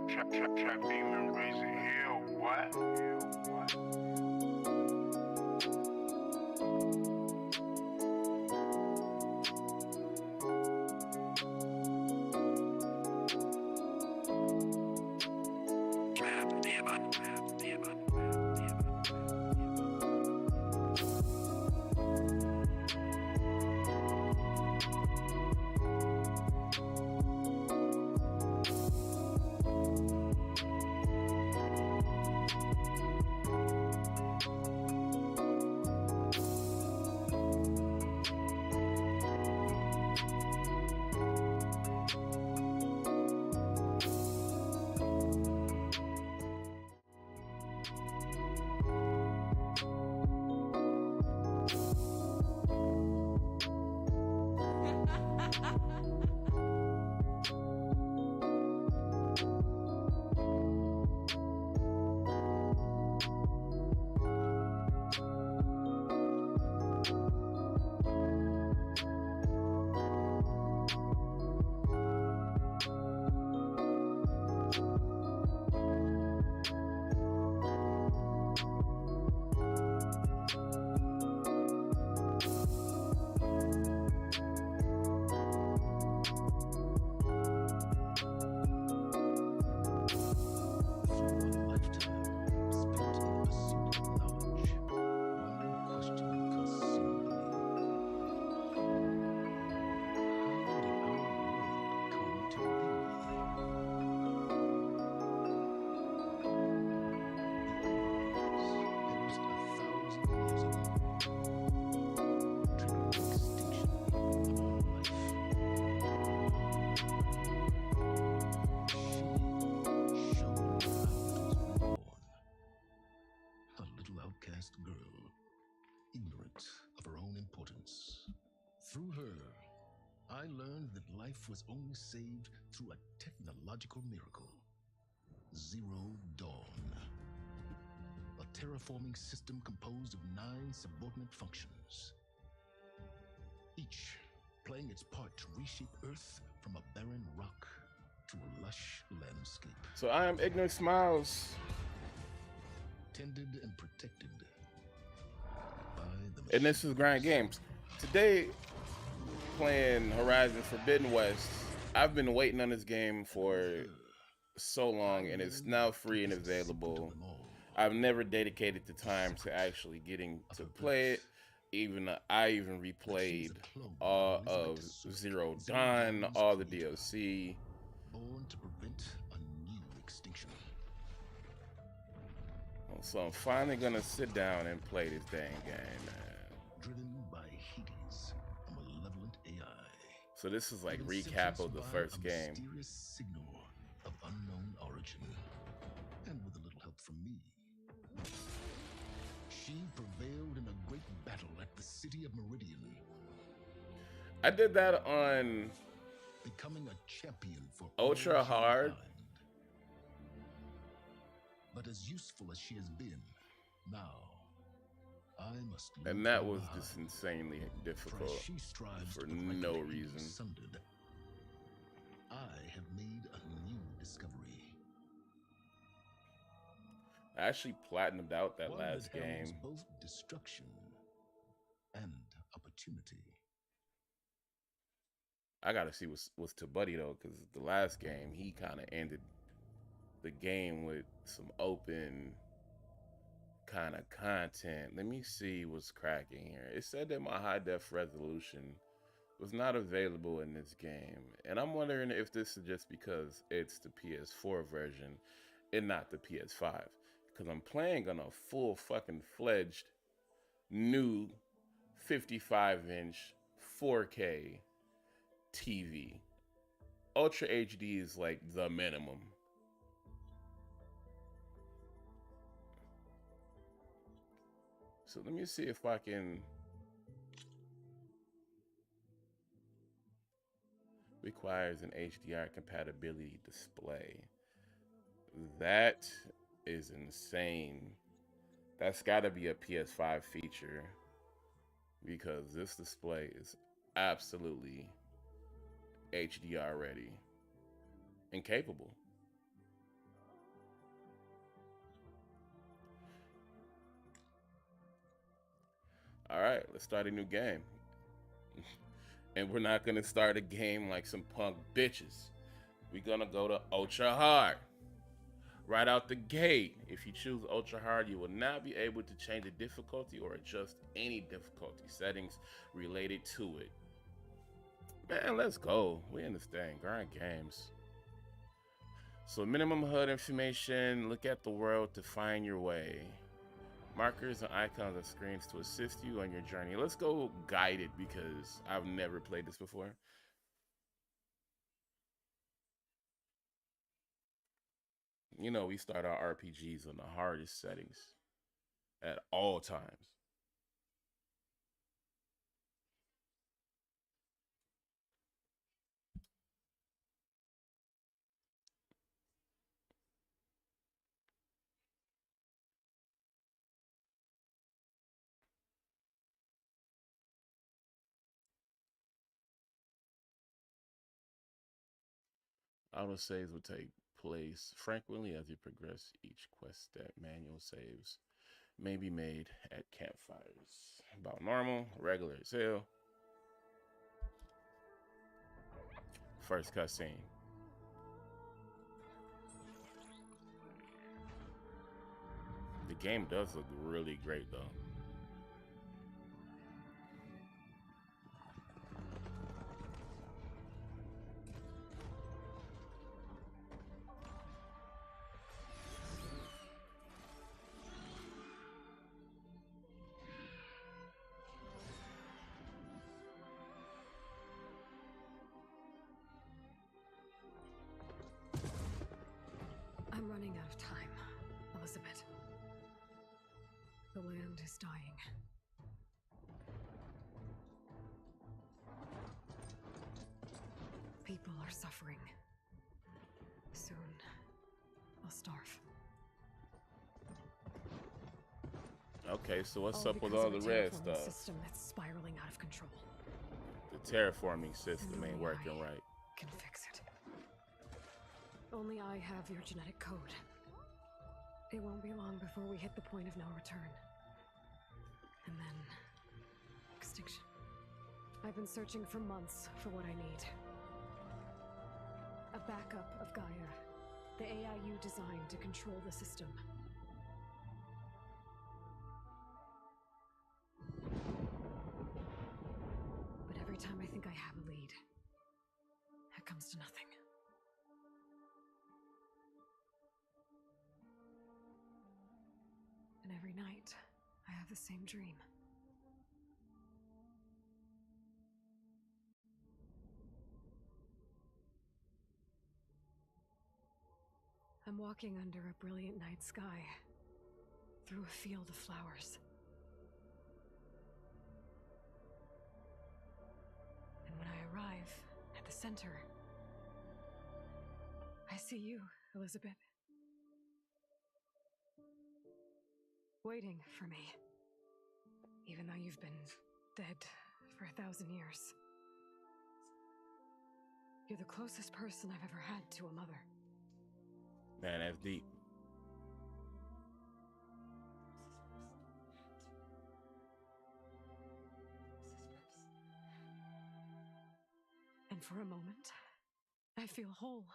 Trap demon raising hell, what? Girl, ignorant of her own importance. Through her, I learned that life was only saved through a technological miracle. Zero Dawn. A terraforming system composed of 9 subordinate functions, each playing its part to reshape Earth from a barren rock to a lush landscape. So I am Ignorant Smiles. Tended and protected by the and this is Grind Games. Today, playing Horizon Forbidden West. I've been waiting on this game for so long, and it's now free and available. I've never dedicated the time to actually getting to play it. I even replayed all of Zero Dawn, all the DLC. Born to prevent a new extinction. So I'm finally gonna sit down and play this dang game, man. Driven by Hades, a malevolent AI. So this is like recap of the first game. Mysterious signal of unknown origin, and with a little help from me, she prevailed in a great battle at the city of Meridian. I did that on becoming a champion for Ultra Hard. But as useful as she has been, now I must. And that was just insanely difficult for no reason. Sundered, I have made a new discovery. I actually platinumed out that last game. Both destruction and opportunity. I gotta see what's to Buddy though, because the last game he kind of ended the game with some open kind of content. Let me see what's cracking here. It said that my high def resolution was not available in this game, and I'm wondering if this is just because it's the PS4 version and not the PS5, because I'm playing on a full fucking fledged new 55-inch 4K TV. Ultra HD is like the minimum. So let me see if I can. Requires an HDR compatibility display. That is insane. That's got to be a PS5 feature, because this display is absolutely HDR ready and capable. All right, let's start a new game. And we're not gonna start a game like some punk bitches. We're gonna go to ultra hard. Right out the gate, if you choose ultra hard, you will not be able to change the difficulty or adjust any difficulty settings related to it. Man, let's go. We in this thing. Grind games. So minimum HUD information, look at the world to find your way. Markers and icons on screens to assist you on your journey. Let's go guided because I've never played this before. You know, we start our RPGs on the hardest settings at all times. Autosaves will take place frequently as you progress each quest step. Manual saves may be made at campfires. About normal, regular as hell. First cutscene. The game does look really great though. I'm running out of time, Elizabeth. The land is dying. People are suffering. Soon, I'll starve. Okay, so what's All up with because all of the a red terraforming stuff? system that's spiraling out of control. The terraforming system And ain't only working I right. can fix it. Only I have your genetic code. It won't be long before we hit the point of no return. And then... extinction. I've been searching for months for what I need. A backup of Gaia. The AI you designed to control the system. But every time I think I have a lead, it comes to nothing. And every night, I have the same dream. I'm walking under a brilliant night sky, through a field of flowers. And when I arrive at the center, I see you, Elizabeth. Waiting for me. Even though you've been dead for 1,000 years. You're the closest person I've ever had to a mother. Man, that's deep. And for a moment, I feel whole.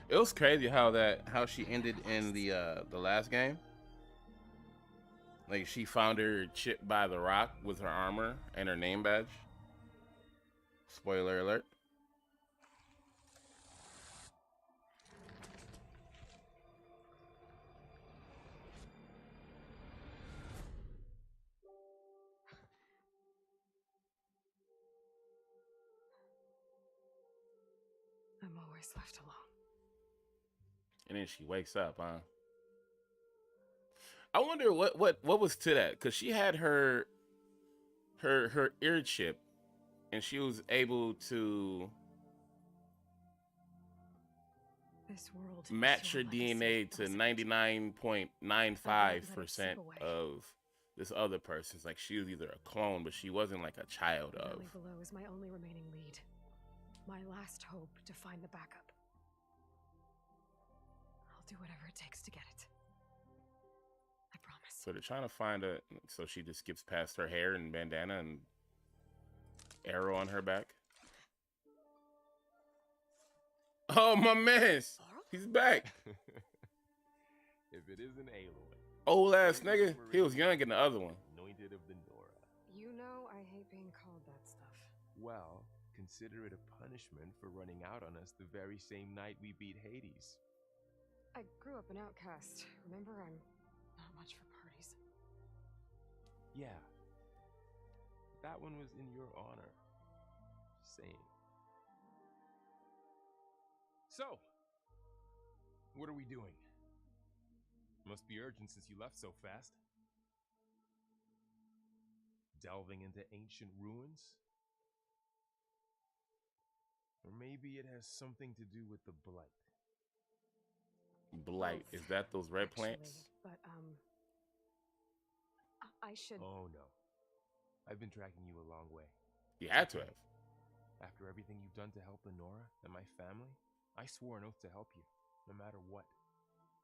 It was crazy how she ended in the last game. Like she found her chip by the rock with her armor and her name badge. Spoiler alert. I'm always left alone. And then she wakes up, huh? I wonder what was to that, because she had her ear chip, and she was able to This world match her is your DNA legacy, to Elizabeth. 99.95% of this other person's. Like she was either a clone, but she wasn't like a child The of. valley below is my only remaining lead. My last hope to find the backup. I'll do whatever it takes to get it. I promise. So they're trying to find a... So she just skips past her hair and bandana and arrow on her back. Oh, my man's. He's back. If it isn't Aloy. Old ass nigga. He was young in the other one. Anointed of the Nora. You know I hate being called that stuff. Well, consider it a punishment for running out on us the very same night we beat Hades. I grew up an outcast. Remember, I'm not much for parties. Yeah. That one was in your honor. Just saying. So, what are we doing? Must be urgent since you left so fast. Delving into ancient ruins? Or maybe it has something to do with the blight. Blight. Is that those red plants? But, I should... Oh, no. I've been tracking you a long way. You had to have. After everything you've done to help Lenora and my family, I swore an oath to help you, no matter what.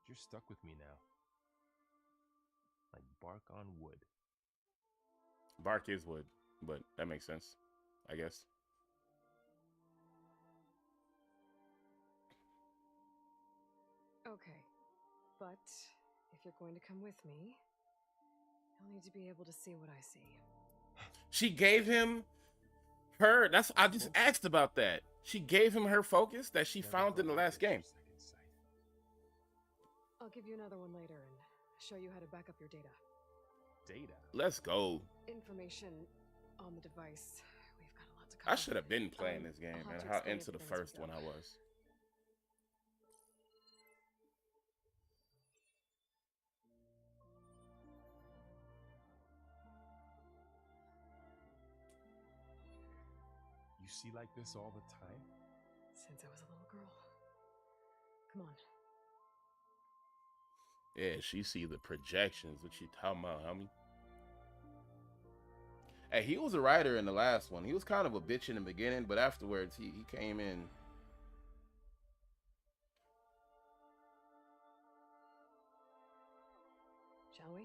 You're stuck with me now. Like bark on wood. Bark is wood, but that makes sense, I guess. Okay, but if you're going to come with me, you'll need to be able to see what I see. She gave him her... That's... I just asked about that. She gave him her focus that she found in the last game. I'll give you another one later and show you how to back up your data. Data? Let's go. Information on the device. We've got a lot to cover. I should have been playing this game I'll have and to how explain into the everything as first we one go. I was. You see like this all the time? Since I was a little girl. Come on. Yeah, she see the projections. What you talking about, homie? Hey, he was a writer in the last one. He was kind of a bitch in the beginning, but afterwards he came in. Shall we?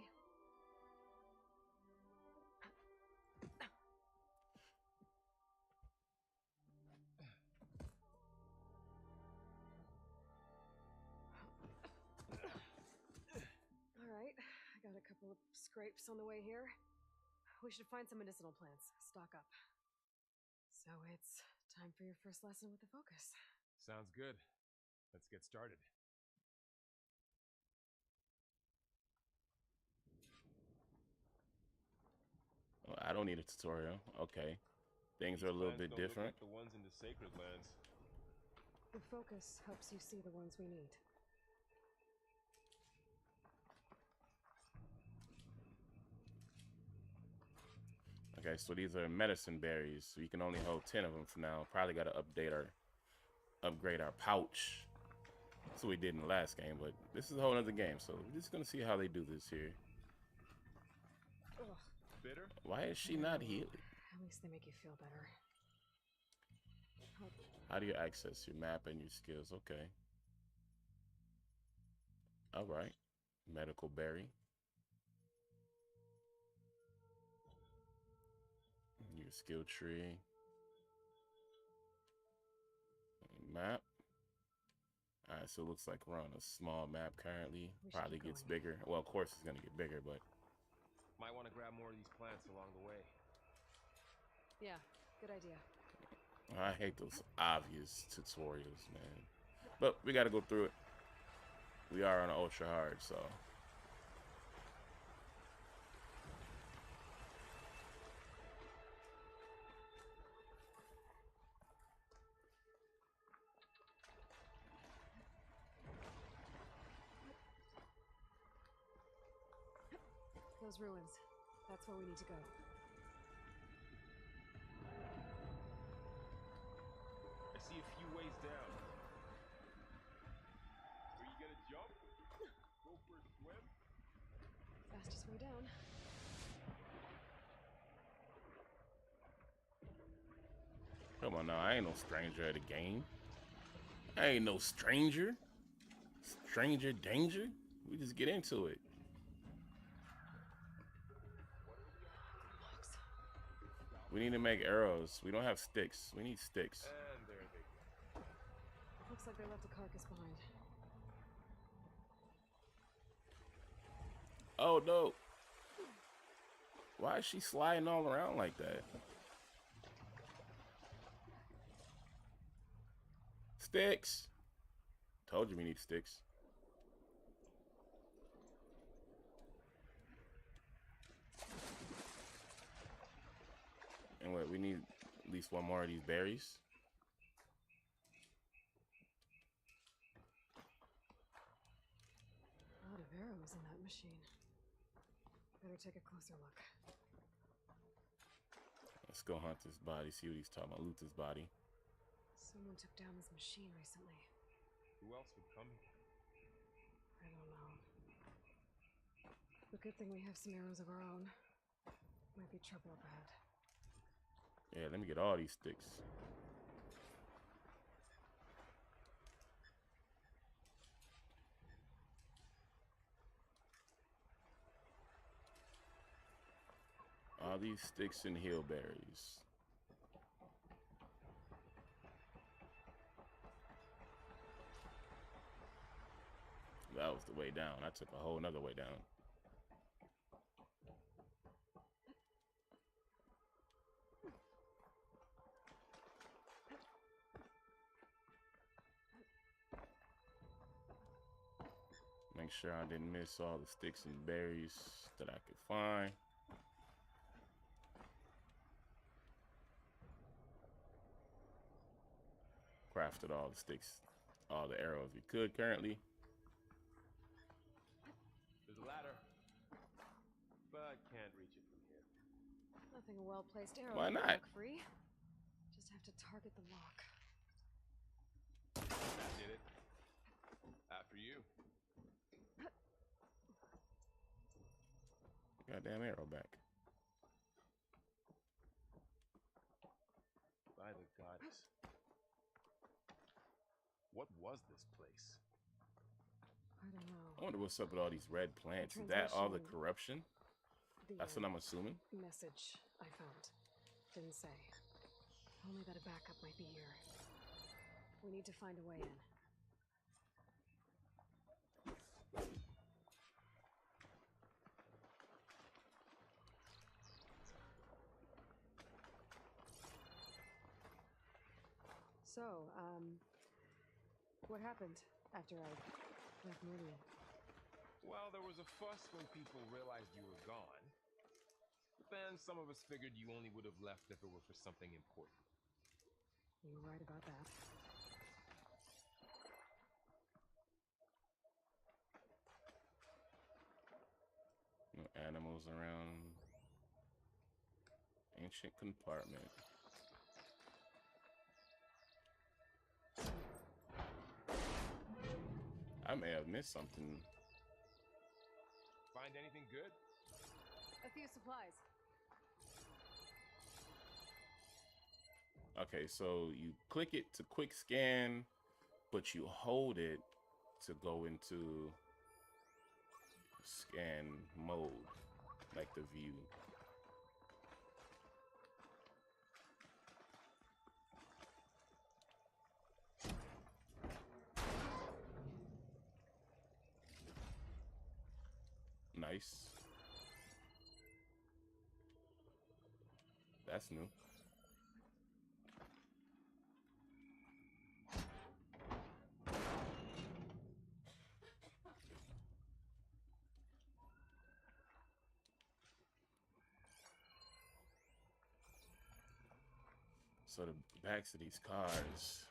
All right, I got a couple of scrapes on the way here. We should find some medicinal plants, stock up. So it's time for your first lesson with the focus. Sounds good. Let's get started. Oh, I don't need a tutorial. Okay. Things are a little bit different. Like the ones in the sacred lands. The focus helps you see the ones we need. Okay, so these are medicine berries. So you can only hold 10 of them for now. Probably got to upgrade our pouch. That's what we did in the last game, but this is a whole other game. So we're just gonna see how they do this here. Ugh. Bitter? Why is she not healed? At least they make you feel better. How do you access your map and your skills? Okay. All right. Medical berry. Your skill tree. Map. Alright, so it looks like we're on a small map currently. Probably gets bigger. Well, of course it's gonna get bigger, but Might want to grab more of these plants along the way. Yeah, good idea. I hate those obvious tutorials, man. But we gotta go through it. We are on ultra hard, so. Those ruins. That's where we need to go. I see a few ways down. Are you gonna jump? Go for a swim? Fastest way down. Come on now, I ain't no stranger at a game. I ain't no stranger. stranger danger? We just get into it. We need to make arrows. We don't have sticks. We need sticks. And there they go. Looks like they left a carcass behind. Oh no. Why is she sliding all around like that? Sticks. Told you we need sticks. And wait, we need at least one more of these berries. A lot of arrows in that machine. Better take a closer look. Let's go hunt this body, see what he's talking about. Loot this body. Someone took down this machine recently. Who else would come here? I don't know. The good thing we have some arrows of our own. Might be trouble up ahead. Yeah, let me get all these sticks. All these sticks and hillberries. That was the way down. I took a whole nother way down. Make sure I didn't miss all the sticks and berries that I could find. Crafted all the sticks, all the arrows we could currently. There's a ladder, but can't reach it from here. Nothing a well-placed arrow Why can not? knock free. Just have to target the lock. That did it. After you. Goddamn arrow back. By the goddess. What was this place? I don't know. I wonder what's up with all these red plants. Is that all the Translation. corruption? The That's what I'm assuming. message I found. Didn't say. Only that a backup might be here. We need to find a way in. So, what happened after I left Meridian? Well, there was a fuss when people realized you were gone. But then some of us figured you only would have left if it were for something important. You were right about that. No animals around. Ancient compartment. I may have missed something. Find anything good? A few supplies. Okay, so you click it to quick scan, but you hold it to go into scan mode, like the view. Nice. That's new. So the backs of these cars,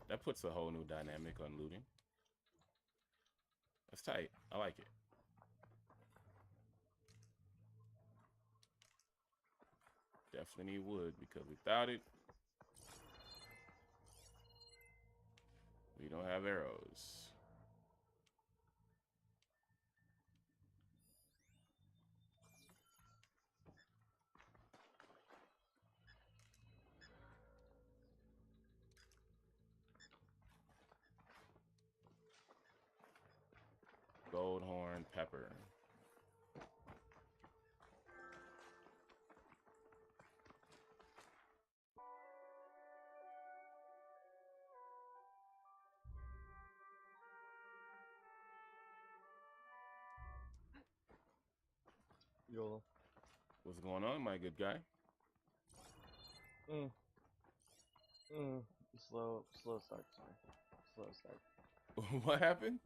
that puts a whole new dynamic on looting. That's tight. I like it. Definitely need wood, because without it, we don't have arrows. proper. Yo. What's going on, my good guy? Slow start today. Slow start. What happened?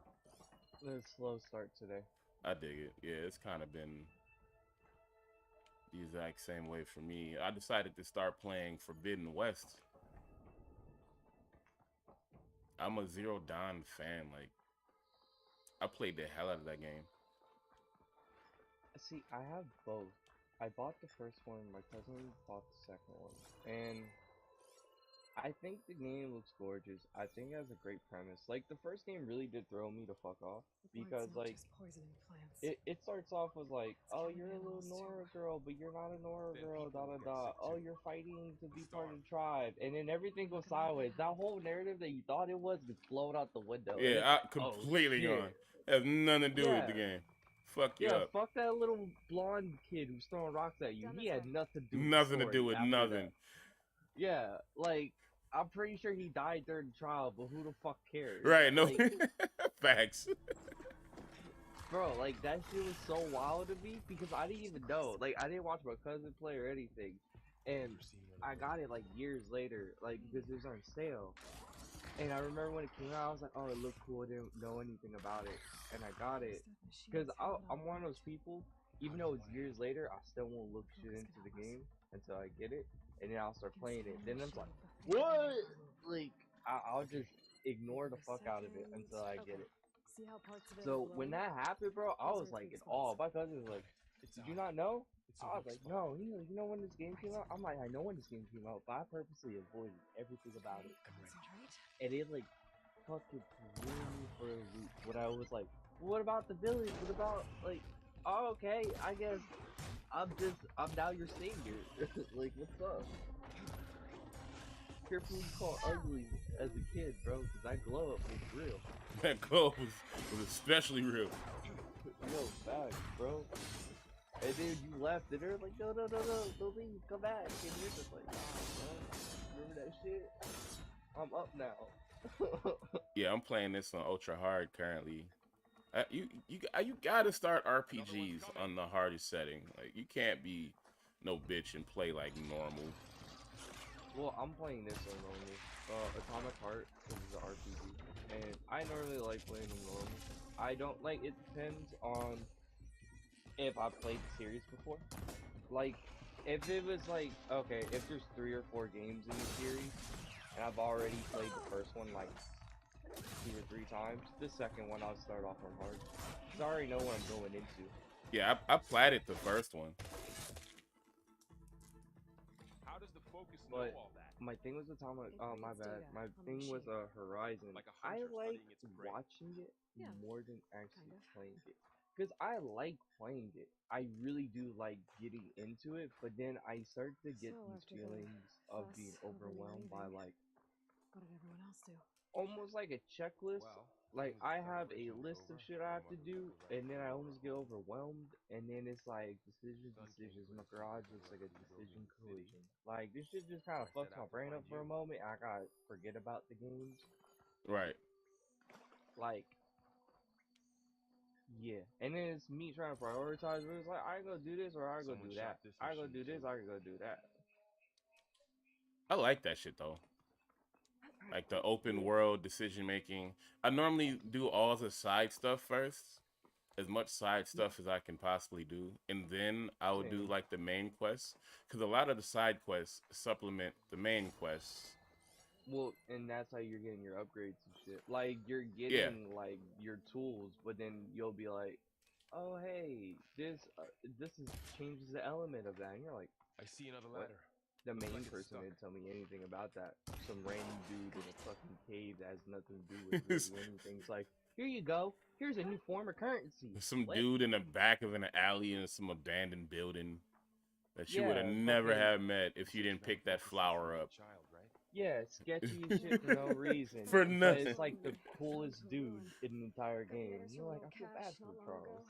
Slow start today. I dig it. Yeah, it's kind of been the exact same way for me. I decided to start playing Forbidden West. I'm a Zero Dawn fan. Like, I played the hell out of that game. See, I have both. I bought the first one, my cousin bought the second one, and I think the game looks gorgeous. I think it has a great premise. Like, the first game really did throw me the fuck off, because, like, it starts off with, like, oh, you're a little Nora girl, but you're not a Nora girl, da-da-da. Oh, you're fighting to be part of the tribe, and then everything goes sideways. That whole narrative that you thought it was gets blown out the window. And Yeah, it's I like, completely oh, gone. Has nothing to do with the game. Fuck you up. Fuck that little blonde kid who's throwing rocks at you. He had nothing to do with Nothing the to do story with after nothing. that. Yeah, like, I'm pretty sure he died during the trial, but who the fuck cares? Right, no. Like, Facts. bro, like, that shit was so wild to me because I didn't even know. Like, I didn't watch my cousin play or anything. And I got it, like, years later, like, because it was on sale. And I remember when it came out, I was like, oh, it looked cool. I didn't know anything about it. And I got it. Because I'm one of those people, even though it's years later, I still won't look shit into the game until I get it. And then I'll start playing it. Then I'm like, what? Like, I'll just ignore the fuck out of it until I get it. So when that happened, bro, I was like in awe. My cousin was like, did you not know? I was like, no. He was like, you know when this game came out? I'm like, I know when this game came out, but I purposely avoided everything about it. And it like fucking threw me for a loop. When I was like, what about the village? What about like, oh, okay, I guess I'm now your savior. Like, what's up? Careful you call ugly as a kid, bro, because that glow up was real. That glow was especially real. Yo, back, bro. And then you left, and they're like, no, don't leave, come back. And you're just like, oh, bro, remember that shit? I'm up now. Yeah, I'm playing this on ultra hard currently. You gotta start RPGs on the hardest setting. Like, you can't be no bitch and play like normal. Well, I'm playing this on normal. Atomic Heart is an RPG, and I normally like playing them normal. I don't like. It depends on if I've played the series before. Like, if it was like, okay, if there's 3 or 4 games in the series, and I've already played the first one like 2 or 3 times, the second one I'll start off on hard. So I already know what I'm going into. Yeah, I platted the first one. How does the focus know But all that? my thing was Atomic. Oh, my bad. data My on the thing was machine. Horizon. Like a I hunter like studying its prey. watching it Yeah, more than actually kind of. playing it. Because I like playing it. I really do like getting into it, but then I start to get So these after the feelings of fuss being over me overwhelmed by leaving, like what did everyone else do? almost like a checklist. Well, Like, as soon as I the have a celebration's list of over, shit I have to grandmother do, will go right and then to I the almost office. get overwhelmed, and then it's like decisions. Son came to My us garage to looks us like a through the decision building city. collision. Like, this shit just kind of I set fucks my out to brain find up for a you. moment, and I gotta forget about the games. Right. Like, yeah. And then it's me trying to prioritize, but it's like, I go do this, or I go Someone do that. shot this I go machine do this, too. I go do that. I like that shit though. Like the open world decision making. I normally do all the side stuff first. As much side stuff as I can possibly do. And then I would do Same. like the main quests. Because a lot of the side quests supplement the main quests. Well, and that's how you're getting your upgrades and shit. Like, you're Yeah. getting like your tools, but then you'll be like, oh hey, this is changes the element of that, and you're like, I see another what? ladder. The Looks main like it's person stuck. didn't tell me anything about that. Some random dude in a fucking cave that has nothing to do with really anything. It's like, here you go. Here's a new form of currency. Some What? dude in the back of an alley in some abandoned building that you would have Yeah, never fucking, have met if you Seems didn't very pick that focused flower on up. the child, right? yeah, sketchy as shit for no reason. For But nothing. it's like the coolest dude in the entire Got the game. letters You're from like, Little I feel Cash bad not for long ago. Charles.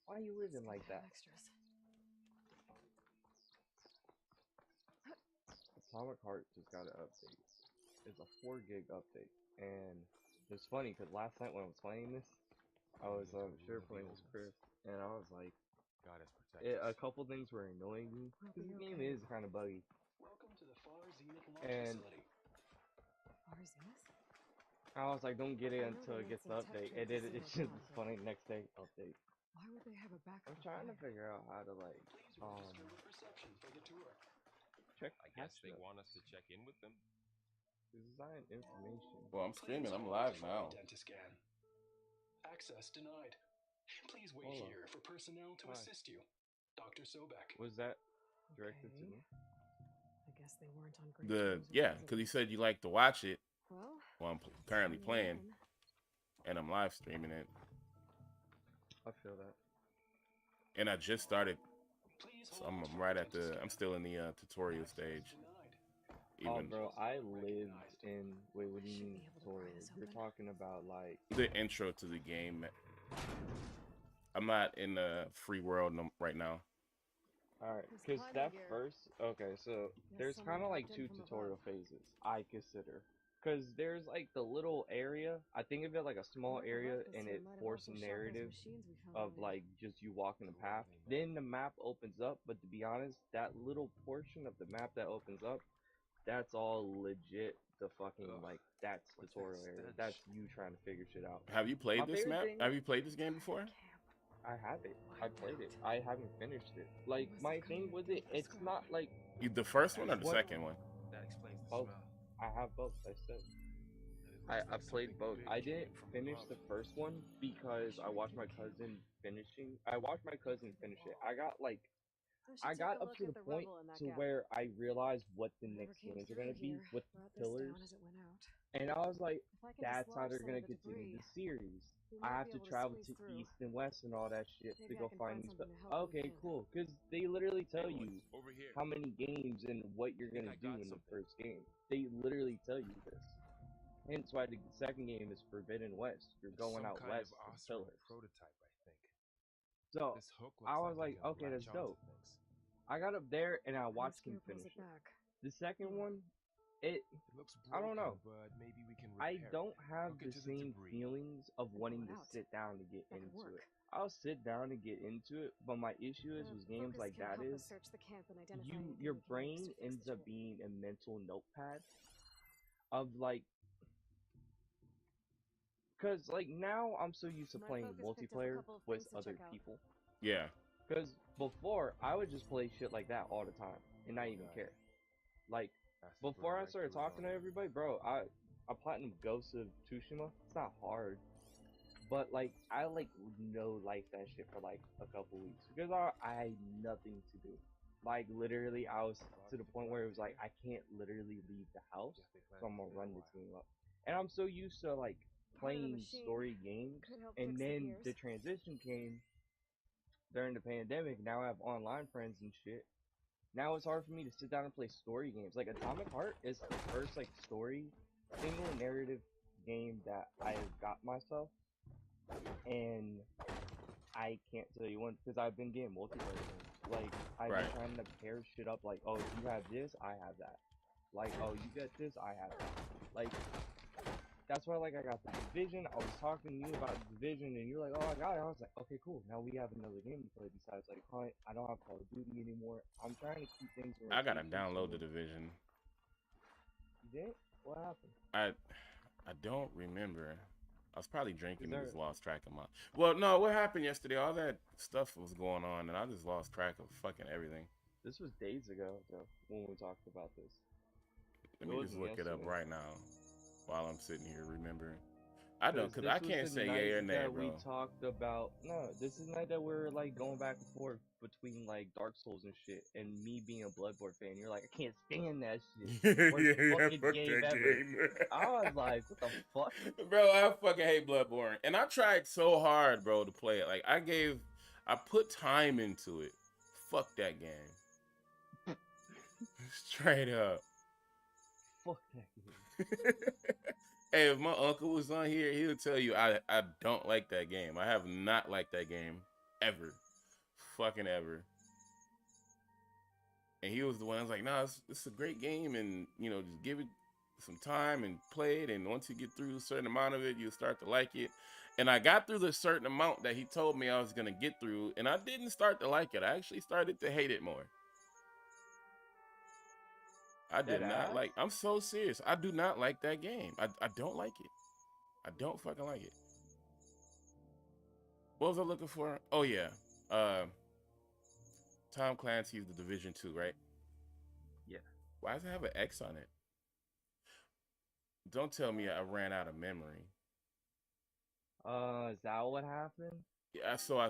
Why are you living like that? Extras. Atomic Heart just got an update. It's a 4 gig update, and it's funny because last night when I was playing this, I was sure playing with Chris, and I was like, God has protected a us. couple things were annoying me because the game is kind of buggy. Welcome to the Far Zenith launch And facility. Far Zenith? I was like, don't get it I know until they it gets had the some tech update, and traits then to it's see just what funny next day update. Why would they have a backup? I'm trying to figure out how to like Please register with reception for the tour. check I guess they password. want us to check in with them. Design information. Well, I'm streaming. Please I'm hold live for now. Identity scan. Access denied. Please wait Hold on. here for personnel to Hi. assist you. Dr. Sobek. Was that directed to Okay. me? I guess they weren't on great terms with Yeah, residents. because he said you like to watch it. Well, Well, I'm currently sign me playing, in. and I'm live streaming it. I feel that. And I just started, Please so hold I'm for right at identity the. scan. I'm still in the tutorial Access stage. denied. Oh, Even bro, I lived in. Wait, what do you Should mean be able to pry tutorial? this You're open. talking about like. the intro to the game. I'm not in the free world right now. Alright, This because climbing that gear. first. Okay, so there's someone kind of like dropped in 2 from tutorial above. phases, I consider. Because there's like the little area. I think of it like a small Whoever area, left this and here it might have forces also a shot those narrative machines we found of earlier. like just you walking the path. Then the map opens up, but to be honest, that little portion of the map that opens up, that's all legit. The fucking Ugh, like that's what's that tutorial area. stench? That's you trying to figure shit out. Have you played My this favorite map? thing- Have you played this game before? Camp. I have it. I Wiped played it. out. I haven't finished it. Like must my have come thing here with to it, get it's prescribed. not like The first one or the What? second one? That explains the Oh. smell. I have both. I said. That it I looks like played something both. big I came didn't from finish above. the first one because I watched my cousin finishing. I watched my cousin finish it. I got like I got up to the point to where I realized what the next games are gonna be with the pillars, As it went out. and I was like, If I can that's how dislodge they're some gonna of the continue the debris, series. we I might have be to able travel squeeze to through. east and west and all that shit Maybe to I go can find find these stuff. something to help Okay, with the cool. Because they literally tell Hey, you boys, over here. how many games and what you're Think gonna I do got in the something. first game. They literally tell you this. Hence why the second game is Forbidden West. You're It's going some out kind west of to Oseram pillars. prototype, I think. So This hook looks I was like like, I can okay, that's latch onto dope. things. I got up there and I And watched this him gear pulls finish it it. back. The second one, it It looks broken, I don't know. but maybe we can I repair don't it. have Hook the it to same debris. feelings of wanting to out. sit down to get That could into work. it. I'll sit down and get into it, but my issue is The with games focus like can that help is us search the camp and identify anything your we can use brain to fix ends the up tool. being a mental notepad of like, cause like now I'm so used to My playing focus picked up a multiplayer couple of with things to other check out. people. Yeah. Cause before I would just play shit like that all the time and not even care. Like Has to before burn I right started through his talking to arm. everybody, bro, I platinum Ghost of Tsushima. It's not hard, but like I like no life that shit for like a couple weeks because I had nothing to do. Like literally, I was to the point where it was like I can't literally leave the house, so I'm gonna run the team up. And I'm so used to like Part of the playing machine story games, could help and fix the then gears. the transition came during the pandemic. Now I have online friends and shit. Now it's hard for me to sit down and play story games. Like Atomic Heart is the first like story single narrative game that I have got myself, and I can't tell you when because I've been getting multiplayer games. Like I've Right. been trying to pair shit up. Like, oh, you have this, I have that. Like, oh, you get this, I have that. Like, that's why like I got the Division. I was talking to you about the Division, and you're like, oh, I got it. I was like, okay, cool. Now we have another game to play besides like Hunt. I don't have Call of Duty anymore. I'm trying to keep things. in I gotta rotation, download so- the Division. You did? What happened? I don't remember. I was probably drinking and there- just lost track of my. Well, no, what happened yesterday? All that stuff was going on, and I just lost track of fucking everything. This was days ago, though, when we talked about this. Let It me just wasn't look it up yesterday. right now while I'm sitting here remembering. I don't, because this I was can't the say night yay or nay, that bro. we talked about. No, this is the night that we're like going back and forth between like Dark Souls and shit, and me being a Bloodborne fan. You're like, I can't stand that shit. Worst fucking fuck game that ever. game. I was like, what the fuck? Bro, I fucking hate Bloodborne. And I tried so hard, bro, to play it. Like, I put time into it. Fuck that game. Straight up. Fuck that game. Hey, if my uncle was on here, he would tell you I don't like that game. I have not liked that game. ever, fucking ever. And he was the one that was like, "Nah, it's a great game, and you know, just give it some time and play it. And once you get through a certain amount of it, you'll start to like it." And I got through the certain amount that he told me I was gonna get through, and I didn't start to like it. I actually started to hate it more. I did not like. I'm so serious. I do not like that game. I don't like it. I don't fucking like it. What was I looking for? Oh yeah, Tom Clancy's The Division 2, right? Yeah. Why does it have an X on it? Don't tell me I ran out of memory. Is that what happened? Yeah, so I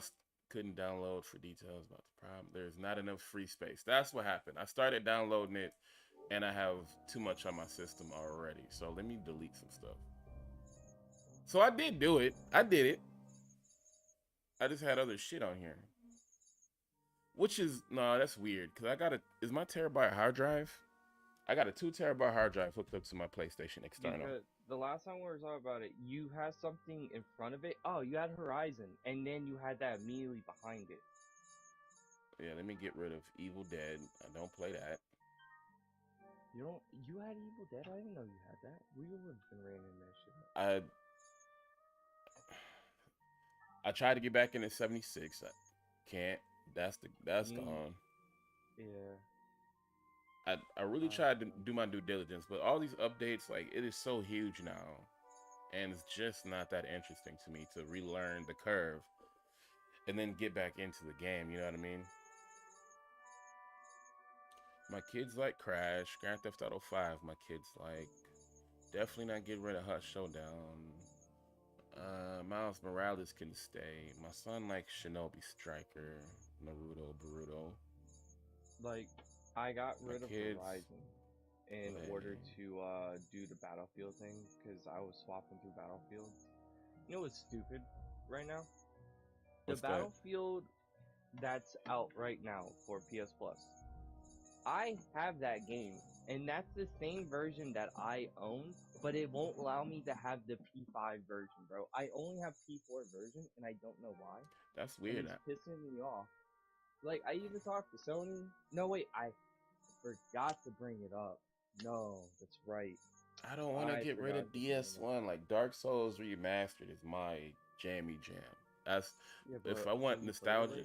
couldn't download for details about the problem. There's not enough free space. That's what happened. I started downloading it, and I have too much on my system already. So let me delete some stuff. So I did do it. I did it. I just had other shit on here. Which is, no, that's weird. Because I got is my terabyte hard drive? I got a 2 terabyte hard drive hooked up to my PlayStation external. Because the last time we were talking about it, you had something in front of it. Oh, you had Horizon, and then you had that immediately behind it. Yeah, let me get rid of Evil Dead. I don't play that. You don't? You had Evil Dead? I didn't know you had that. We would have been raining that shit. I tried to get back in at 76. I can't. That's gone. Yeah. I really tried to do my due diligence, but all these updates, like, it is so huge now, and it's just not that interesting to me to relearn the curve and then get back into the game. You know what I mean? My kids like Crash, Grand Theft Auto 5. My kids like. Definitely not getting rid of Hut Showdown. Miles Morales can stay. My son likes Shinobi Striker, Naruto, Boruto. Like, I got rid of Horizon in order to do the Battlefield thing, because I was swapping through Battlefield. You know what's stupid right now? What's the Battlefield that's out right now for PS Plus. I have that game, and that's the same version that I own, but it won't allow me to have the P5 version, bro. I only have P4 version, and I don't know why. That's weird. And it's pissing me off. Like, I even talked to Sony. No, wait, I forgot to bring it up. No, that's right. I don't want to get rid of DS1. Like, Dark Souls Remastered is my jammy jam. That's if I want nostalgia.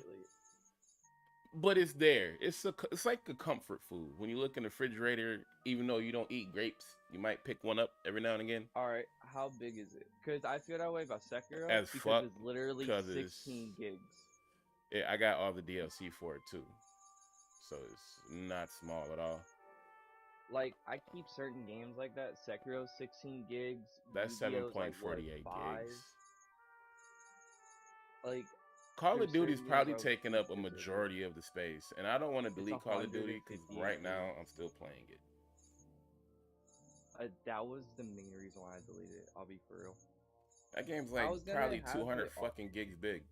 But it's there. It's like a comfort food. When you look in the refrigerator, even though you don't eat grapes, you might pick one up every now and again. All right, how big is it? Because I feel that way about Sekiro. As because fuck, it's literally 16 gigs. Yeah, I got all the DLC for it too, so it's not small at all. Like, I keep certain games like that. Sekiro 16 gigs. That's 7.48 gigs. Like, Call of Duty's probably taking up a majority of the space, and I don't want to delete Call of Duty because right now I'm still playing it. That was the main reason why I deleted it. I'll be for real. That game's like probably 200 fucking gigs big.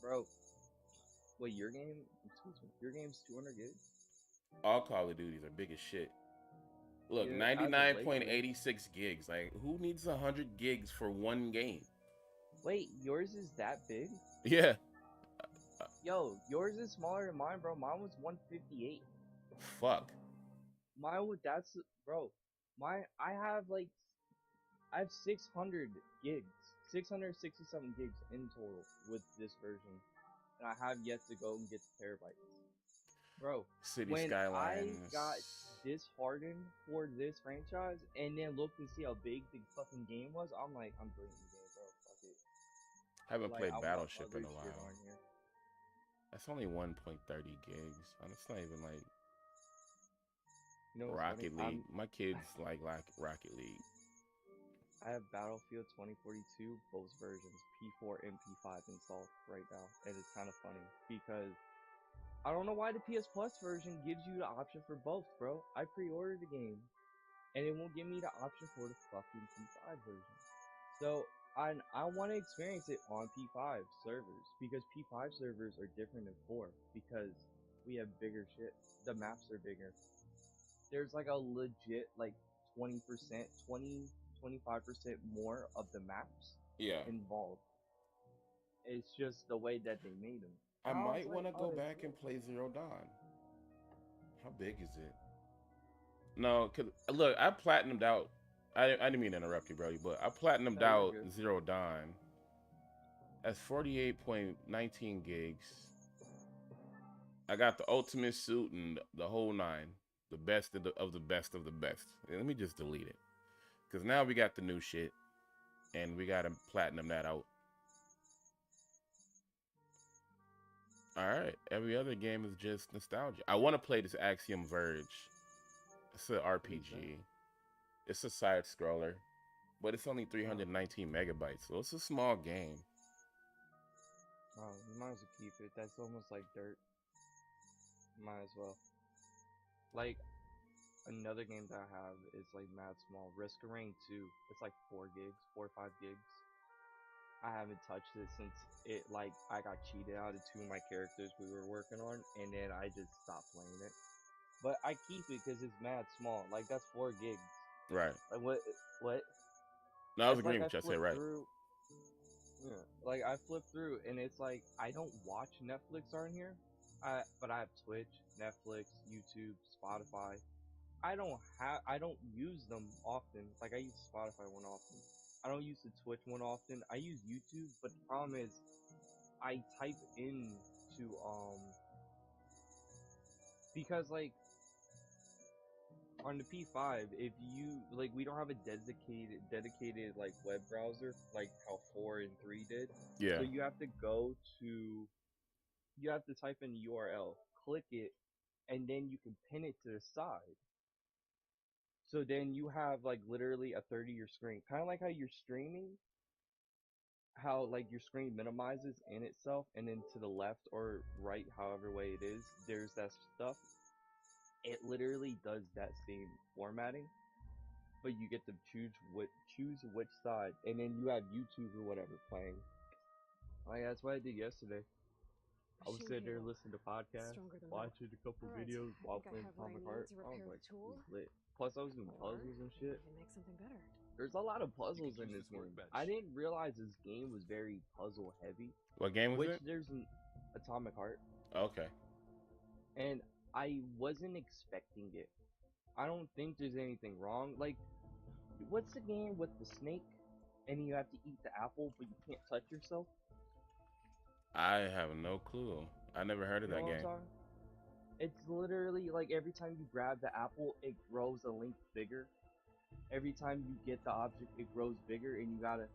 Bro, wait, your game's 200 gigs? All Call of Duties are big as shit. Look, 99.86 gigs. Like, who needs 100 gigs for one game? Wait, yours is that big? Yeah. Yo, yours is smaller than mine, bro. Mine was 158. Fuck. Mine would, bro. I have 600 gigs. 667 gigs in total with this version. And I have yet to go and get the terabytes. Bro, when I got disheartened for this franchise and then looked and see how big the fucking game was, I'm like, I'm deleting the game, bro. Fuck it. I haven't played Battleship in a while. That's only 1.30 gigs. It's not even like Rocket League. My kids like Rocket League. I have Battlefield 2042, both versions, P4 and P5 installed right now, and it's kind of funny because I don't know why the PS Plus version gives you the option for both, bro. I pre-ordered the game, and it won't give me the option for the fucking P5 version. So I want to experience it on P5 servers because P5 servers are different than 4 because we have bigger shit. The maps are bigger. There's like a legit 20%, 20-25% more of the maps involved. It's just the way that they made them. I And was might want to like, go oh, that's back cool. and play Zero Dawn. How big is it? No, cause look, I platinumed out. I didn't mean to interrupt you, Brody, but I platinumed No, you're out good. Zero Dawn. That's 48.19 gigs. I got the ultimate suit and the whole nine, the best of the best of the best. Let me just delete it, cause now we got the new shit, and we gotta platinum that out. All right, every other game is just nostalgia. I want to play this Axiom Verge. It's an RPG. It's a side scroller, but it's only 319 megabytes, so it's a small game. Oh, you might as well keep it. That's almost like dirt. Might as well. Like, another game that I have is like mad small. Risk of Rain 2. It's like 4 gigs, 4 or 5 gigs. I haven't touched it since I got cheated out of 2 of my characters we were working on, and then I just stopped playing it. But I keep it because it's mad small. Like, that's 4 gigs. Right. Like, what? No, I was It's agreeing like with you. I said right. Yeah, like I flip through and it's like I don't watch Netflix on here, but I have Twitch, Netflix, YouTube, Spotify. I don't use them often. Like I use Spotify one often. I don't use the Twitch one often. I use YouTube, but the problem is I type into because like on the P5, if you like, we don't have a dedicated like web browser like how 4 and 3 did. Yeah. So you have to type in the URL, click it, and then you can pin it to the side. So then you have like literally a 30-year screen, kind of like how you're streaming. How like your screen minimizes in itself, and then to the left or right, however way it is, there's that stuff. It literally does that same formatting, but you get to choose which side, and then you have YouTube or whatever playing. Like that's what I did yesterday. I was sitting there listening to podcasts, watching a couple videos while playing Atomic Heart. I was like, this is lit. Plus, I was doing puzzles and shit. Make something better. There's a lot of puzzles in this game. I didn't realize this game was very puzzle heavy. What game was it? There's an Atomic Heart. Okay. And I wasn't expecting it. I don't think there's anything wrong. Like, what's the game with the snake and you have to eat the apple but you can't touch yourself? I have no clue. I never heard of that game. It's literally like every time you grab the apple, it grows a length bigger. Every time you get the object, it grows bigger, and you gotta...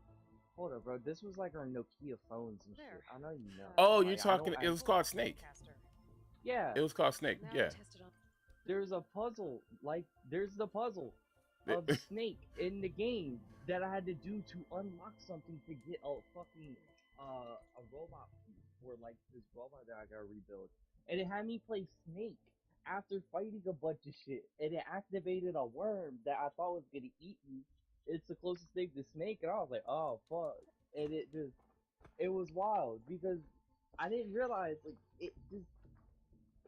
Hold up, bro. This was like our Nokia phones and shit. I know you know. Oh, you're talking... It was called Snake. Yeah. It was called Snake, yeah. There's a puzzle. Like, there's the puzzle of Snake in the game that I had to do to unlock something to get a fucking... a robot for like this robot that I gotta rebuild, and it had me play Snake after fighting a bunch of shit, and it activated a worm that I thought was gonna eat me. It's the closest thing to Snake, and I was like, oh fuck, and it was wild because I didn't realize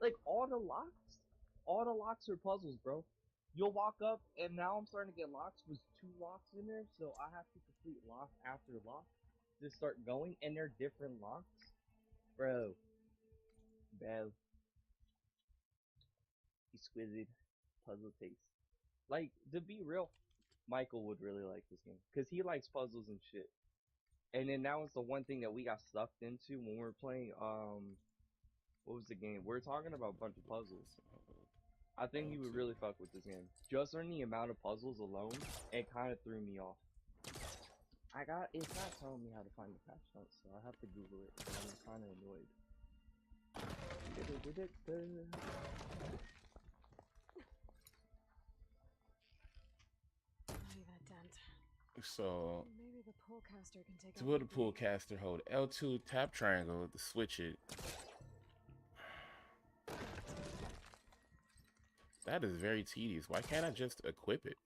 like all the locks are puzzles, bro. You'll walk up, and now I'm starting to get locks with 2 locks in there, so I have to complete lock after lock to start going, and they're different locks. Bro. Exquisite puzzle taste. Like, to be real, Michael would really like this game, because he likes puzzles and shit. And then that was the one thing that we got sucked into when we were playing, what was the game? We were talking about a bunch of puzzles. I think he would really fuck with this game. Just on the amount of puzzles alone, it kind of threw me off. It's not telling me how to find the patch notes, so I have to Google it, and I'm kind of annoyed. So, maybe the pull caster can take to put a pull caster, hold L2, tap triangle to switch it. That is very tedious. Why can't I just equip it?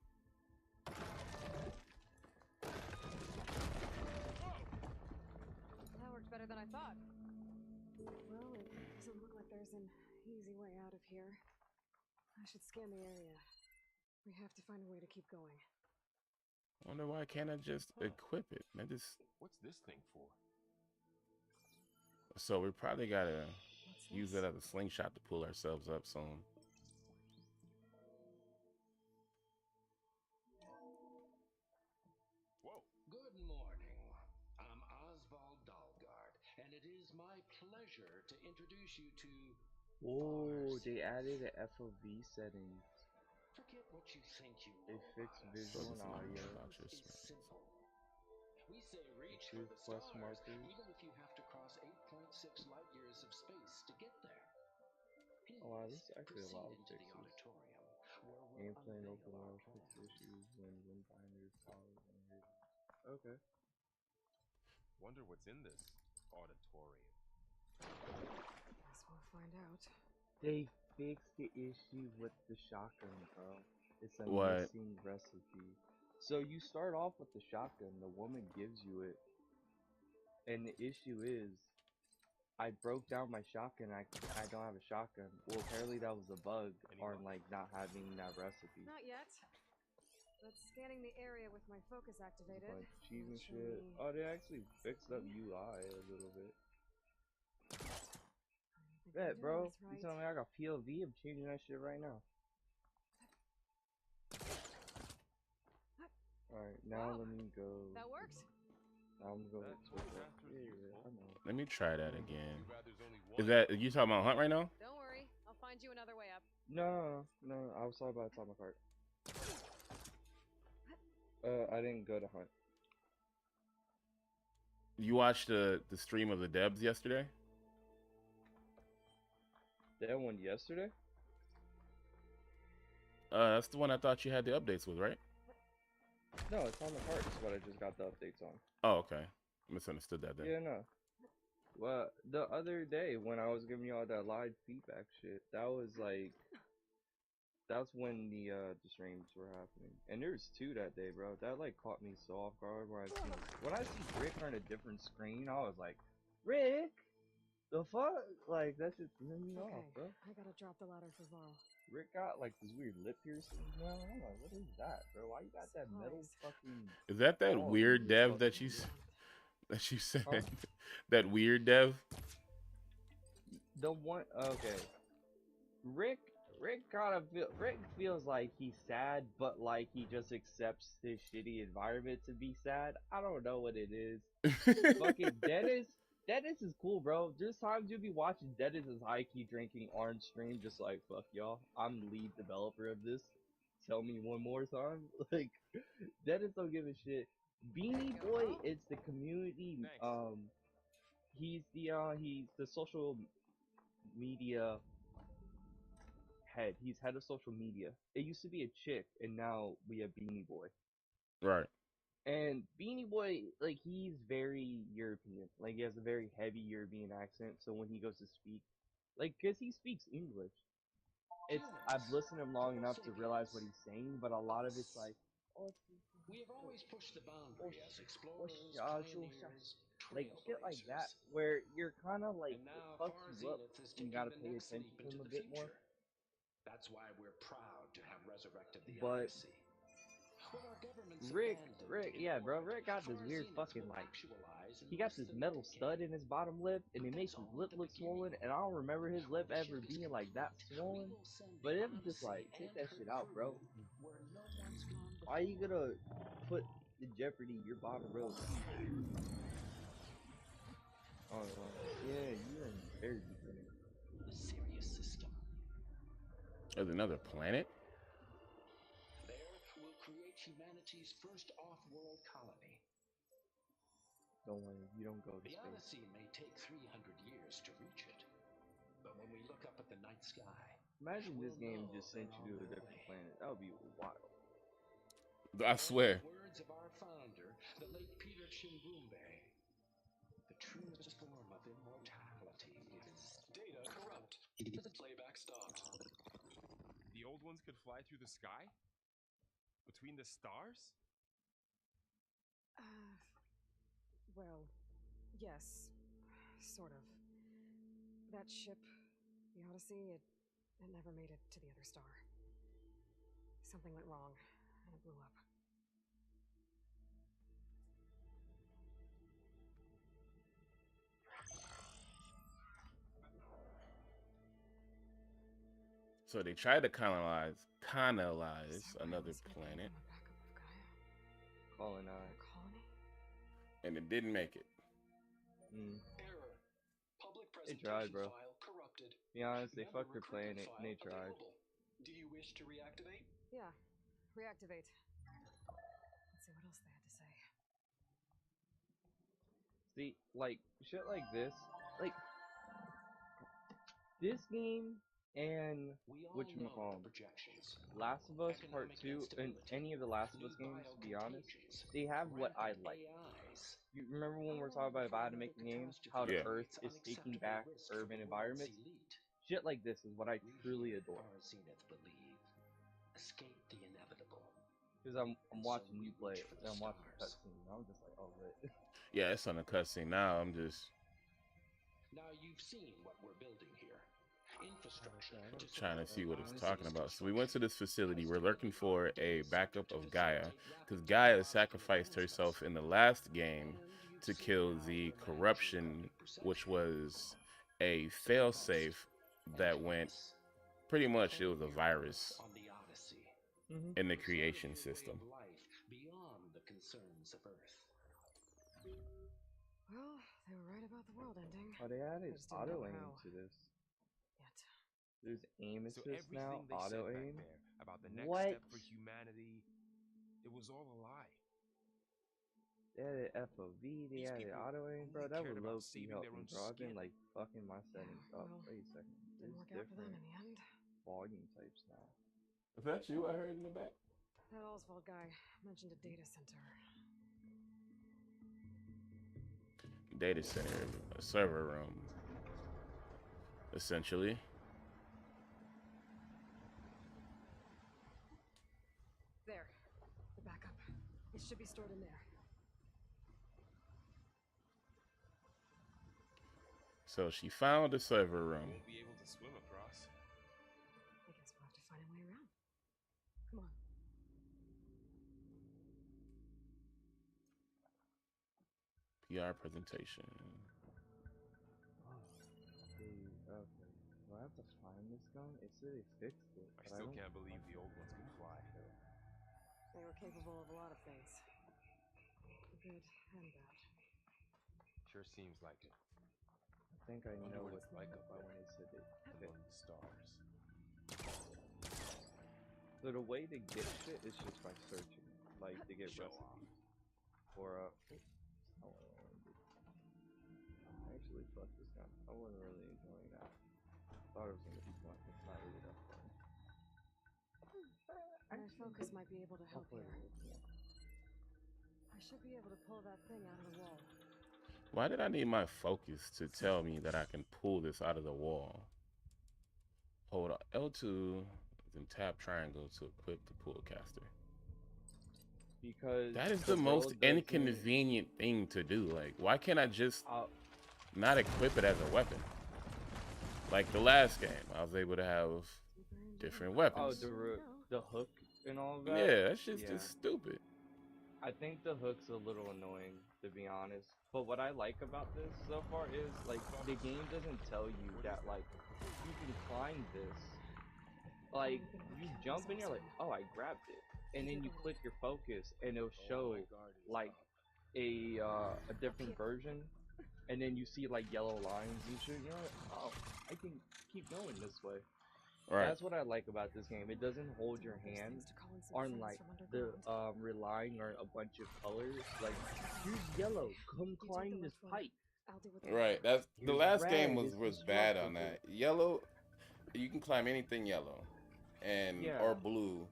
That worked better than I thought. Well, it doesn't look like there's an easy way out of here. I should scan the area. We have to find a way to keep going. I wonder why can't I just equip it? Man, just... What's this thing for? So we probably gotta What's use this? it as a slingshot to pull ourselves up soon. Whoa. Good morning. I'm Oswald Dalgard, and it is my pleasure to introduce you to Oh, they ourselves. added an FOV settings. Forget what you think you They know fixed about us. visual and Focus on audio. about your It's strengths. simple. We say reach for Choose the quest stars, markers. even if you have to cross 8.6 light years of space to get there. Please Oh wow, this is actually a proceed lot of into the fixes. auditorium, where we'll Gameplay and unveil open our world fix plans. issues when binders, powers, and readings. Okay. Wonder what's in this auditorium. Guess we'll find out. They fixed the issue with the shotgun, bro. It's a What? missing recipe. So you start off with the shotgun, the woman gives you it, and the issue is, I broke down my shotgun, I don't have a shotgun. Well, apparently that was a bug on like not having that recipe. Not yet. But scanning the area with my focus activated. But achievement show shit. me Oh, they actually fixed up something. UI a little bit. I think I'm Bet, doing bro. this You right. telling me I got POV? I'm changing that shit right now. Alright, now Wow, let me go. that worked. Now I'm going That to toy the. master's Yeah, useful. I know. Let me try that again. Too bad there's only one. Is that you talking about Hunt right now? Don't worry, I'll find you another way up. No, I was talking about Atomic Heart. I didn't go to Hunt. You watched the stream of the Debs yesterday? That one yesterday? That's the one I thought you had the updates with, right? No, Atomic Heart is what I just got the updates on. Oh, okay. Misunderstood that then. Yeah, no. Well, the other day when I was giving you all that live feedback shit, that was like, that's when the streams were happening. And there's two that day, bro. That like caught me so off guard when I see Rick on a different screen, I was like, Rick, the fuck? Like that shit threw me off, bro. I gotta drop the ladder for Varl. Rick got like this weird lip piercings now. I'm like, what is that, bro? Why you got that metal fucking? Is that ball weird in your dev that fucking you said? Huh? That weird dev? The one, okay. Rick feels like he's sad, but like he just accepts his shitty environment to be sad. I don't know what it is. Fucking Dennis is cool, bro. There's times you'll be watching Dennis is high key drinking orange stream, just like fuck y'all. I'm the lead developer of this. Tell me one more time. Like Dennis don't give a shit. Beanie Boy is the community. He's the social media head. He's head of social media. It used to be a chick, and now we have Beanie Boy. Right. And Beanie Boy, like, he's very European. Like, he has a very heavy European accent. So when he goes to speak, like, cause he speaks English. I've listened to him long enough to realize what he's saying, but a lot of it's like, We have always pushed the boundary as explorers, pioneers, like shit like that, trailblazers. where you're kind of like, And it now fucks Far you up, Zenith is and you taking gotta the pay next attention leap to him into a the bit more. future. That's why we're proud to have resurrected the But IC. When our government's Rick, abandoned yeah, bro, ignored, Rick got this Far weird Zenith fucking will like, actualize in he got less this than a metal decade. stud in his bottom lip, and it But makes that's his all lip at the look swollen, beginning. and I don't remember his lip When the ever ship is being like that complete, swollen. we will send But it was the just like, Odyssey take and that her shit out, crew bro. where no one's gone before. Why you gonna put in jeopardy your bottom row seat? Oh, yeah, you're in very deep in it. The Sirius system. There's another planet? There, we'll create humanity's first off-world colony. Don't worry, you don't go to The space. Odyssey may take 300 years to reach it, but when we look up at the night sky, Imagine this we'll game know just sent they're you on to a their different way. planet. That would be wild. I swear. The words of our founder, the late Peter Chimbumbe. The truest form of immortality is Data corrupt. Playback stopped. The old ones could fly through the sky? Between the stars? Well, yes, sort of. That ship, the Odyssey, it never made it to the other star. Something went wrong, and it blew up. So they tried to colonize another planet, Colonize. Colony? and it didn't make it. Error. Public They tried, presentation bro. file corrupted. Be honest, they Member fucked their plan recruitment and they file tried. available. Do you wish to reactivate? Yeah. Reactivate. Let's see what else they had to say. See, like, shit like this, like, this game and We all what you know call the 'em, projections. Last of Us Part Economic 2 and instability, any of the Last of new Us games, to be honest, biocontagions, they have what I rampant like. AIs. You remember when we were How talking about long how to before make a another game, catastrophe how the Yeah. Earth creates is taking unacceptable back risk for the urban world's environments? elite? Shit like this is what I We truly here adore. are zenith believe. Escape the inevitable. Because I'm And so watching we you play reach it, for and the I'm watching the stars. cutscene, and I'm just like, oh, lit. Yeah, it's on the cutscene now. I'm just Now you've seen what we're building here. Infrastructure to trying to support see what it's modern talking cities about. So we went to construction. this facility. We're High-speed looking for underground a data backup center to of Gaia, facilitate because rapid Gaia technological sacrificed advancements. herself in the last game And you've to seen kill how the we're managing corruption, public perception. which was a Stay close failsafe and that join went us. pretty much, it was a Pioneer virus Earth on the Odyssey. in the Preserve creation your way system. of life beyond the concerns of Earth. Well, they were right about the world ending. Oh, they added just didn't know auto aim how. to this. Yet. There's aim So assist now, everything they auto said back aim. there about the next What? step for humanity, it was all a lie. They added FOV, they These added people auto aim, bro. only That cared would about low key saving help their me, own bro. I've been skin. like fucking my settings up. well, Wait a second. Didn't There's work out for them different in the end. volume types now. Is that you I heard in the back? That Oswald guy mentioned a data center. Data center, a server room, essentially. There. The backup. It should be stored in there. So she found a server room. Won't be able to swim across. I guess we'll have to find a way around. Come on. PR presentation. Oh, dude, okay. Do I have to find this gun? It said they fixed it. I but still don't can't believe the old ones could fly. They were capable of a lot of things. Good and bad. Sure seems like it. I think I Wonder know what what it's like up by there. when they said they Among fixed. the stars. So the way to get shit is just by searching, like to get Show recipes. Or actually, fuck this gun. I wasn't really enjoying that. Thought it was gonna be fun. It's not really that fun. My focus might be able to I'll help play here. it with you. I should be able to pull that thing out of the wall. Why did I need my focus to tell me that I can pull this out of the wall? Hold on, L2, then tap triangle to equip the pull caster. Because That is the most girl doesn't- inconvenient thing to do. Like, why can't I just I'll- not equip it as a weapon? Like the last game, I was able to have different Oh, weapons. the hook and all of that. Yeah, that's just Yeah. stupid. I think the hook's a little annoying, to be honest. But what I like about this so far is, like, the game doesn't tell you that, like, you can climb this. Like, you jump and you're like, oh, I grabbed it. And then you click your focus and it'll show, like, a different version. And then you see, like, yellow lines and shit. You're like, oh, I can keep going this way. Right. That's what I like about this game. It doesn't hold your hand on like the relying on a bunch of colors. Like, here's yellow, come climb this pipe. Right. That's the Here's last red, game it's was bad on destructible. that. Yellow, you can climb anything yellow, and Yeah. or blue.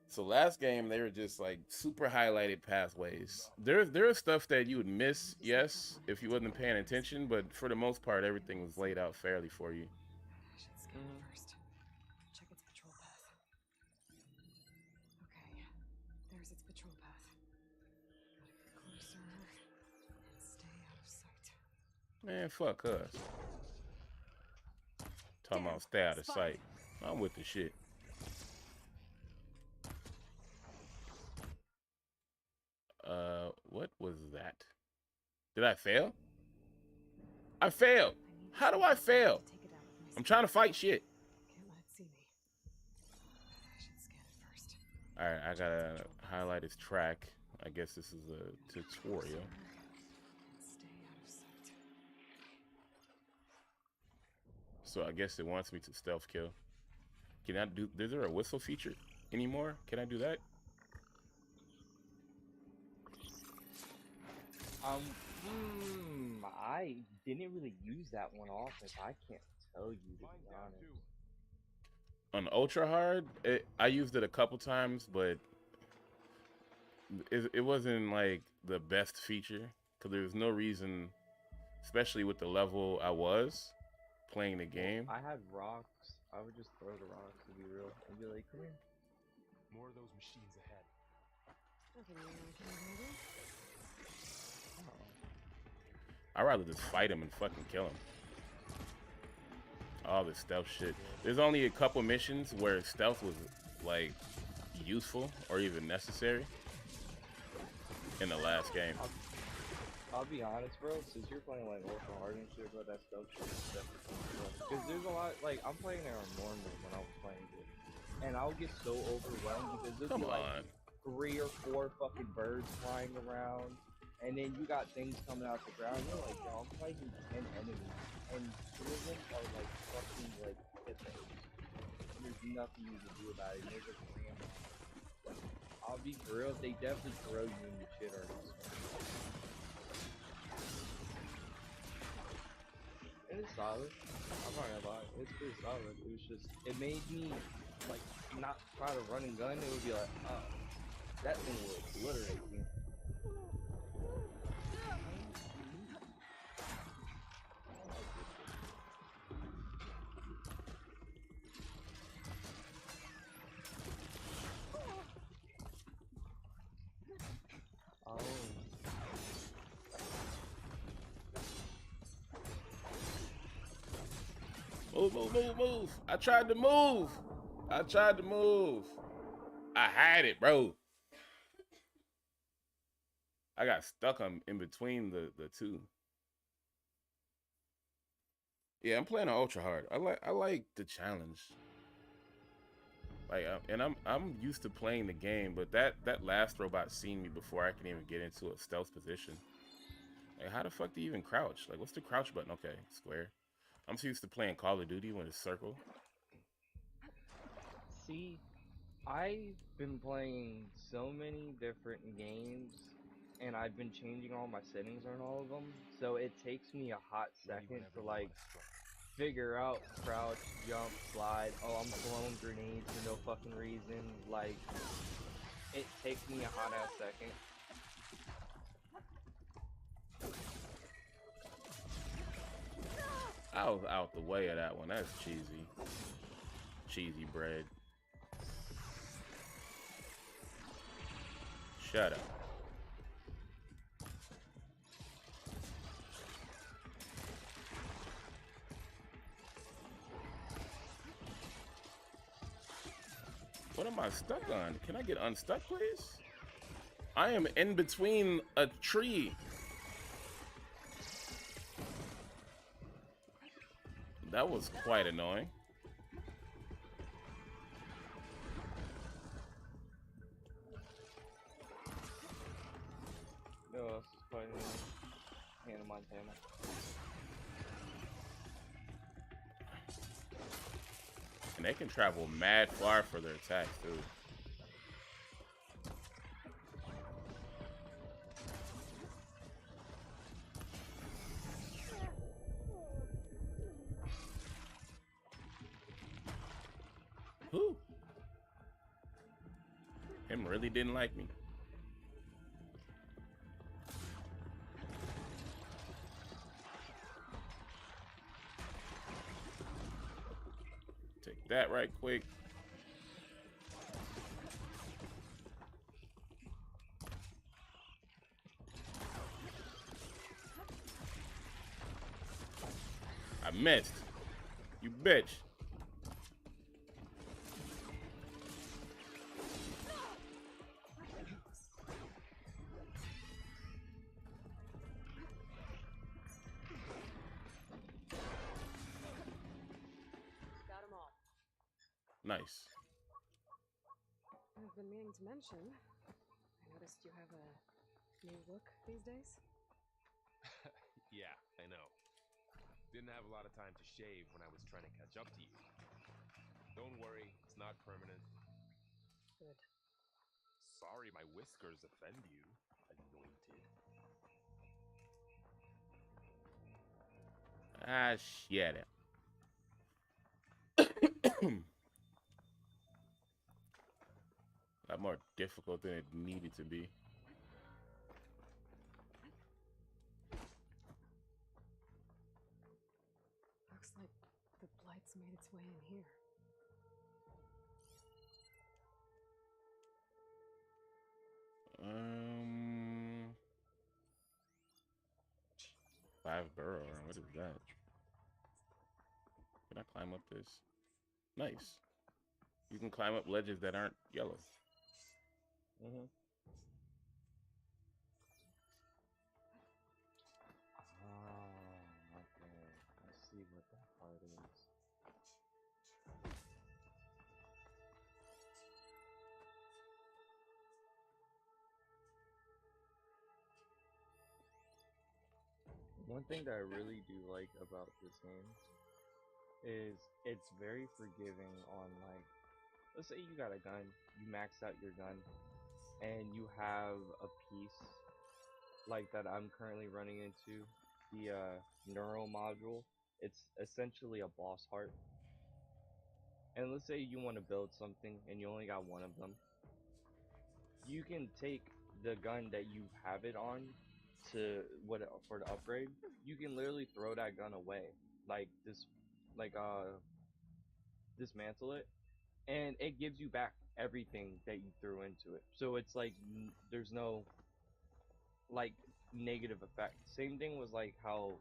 So last game they were just like super highlighted pathways. There is stuff that you would miss, yes, if you wasn't paying attention, but for the most part everything was laid out fairly for you. I should scan it first. Check its patrol path. Okay, there's its patrol path. Gotta get closer and stay out of sight. Man, fuck us. Talking about stay out of sight. I'm with the shit. What was that? Did I fail? I failed. How do I fail? I'm trying to fight shit. Can't let it see me. All right, I gotta highlight his track. I guess this is a tutorial. Stay out of sight. So I guess it wants me to stealth kill. Can I do? Is there a whistle feature anymore? Can I do that? I didn't really use that one often. I can't tell you, to be honest. On ultra hard, I used it a couple times, but it wasn't like the best feature because there was no reason, especially with the level I was playing the game. Well, I had rocks. I would just throw the rocks, to be real, and be like, come here. More of those machines ahead. Nothing you can handle. I'd rather just fight him and fucking kill him. All this stealth shit. There's only a couple missions where stealth was like useful or even necessary in the last game. I'll be honest, bro. Since you're playing like ultra hard and shit, bro, that stuff shit is definitely because there's a lot. Like I'm playing it on normal when I was playing it, and I'll get so overwhelmed because there's like 3 or 4 fucking birds flying around, and then you got things coming out the ground. You're like, yo, I'm fighting 10 enemies, and 2 of them are like fucking like hippos. There's nothing you can do about it. They're just random. I'll be for real. They definitely throw you in the shit already. And it's solid. I'm not gonna lie. It's pretty solid. It was just, it made me, like, not try to run and gun. It would be like, oh, that thing will obliterate me. Oh. Move, move, move, move. I tried to move. I tried to move. I had it, bro. I got stuck in between the two. Yeah, I'm playing on ultra hard. I like the challenge. Like, and I'm used to playing the game, but that last robot seen me before I can even get into a stealth position. Like, how the fuck do you even crouch? Like, what's the crouch button? Okay, square. I'm so used to playing Call of Duty when it's circle. See, I've been playing so many different games, and I've been changing all my settings on all of them, so it takes me a hot second to, like, figure out crouch, jump, slide. Oh, I'm throwing grenades for no fucking reason. Like, it takes me a hot ass second. I was out the way of that one. That's cheesy. Cheesy bread. Shut up. What am I stuck on? Can I get unstuck, please? I am in between a tree. That was quite annoying. No, this is quite annoying. Hannah Montana. And they can travel mad far for their attacks, too. Who? Him really didn't like me. Take that right quick. I missed. You bitch. Got 'em all. Nice. been meaning to mention, I noticed you have a new look these days. Yeah, I know. Didn't have a lot of time to shave when I was trying to catch up to you. Don't worry, it's not permanent. Good. Sorry my whiskers offend you, anointed. Ah, shit. A lot more difficult than it needed to be. Looks like the blight's made its way in here. 5 burrow. What is that? Can I climb up this? Nice. You can climb up ledges that aren't yellow. Mm-hmm. Oh, okay. I see what that part is. One thing that I really do like about this game is it's very forgiving on, like, let's say you got a gun, you max out your gun, and you have a piece like that I'm currently running into, the neuro module. It's essentially a boss heart. And let's say you want to build something and you only got one of them. You can take the gun that you have it on to for the upgrade. You can literally throw that gun away, like dismantle it, and it gives you back everything that you threw into it. So it's like there's no like negative effect. Same thing was like how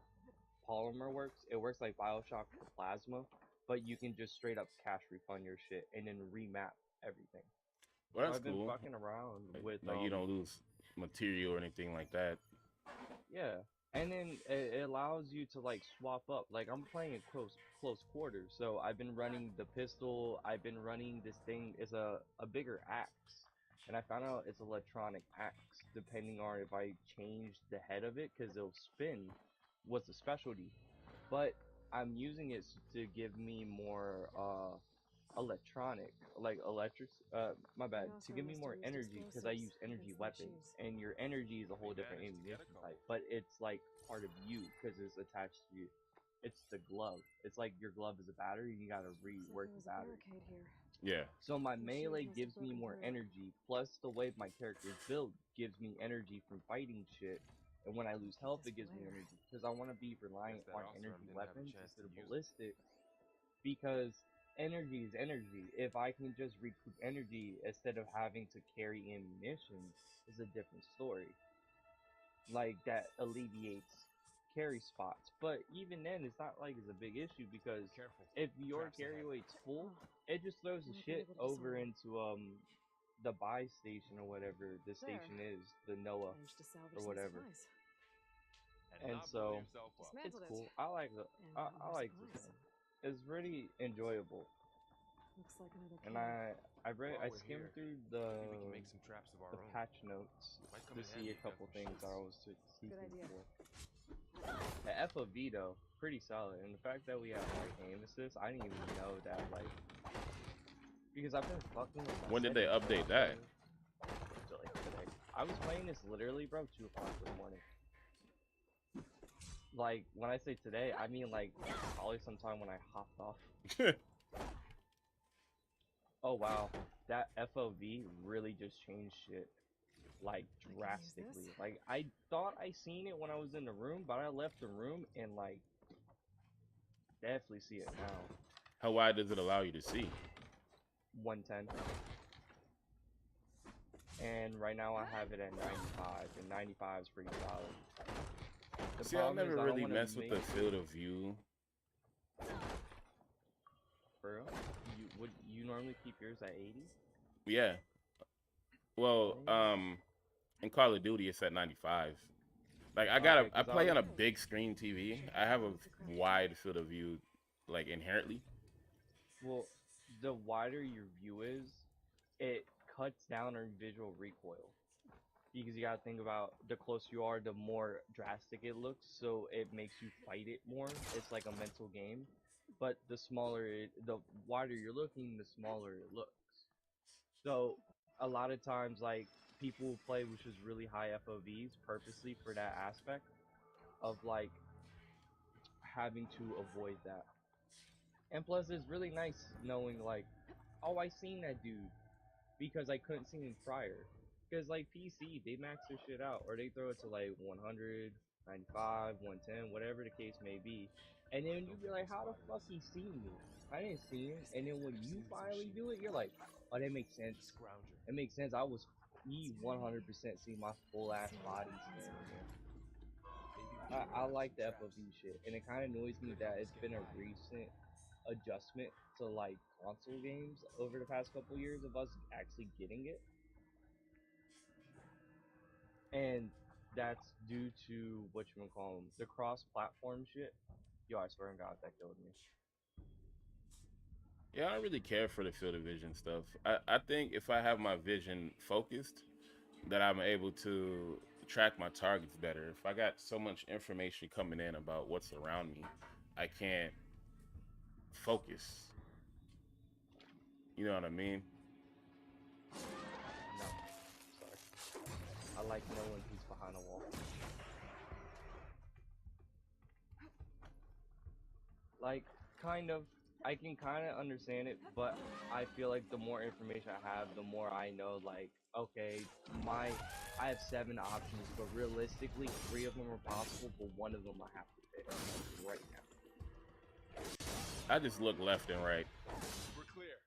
polymer works. It works like Bioshock for plasma, but you can just straight up cash refund your shit and then remap everything. Well, So that's I've been cool. fucking around with Like you don't lose material or anything like that. yeah, and then it allows you to like swap up. Like I'm playing in close quarters, so I've been running the pistol. I've been running this thing is a bigger axe, and I found out it's electronic axe. Depending on if I change the head of it, because it'll spin. What's a specialty? But I'm using it to give me more electronic, like my bad, to give me more energy, because I use energy weapons, and your energy is a whole different ammunition type, but it's like part of you because it's attached to you. It's the glove. It's like your glove is a battery, you gotta rework the battery. Yeah. So my melee gives me more energy, plus the way my character is built gives me energy from fighting shit. And when I lose health, it gives me energy, because I want to be reliant on energy weapons instead of ballistics, because energy is energy. If I can just recoup energy instead of having to carry ammunition, is a different story. Like, that alleviates carry spots. But even then, it's not like it's a big issue, because if your carry weight's full, it just throws the shit over into the buy station or whatever the station is, the Noah or whatever. And so it's cool. I like this game. It's really enjoyable. Looks like another And cave. I skimmed through the patch notes to see a couple things I was seeking for. The FOV though, pretty solid, and the fact that we have like aim assist, I didn't even know that, like, because I've been fucking with my When did they settings update a lot, that? so, like, today. I was playing this literally, bro, 2 o'clock in the morning. Like, when I say today, I mean like probably sometime when I hopped off. Oh wow, that FOV really just changed shit, like, drastically. Like, I thought I seen it when I was in the room, but I left the room and, like, definitely see it now. How wide does it allow you to see? 110. And right now I have it at 95, and 95 is pretty solid. The See, I never is, really messed with the field of view. For real? You normally keep yours at 80? Yeah. Well, in Call of Duty it's at 95. Like I play on a big screen TV. I have a wide field of view, like, inherently. Well, the wider your view is, it cuts down on visual recoil. Because you gotta think about the closer you are, the more drastic it looks, so it makes you fight it more. It's like a mental game. But the wider you're looking, the smaller it looks. So a lot of times, like people play with just really high FOVs purposely for that aspect of like having to avoid that. And plus, it's really nice knowing like, oh, I seen that dude because I couldn't see him prior. Because like PC, they max their shit out, or they throw it to like 100, 95, 110, whatever the case may be. And then you be like, how the fuck he seen me? I didn't see him. And then when you finally do it, you're like, oh, that makes sense. It makes sense. He 100% see my full ass body standing there. I like the FOV shit, and it kind of annoys me that it's been a recent adjustment to like console games over the past couple years of us actually getting it, and that's due to the cross-platform shit. Yo, I swear to God, that killed me. Yeah, I don't really care for the field of vision stuff. I think if I have my vision focused, that I'm able to track my targets better. If I got so much information coming in about what's around me, I can't focus. You know what I mean? No, sorry. I like knowing who's behind a wall. Like, kind of. I can kind of understand it, but I feel like the more information I have, the more I know, like, okay, I have 7 options, but realistically, 3 of them are possible, but 1 of them I have to pick right now. I just look left and right. We're clear.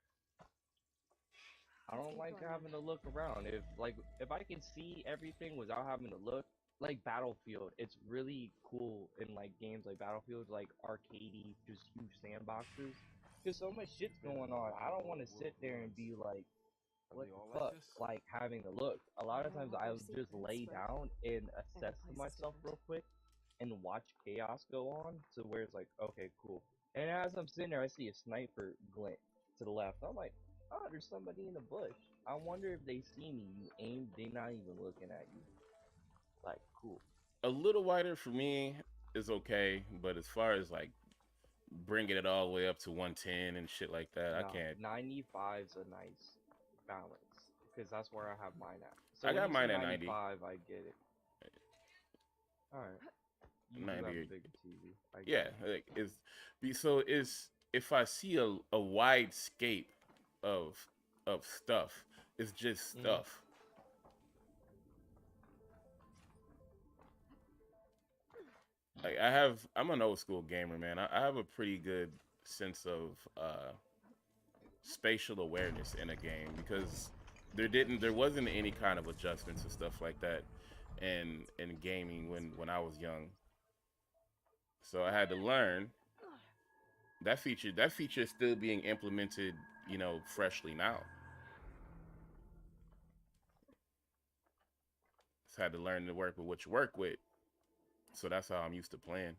I don't like having to look around. If I can see everything without having to look, like Battlefield, it's really cool in like games like Battlefield, like arcadey, just huge sandboxes. There's so much shit's going on. I don't want to sit there and be like, what the fuck, like having to look. A lot of times I'll just lay down and assess myself real quick and watch chaos go on to where it's like, okay, cool. And as I'm sitting there, I see a sniper glint to the left. I'm like, oh, there's somebody in the bush. I wonder if they see me. You aim, they not even looking at you. Like, cool. A little wider for me is okay, but as far as like bringing it all the way up to 110 and shit like that, I can't. 95's a nice balance because that's where I have mine at. So I got mine at 95, 90. I get it. All right. You 90. do have a bigger TV. Yeah, like if I see a wide scape of stuff, it's just stuff. Like I'm an old school gamer, man. I have a pretty good sense of spatial awareness in a game because there wasn't any kind of adjustments and stuff like that in gaming when I was young. So I had to learn that feature. That feature is still being implemented, you know, freshly now. Just had to learn to work with what you work with. So that's how I'm used to playing.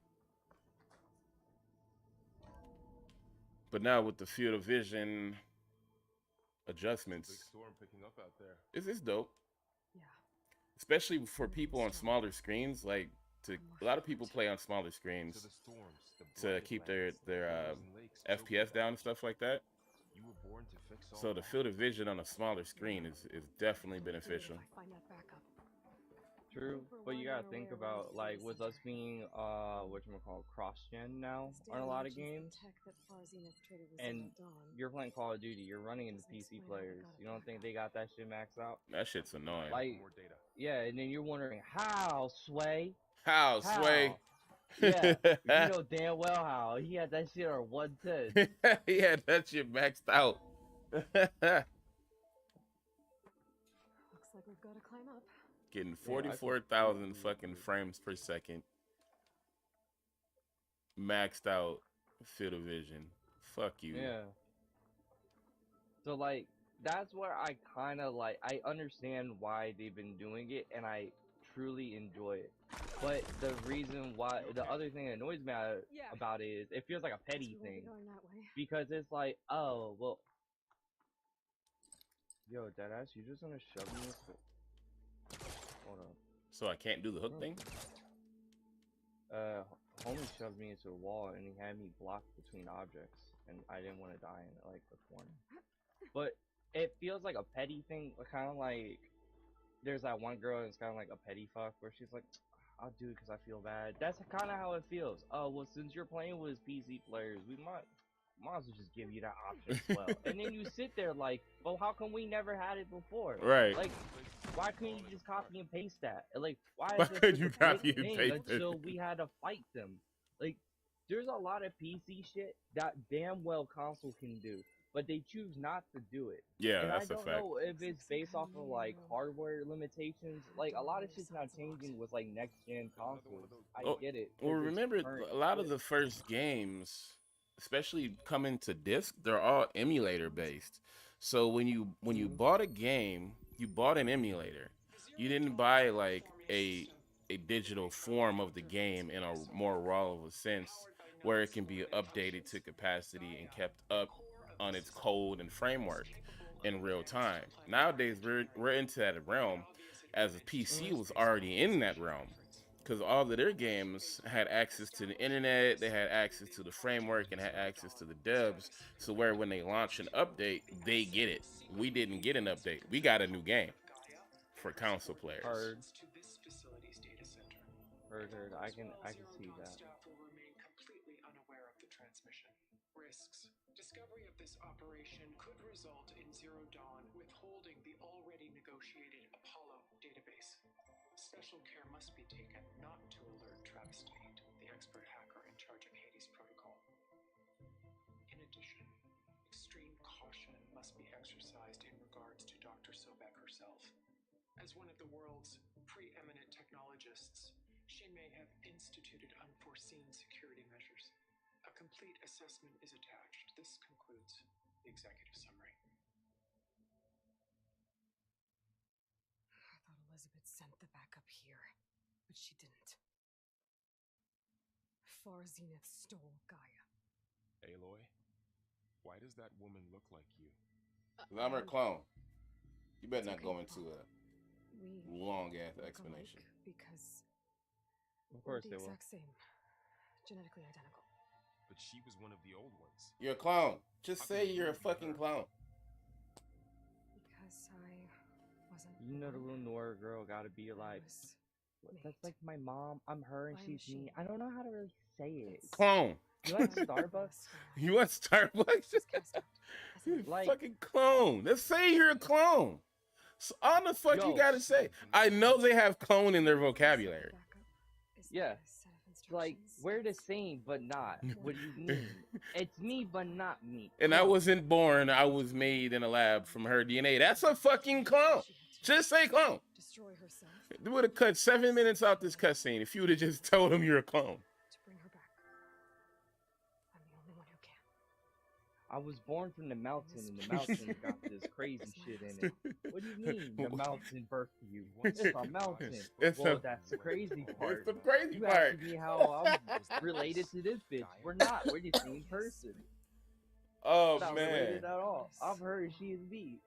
But now with the field of vision adjustments, Big storm picking up out there. It's dope. Yeah. Especially for people on smaller screens. Like a lot of people play on smaller screens to keep their FPS down and stuff like that. You were born to fix all So the field of vision on a smaller screen is definitely beneficial. True, but you gotta think about like with us being cross-gen now on a lot of games, and you're playing Call of Duty, you're running into PC players. You don't think they got that shit maxed out? That shit's annoying. Like, yeah, and then you're wondering how Sway. How Sway? Yeah, you know damn well how he had that shit on 110. He had that shit maxed out. Looks like we've got to climb up. Getting 44,000 fucking frames per second. Maxed out field of vision. Fuck you. Yeah. So like that's where I kind of like I understand why they've been doing it and I truly enjoy it. But the reason why the other thing that annoys me about it is it feels like a petty thing. Because it's like, oh, well, Yo, deadass, you just gonna shove me into... Hold up. So I can't do the hook thing? Homie shoved me into a wall and he had me blocked between objects, and I didn't want to die in like the corner. But it feels like a petty thing, kind of like there's that one girl that's kind of like a petty fuck where she's like, I'll do it because I feel bad. That's kind of how it feels. Oh, well, since you're playing with PC players, we might as well just give you that option as well. And then you sit there like, well, how come we never had it before? Right. Like, why couldn't you just copy and paste that? Like, why Why is this could such you a big copy and thing paste it? until we had to fight them? Like, there's a lot of PC shit that damn well console can do, but they choose not to do it. Yeah, And that's I a don't fact. know if it's based off of like hardware limitations. Like a lot of shit's now changing with like next gen consoles. I get it. Well, 'cause it's remember, current a lot of shit. the first games, especially coming to disc, they're all emulator based. So when you bought a game, you bought an emulator. You didn't buy like a digital form of the game in a more raw of a sense where it can be updated to capacity and kept up on its code and framework in real time. Nowadays we're into that realm, as a PC was already in that realm, because all of their games had access to the internet, they had access to the framework, and had access to the devs. So where when they launch an update, they get it. We didn't get an update. We got a new game for console players. Heard. I can see that. Staff will remain completely unaware of the transmission. Risks. Discovery of this operation could result in Zero Dawn withholding the already negotiated Apollo database. Special care must be taken not to alert Travis Tate, the expert hacker in charge of Hades Protocol. In addition, extreme caution must be exercised in regards to Dr. Sobek herself. As one of the world's preeminent technologists, she may have instituted unforeseen security measures. A complete assessment is attached. This concludes the executive summary. I thought Elizabeth sent the backup here, but she didn't. Far Zenith stole Gaia. Aloy, why does that woman look like you? 'Cause I'm her clone. You better It's not okay, go into Paul. We a long ass look explanation. alike because Of course we're they the will. exact same, genetically identical. But she was one of the old ones. You're a clone. Just say you're a fucking clone. Because I wasn't. You know the born, little Nora girl gotta be I like, was that's made like my mom, I'm her and by a she's me. machine. I don't know how to really say it. It's Clone. You like my Starbucks? last scar. You want Starbucks? Was cast out as You're an a Like- fucking clone. Let's say you're a clone. So on the fuck you Yo. gotta say. I know they have clone in their vocabulary. Backup is Yeah. a set of Like, instructions. we're the same, but not. What do you mean? It's me, but not me. And I wasn't born. I was made in a lab from her DNA. That's a fucking clone. She had to Just say clone. destroy herself They would have cut 7 minutes out this cutscene if you would have just told him you're a clone. to bring her back. I'm the only one who can. I was born from the mountain, and the mountain got this crazy shit in it. What do you mean, the mountain birthed you? It's a mountain. It's Well, a- that's the crazy It's part. the crazy You part. asked me how I'm related to this bitch. We're not. We're the same person. Oh Not man. related at all. I've heard she is me.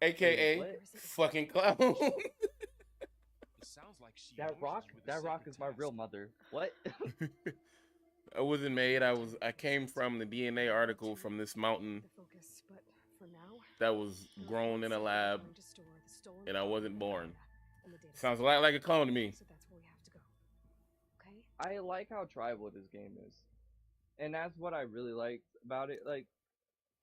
AKA What? fucking clown. It sounds like she That launched rock, you with a that rock sacred is my task. real mother. What? I wasn't made. I came from the DNA article from this mountain The focus, but for now, that was grown in a lab, going to store the stolen and I wasn't data born. in the data Sounds a center. lot like a clone to me. So that's where we have to go. Okay? I like how tribal this game is. And that's what I really like about it. Like,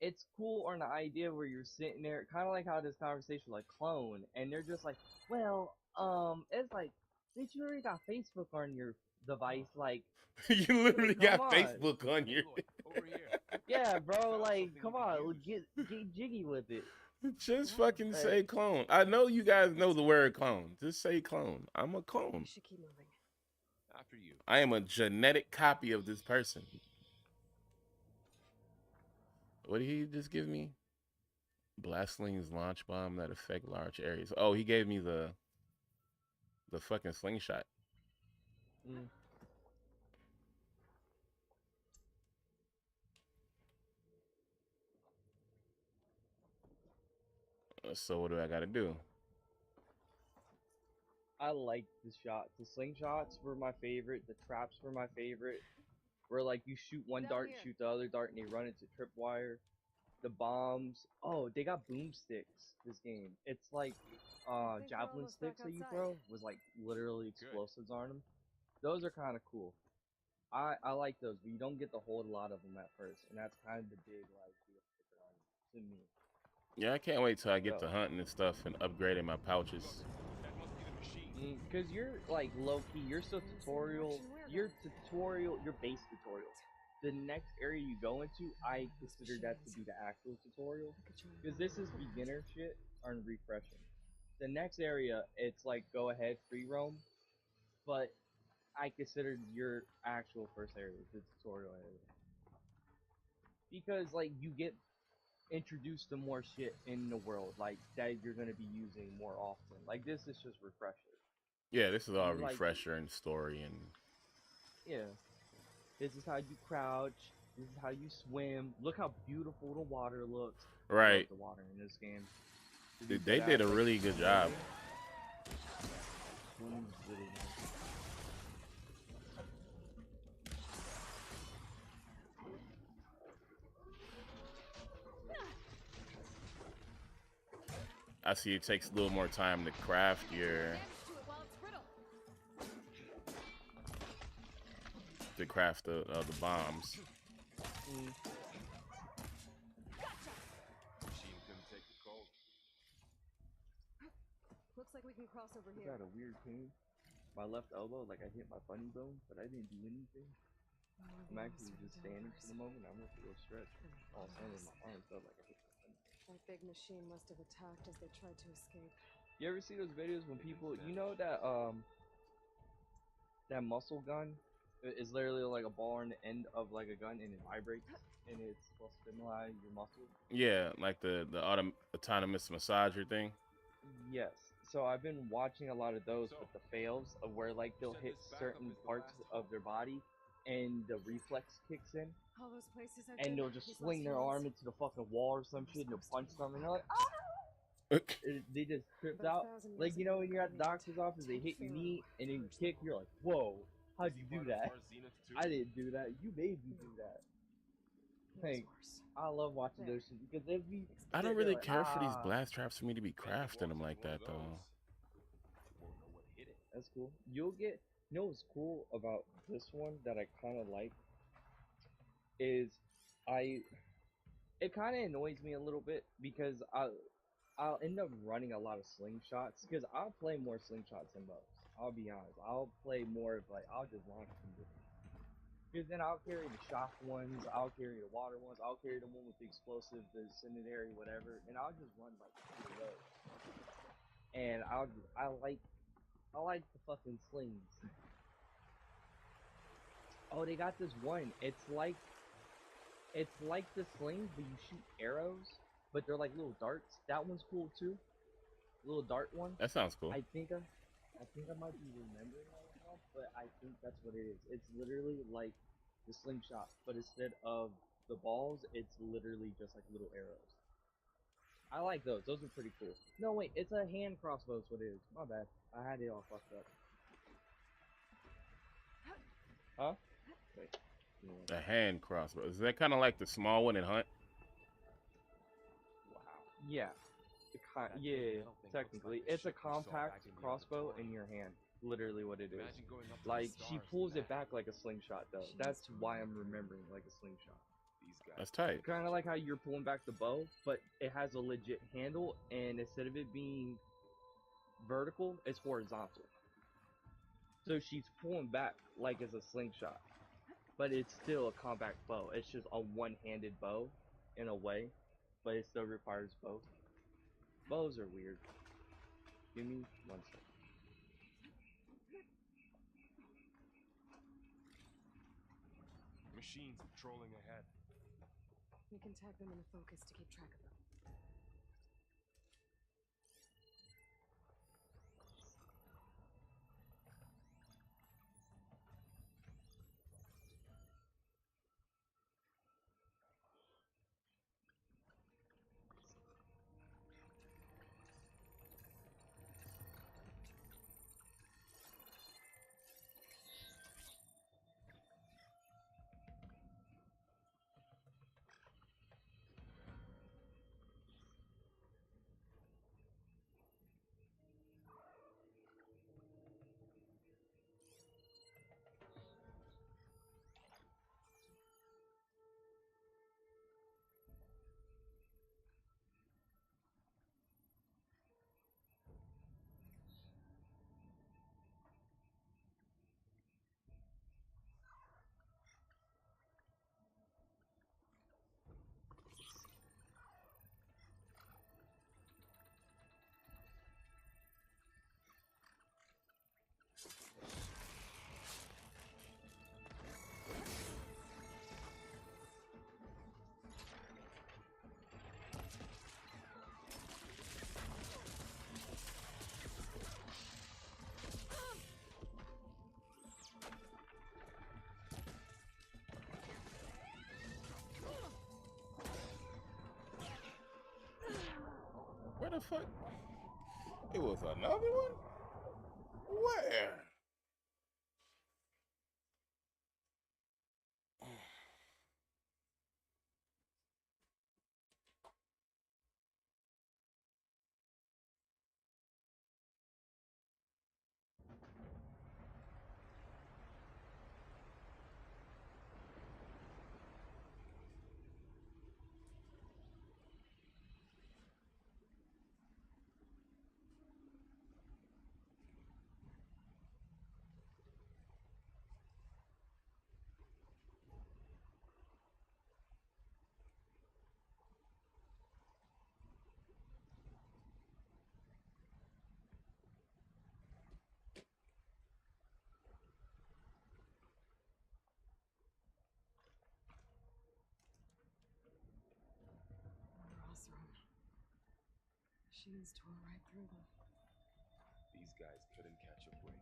it's cool on the idea where you're sitting there, kind of like how this conversation, like, clone, and they're just like, well, it's like, bitch, you already got Facebook on your device, like, You literally Come got on. Facebook on your. Aloy, over here. yeah, bro, Found like, something come we can on, use. get jiggy with it. Just fucking say clone. I know you guys know the word clone. Just say clone. I'm a We clone. should keep moving. After you. I am a genetic copy of this person. What did he just give me? Blastsling's launch bomb that affect large areas. Oh, he gave me the fucking slingshot. Mm. So what do I got to do? I like the shots. The slingshots were my favorite. The traps were my favorite. Where like you shoot one dart, shoot the other dart, and they run into tripwire. The bombs. Oh, they got boomsticks. This game. It's like javelin sticks that you throw with like literally explosives on them. Those are kind of cool. I like those, but you don't get to hold a lot of them at first, and that's kind of the big like deal to me. Yeah, I can't wait till I get to hunting and stuff and upgrading my pouches. Because you're like low key, you're still tutorial. Your base tutorial. The next area you go into, I consider that to be the actual tutorial. Because this is beginner shit on refreshing. The next area, it's like go ahead, free roam. But I consider your actual first area the tutorial area. Because like you get introduced to more shit in the world, like that you're gonna be using more often. Like this is just refresher. Yeah, this is all like, refresher and story and. Yeah. This is how you crouch. This is how you swim. Look how beautiful the water looks. Right. I love the water in this game. They did a really good job. I see it takes a little more time to craft your the bombs. Looks like we can cross over here. I got a weird pain. My left elbow, like I hit my funny bone, but I didn't do anything. I'm actually just standing for the moment. I'm gonna go stretch. All of a sudden, my arm felt like I hit my funny. That big machine must have attacked as they tried to escape. You ever see those videos when people, you know that that muscle gun is literally like a ball on the end of like a gun and it vibrates and it's supposed to stimulate your muscle? Yeah, like the autonomous massager thing. Yes. So I've been watching a lot of those with the fails of where like they'll hit certain parts of their body and the reflex kicks in. All those places and they'll just swing their arm into the fucking wall or some shit and they'll punch them and they're like, ah! They just tripped out. Like, you know when you're at the doctor's office, they hit your knee and then you kick, you're like, whoa, how'd you do that? I didn't do that. You made me do that. Like, I love watching those shit because they'd be. I don't really like, care for these blast traps for me to be crafting them like that though. That's cool. You'll get. You know what's cool about this one that I kind of like is it kind of annoys me a little bit because I'll end up running a lot of slingshots because I'll play more slingshots than most. I'll be honest. I'll play more of like I'll just launch them. Because then I'll carry the shock ones, I'll carry the water ones, I'll carry the one with the explosive, the incendiary, whatever, and I'll just run like two of those. And I like the fucking slings. Oh, they got this one. It's like the slings, but you shoot arrows, but they're like little darts. That one's cool too. Little dart one. That sounds cool. I think I might be remembering right now, but I think that's what it is. It's literally like the slingshot, but instead of the balls, it's literally just like little arrows. I like those. Those are pretty cool. No, wait, it's a hand crossbow. Is what it is. My bad. I had it all fucked up. Huh? Wait. A hand crossbow. Is that kind of like the small one in Hunt? Wow. Yeah. Yeah, technically. It's a compact crossbow in your hand. Literally what it is. Like, she pulls it back like a slingshot, though. That's why I'm remembering like a slingshot. That's tight. Kind of like how you're pulling back the bow, but it has a legit handle, and instead of it being vertical, it's horizontal. So she's pulling back like it's a slingshot. But it's still a compact bow. It's just a one-handed bow, in a way, but it still requires both. Bows are weird. Give me 1 second. Machines patrolling ahead. We can tag them in a focus to keep track of them. the fuck? It was another one? Where? Machines tore right through them. These guys couldn't catch a break.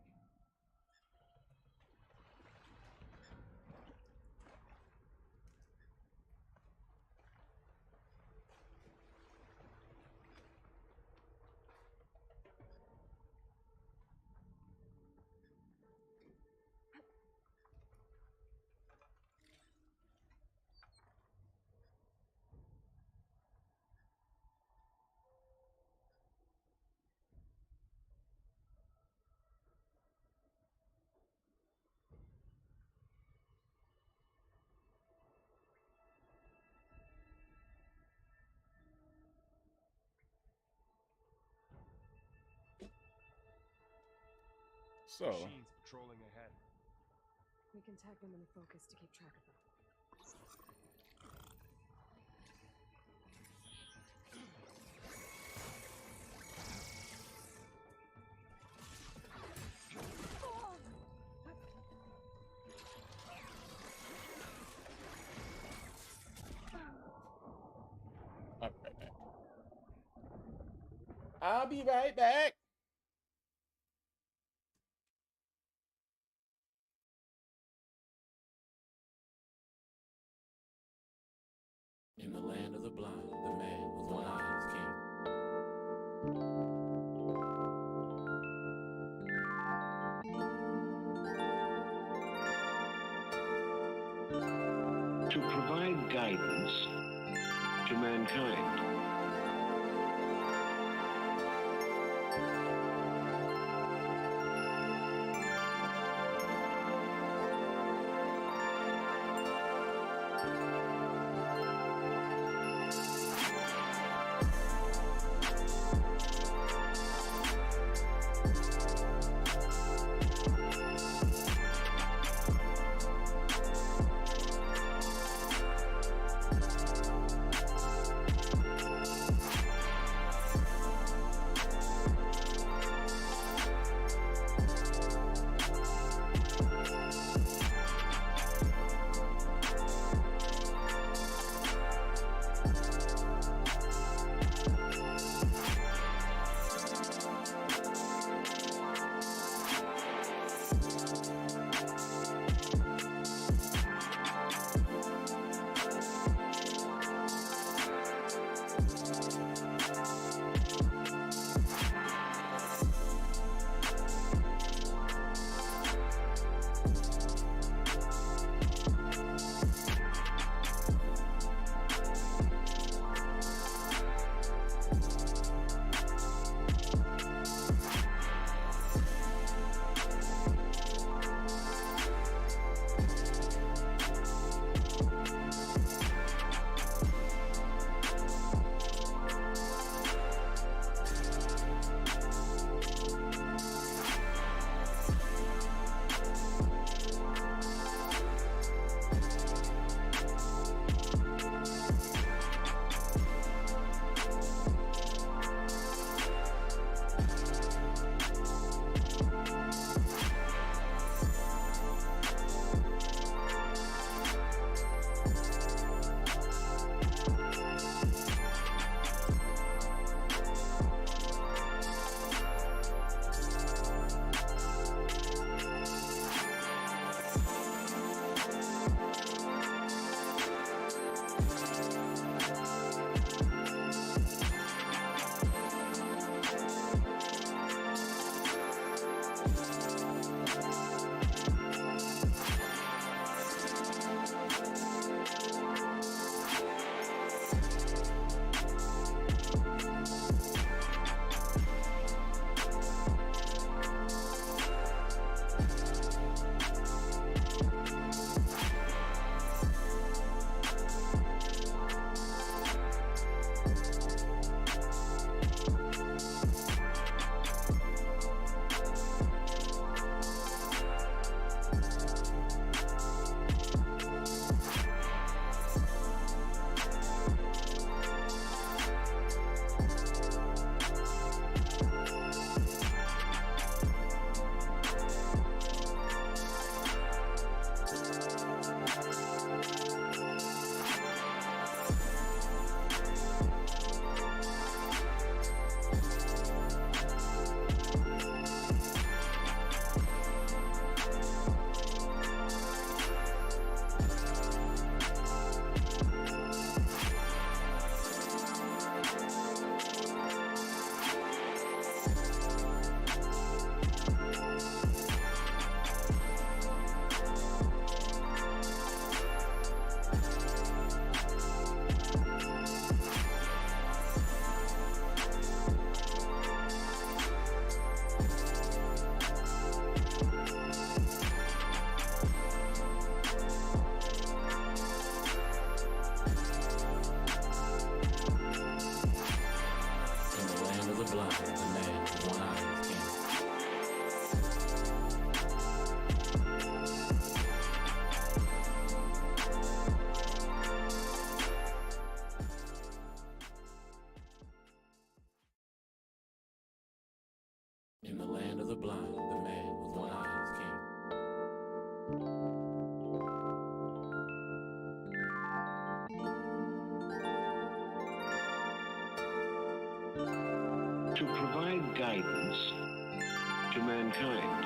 So, Machines patrolling ahead. We can tag them in the focus to keep track of them. I'll be right back. I'll be right back. In the land of the blind, the man with one eye is king. To provide guidance to mankind. blind, the man with one eye is king. In the land of the blind, the man with one eye is king. To provide guidance to mankind.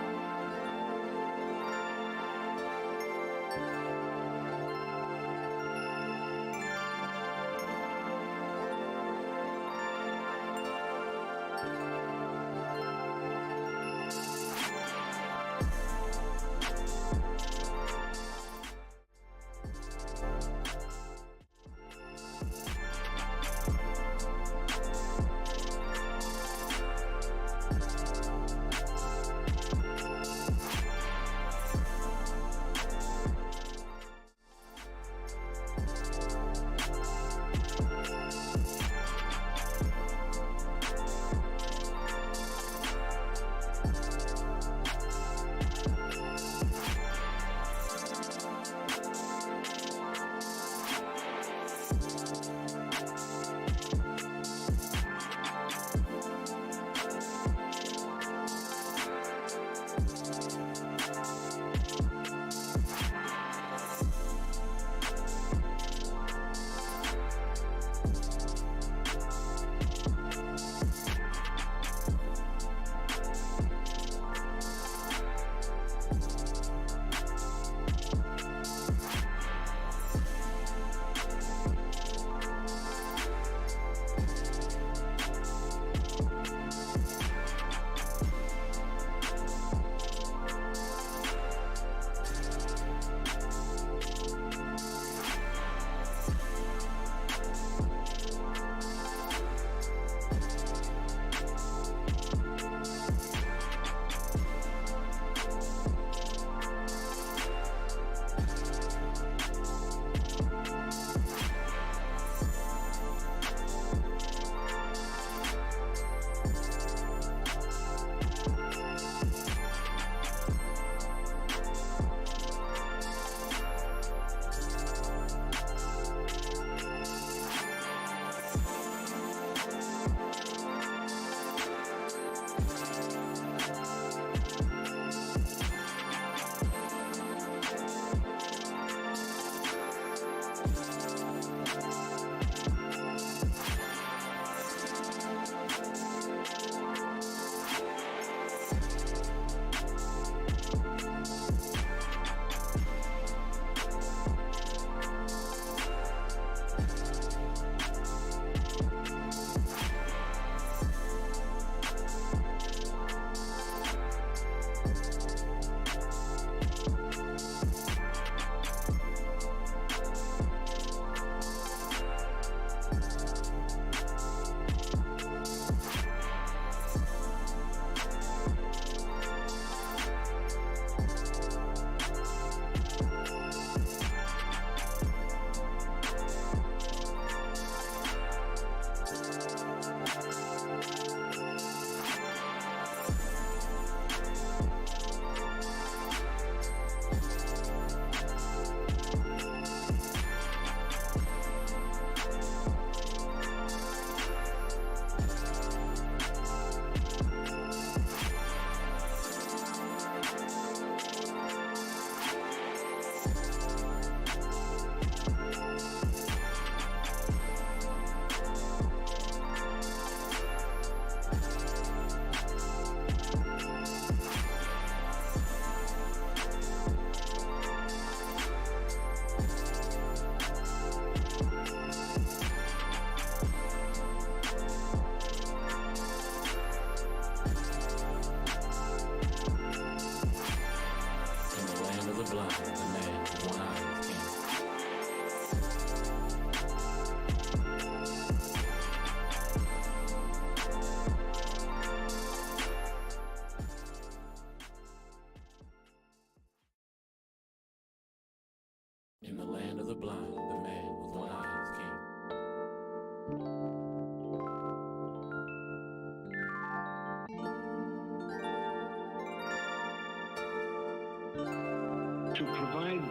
In the land of the blind, the man with one eye is king.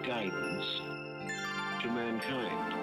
provide guidance to mankind.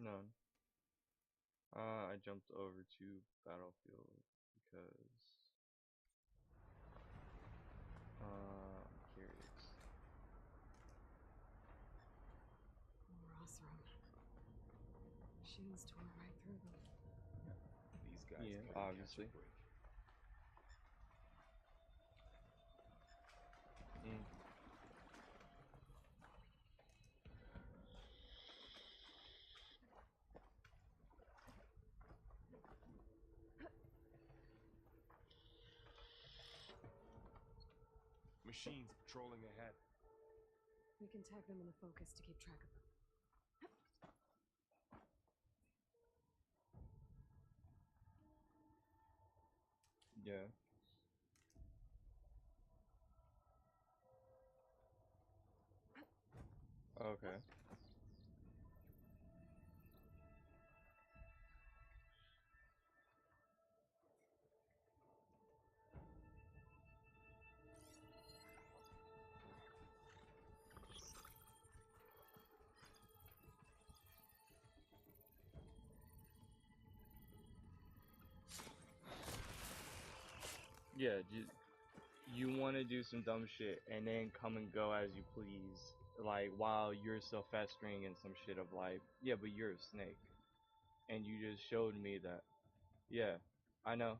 None. I jumped over to Battlefield because I'm curious. Rosram. Machines tore right through them. These guys Yeah, played obviously. catch-up break. Machines patrolling ahead. We can tag them in the focus to keep track of them. Yeah. Okay. Yeah, you want to do some dumb shit and then come and go as you please, like while you're still festering in some shit of like, yeah, but you're a snake, and you just showed me that. Yeah, I know.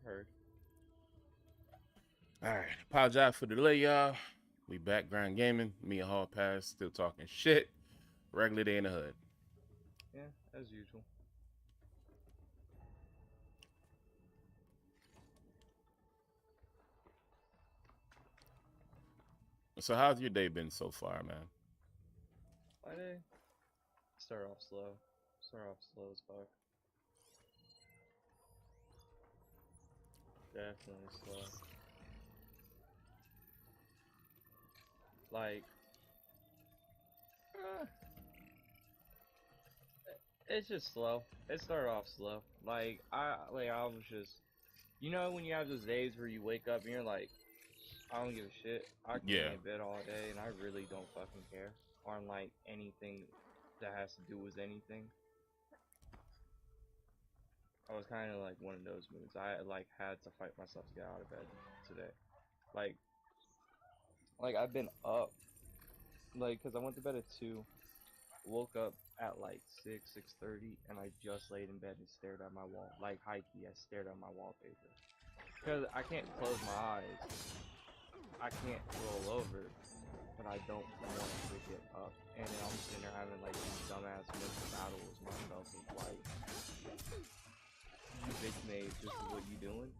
Heard. Alright, apologize for the delay, y'all. We back, Grind Gaming. Me and Hall Pass still talking shit. Regular day in the hood. Yeah, as usual. So how's your day been so far, man? My day start off slow. Start off slow as fuck. Definitely slow. Like, it's just slow. It started off slow. Like I was just, you know, when you have those days where you wake up and you're like, I don't give a shit. I can Yeah. lay in bed all day, and I really don't fucking care on like anything that has to do with anything. I was kind of like one of those moods. I like had to fight myself to get out of bed today. Like I've been up, like, cause I went to bed at 2, woke up at like 6:30, and I just laid in bed and stared at my wall. Like high key, I stared at my wallpaper. Cause I can't close my eyes. I can't roll over, but I don't want to get up. And then I'm sitting there having like these dumbass mental battles with myself of like, you bitch made, this is what you doing?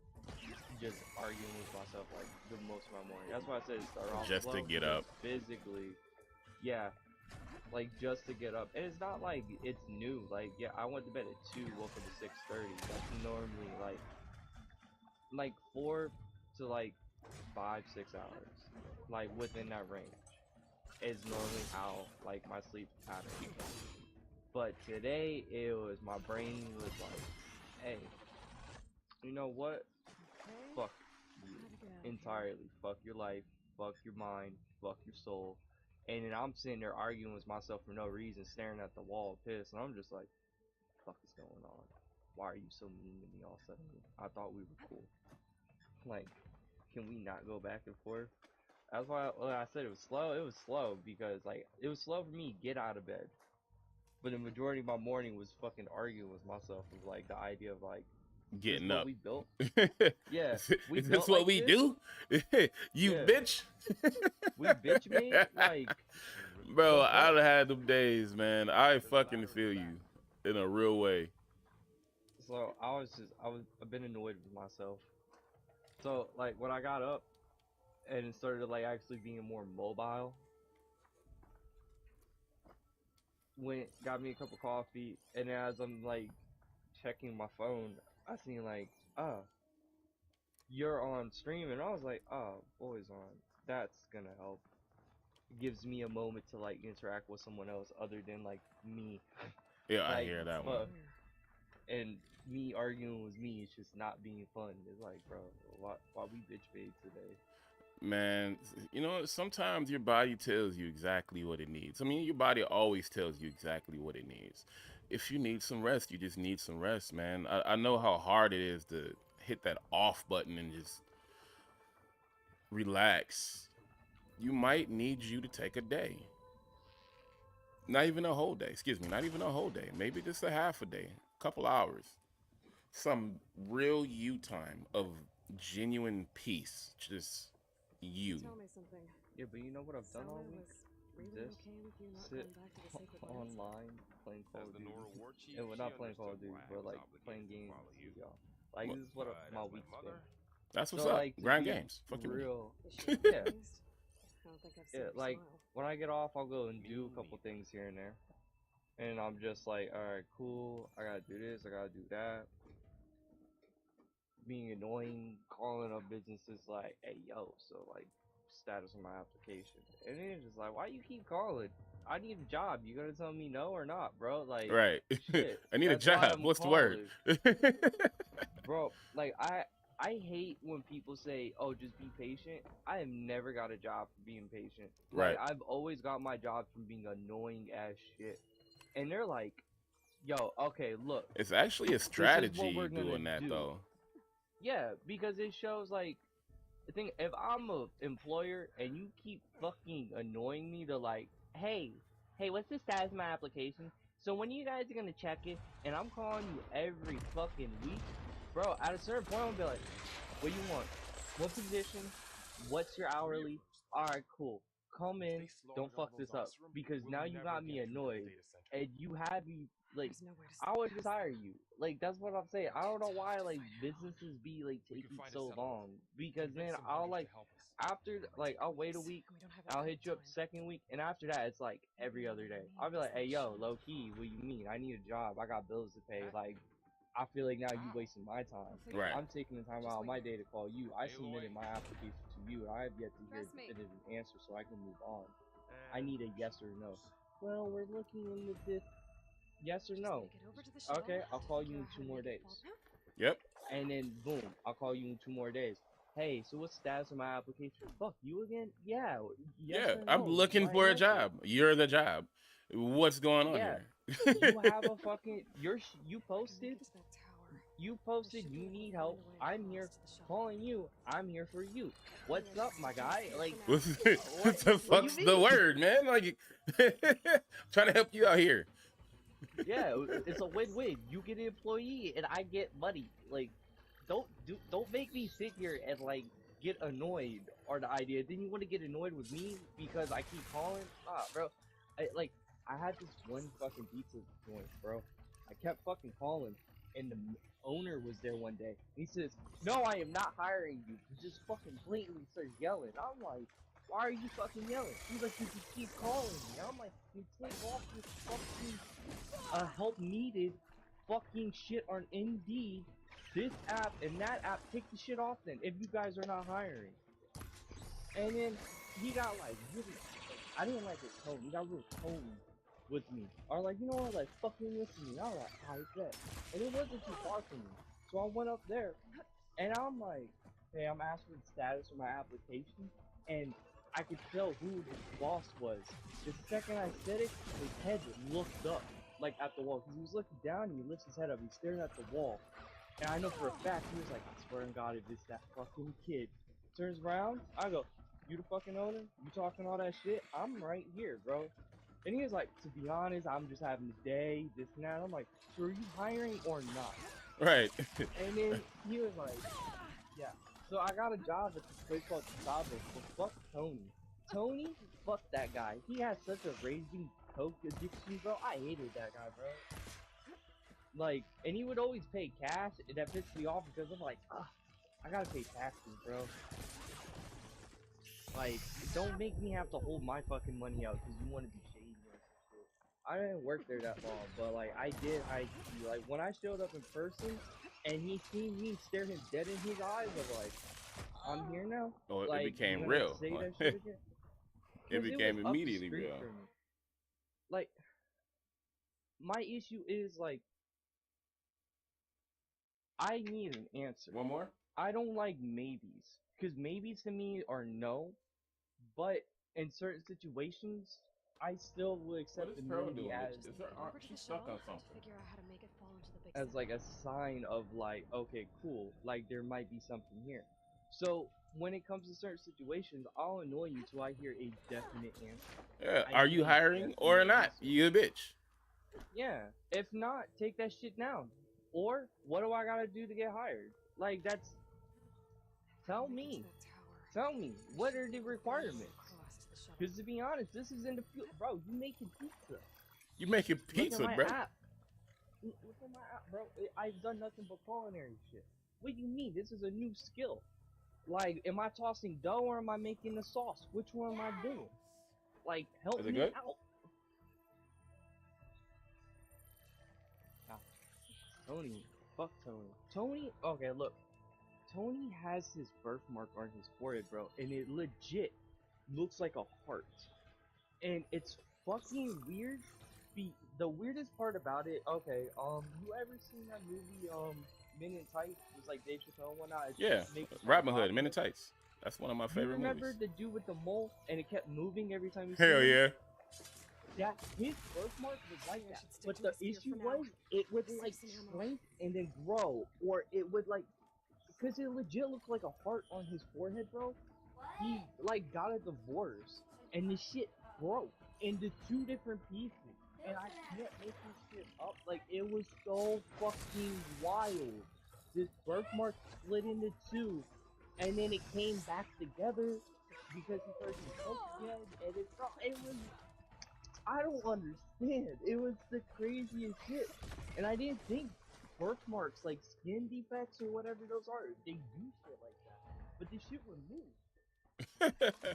Just arguing with myself like the most of my morning. That's why I said start off Just to slow, get because up. physically, yeah, like just to get up. And it's not like it's new. Like, yeah, I went to bed at 2, woke up at 6:30. That's normally like 4 to like 5-6 hours, like within that range is normally how like my sleep pattern is. But today it was, my brain was like, hey, you know what, fuck you entirely, fuck your life, fuck your mind, fuck your soul. And then I'm sitting there arguing with myself for no reason, staring at the wall pissed, and I'm just like, fuck is going on? Why are you so mean to me all of a sudden? I thought we were cool. Like, can we not go back and forth? That's why when I said it was slow. It was slow because like it was slow for me to get out of bed. But the majority of my morning was fucking arguing with myself of like the idea of like, Getting this up. what we built? Yeah, we Is built this what like we this? do? You Yeah. bitch. We bitch made? Like, bro, I've had them days, man. I fucking feel you in a real way. So I've been annoyed with myself. So like when I got up and it started like actually being more mobile, got me a cup of coffee, and as I'm like checking my phone, I seen like, oh, you're on stream, and I was like, oh, boys on. That's gonna help. It gives me a moment to like interact with someone else other than like me. Yeah, I Like, hear that one. And me arguing with me is just not being fun. It's like, bro, why we bitch made today? Man, you know, sometimes your body tells you exactly what it needs. I mean, your body always tells you exactly what it needs. If you need some rest, you just need some rest, man. I know how hard it is to hit that off button and just relax. You might need you to take a day. Not even a whole day, excuse me, not even a whole day. Maybe just a half a day, a couple hours. Some real you time of genuine peace. Just you. Tell me something. Yeah, but you know what I've done all week? Really okay with you not Sit going back to the sacred lands? online playing Call of Duty. And we're not playing Call of Duty, but like playing games with y'all. Like this is what my week's been. That's what's so, up. Like, Grind games. Fuck real. Yeah. Yeah, like when I get off, I'll go and do a couple things here and there. And I'm just like, alright, cool. I gotta do this, I gotta do that. Being annoying, calling up businesses like, hey, yo, so like, status of my application. And then it's just like, why you keep calling? I need a job. You gonna tell me no or not, bro? Like, right. Shit. I need a job. What's the word? Bro, like, I hate when people say, oh, just be patient. I have never got a job for being patient. Like, right. I've always got my job from being annoying as shit. And they're like, yo, okay, look. It's actually a strategy doing that, though. Yeah, because it shows, like, the thing, if I'm a employer and you keep fucking annoying me to, like, hey, what's the status of my application? So when you guys are gonna check it, and I'm calling you every fucking week, bro, at a certain point, I'm gonna be like, what do you want? What position? What's your hourly? Alright, cool. Come in, don't fuck this up. Because now you got me annoyed, and you have me, like, I would just hire you. Like, that's what I'm saying. I don't know why, like, businesses be, like, taking so long. Because then I'll, like, after, like, I'll wait a week, I'll hit you up the second week, and after that, it's, like, every other day. I'll be like, hey, yo, low-key, what you mean? I need a job. I got bills to pay. Like, I feel like now you wasting my time. Right. I'm taking the time out of my day to call you. I submitted my application to you, and I have yet to hear a definitive answer so I can move on. I need a yes or no. Well, we're looking into this. Yes or no? Okay, I'll call you in 2 more days. Yep. And then, boom, I'll call you in 2 more days. hey, so what's the status of my application? Fuck, you again? Yeah. Yes Yeah, or I'm no? looking My for a answer. job. You're the job. What's going on Yeah. here? You have a fucking, you posted, you need help. I'm here calling you. I'm here for you. What's up, my guy? Like, What's what the you fuck's the mean? word, man? Like, trying to help you out here. Yeah, it's a win-win. You get an employee and I get money. Like, don't make me sit here and like get annoyed or the idea. Then you want to get annoyed with me because I keep calling? Ah, bro. I had this one fucking pizza joint, bro. I kept fucking calling, and the owner was there one day. He says, "No, I am not hiring you." He just fucking blatantly starts yelling. I'm like, "Why are you fucking yelling?" He's like, "You keep calling me." I'm like, "You take off your fucking help needed fucking shit on Indeed, this app and that app. Take the shit off then if you guys are not hiring." And then he got like really, I didn't like his tone. He got real tone with me. Or like, you know what, like fucking listen to me. I was like, I bet. And it wasn't too far from me. So I went up there and I'm like, hey, I'm asking the status of my application, and I could tell who his boss was. The second I said it, his head looked up, like at the wall. Because he was looking down and he lifts his head up. He's staring at the wall. And I know for a fact, he was like, I swear to God, if it's that fucking kid. Turns around, I go, you the fucking owner? You talking all that shit? I'm right here, bro. And he was like, to be honest, I'm just having a day, this and that. I'm like, so are you hiring or not? Right. And then he was like, yeah. So I got a job at this place called Sabo, but fuck Tony. Tony, fuck that guy. He has such a raging coke addiction, bro. I hated that guy, bro. Like, and he would always pay cash, and that pissed me off because I'm like, I gotta pay taxes, bro. Like, don't make me have to hold my fucking money out because you want to be shady or some shit. I didn't work there that long, but like, I did IT. Like, when I showed up in person, and he seen me stare him dead in his eyes, I was like, I'm here now. Oh, Like, it became you gonna real. say that shit again? It became was up the immediately street real. from me. Like, my issue is like, I need an answer. One more? I don't like maybes, because maybes to me are no, but in certain situations, I still will accept the maybe She's stuck on something. as like a sign of like, okay, cool, like there might be something here. So when it comes to certain situations, I'll annoy you till I hear a definite answer. Yeah. I Are need you a hiring or definite not? answer. You a bitch. Yeah. If not, take that shit down. Or what do I gotta do to get hired? Like that's. Tell me. Tell me. What are the requirements? Because to be honest, this is in the field, bro. You making pizza? You making pizza, Look at bro? my app. Look at my app, bro. I've done nothing but culinary shit. What do you mean? This is a new skill. Like, am I tossing dough or am I making the sauce? Which one am I doing? Like, help Is it me good? out. Ah, Tony, fuck Tony. Tony, okay, look. Tony has his birthmark on his forehead, bro, and it legit looks like a heart. And it's fucking weird. The weirdest part about it, okay, you ever seen that movie, Men in Tights? It was like Dave Chappelle and whatnot. Yeah. Robin Hood, Men in Tights. That's one of my You favorite remember movies. the dude with the mole, and it kept moving every time you see Hell him? yeah. That his birthmark was like that, but the issue was it would like shrink and then grow, or it would like, because it legit looked like a heart on his forehead, bro. He like got a divorce, and the shit broke into two different pieces, and I can't make this shit up. Like, it was so fucking wild. This birthmark split into two, and then it came back together because he started to coke again, and it was. I don't understand. It was the craziest shit. And I didn't think birthmarks, like skin defects or whatever those are, they do shit like that. But this shit would move.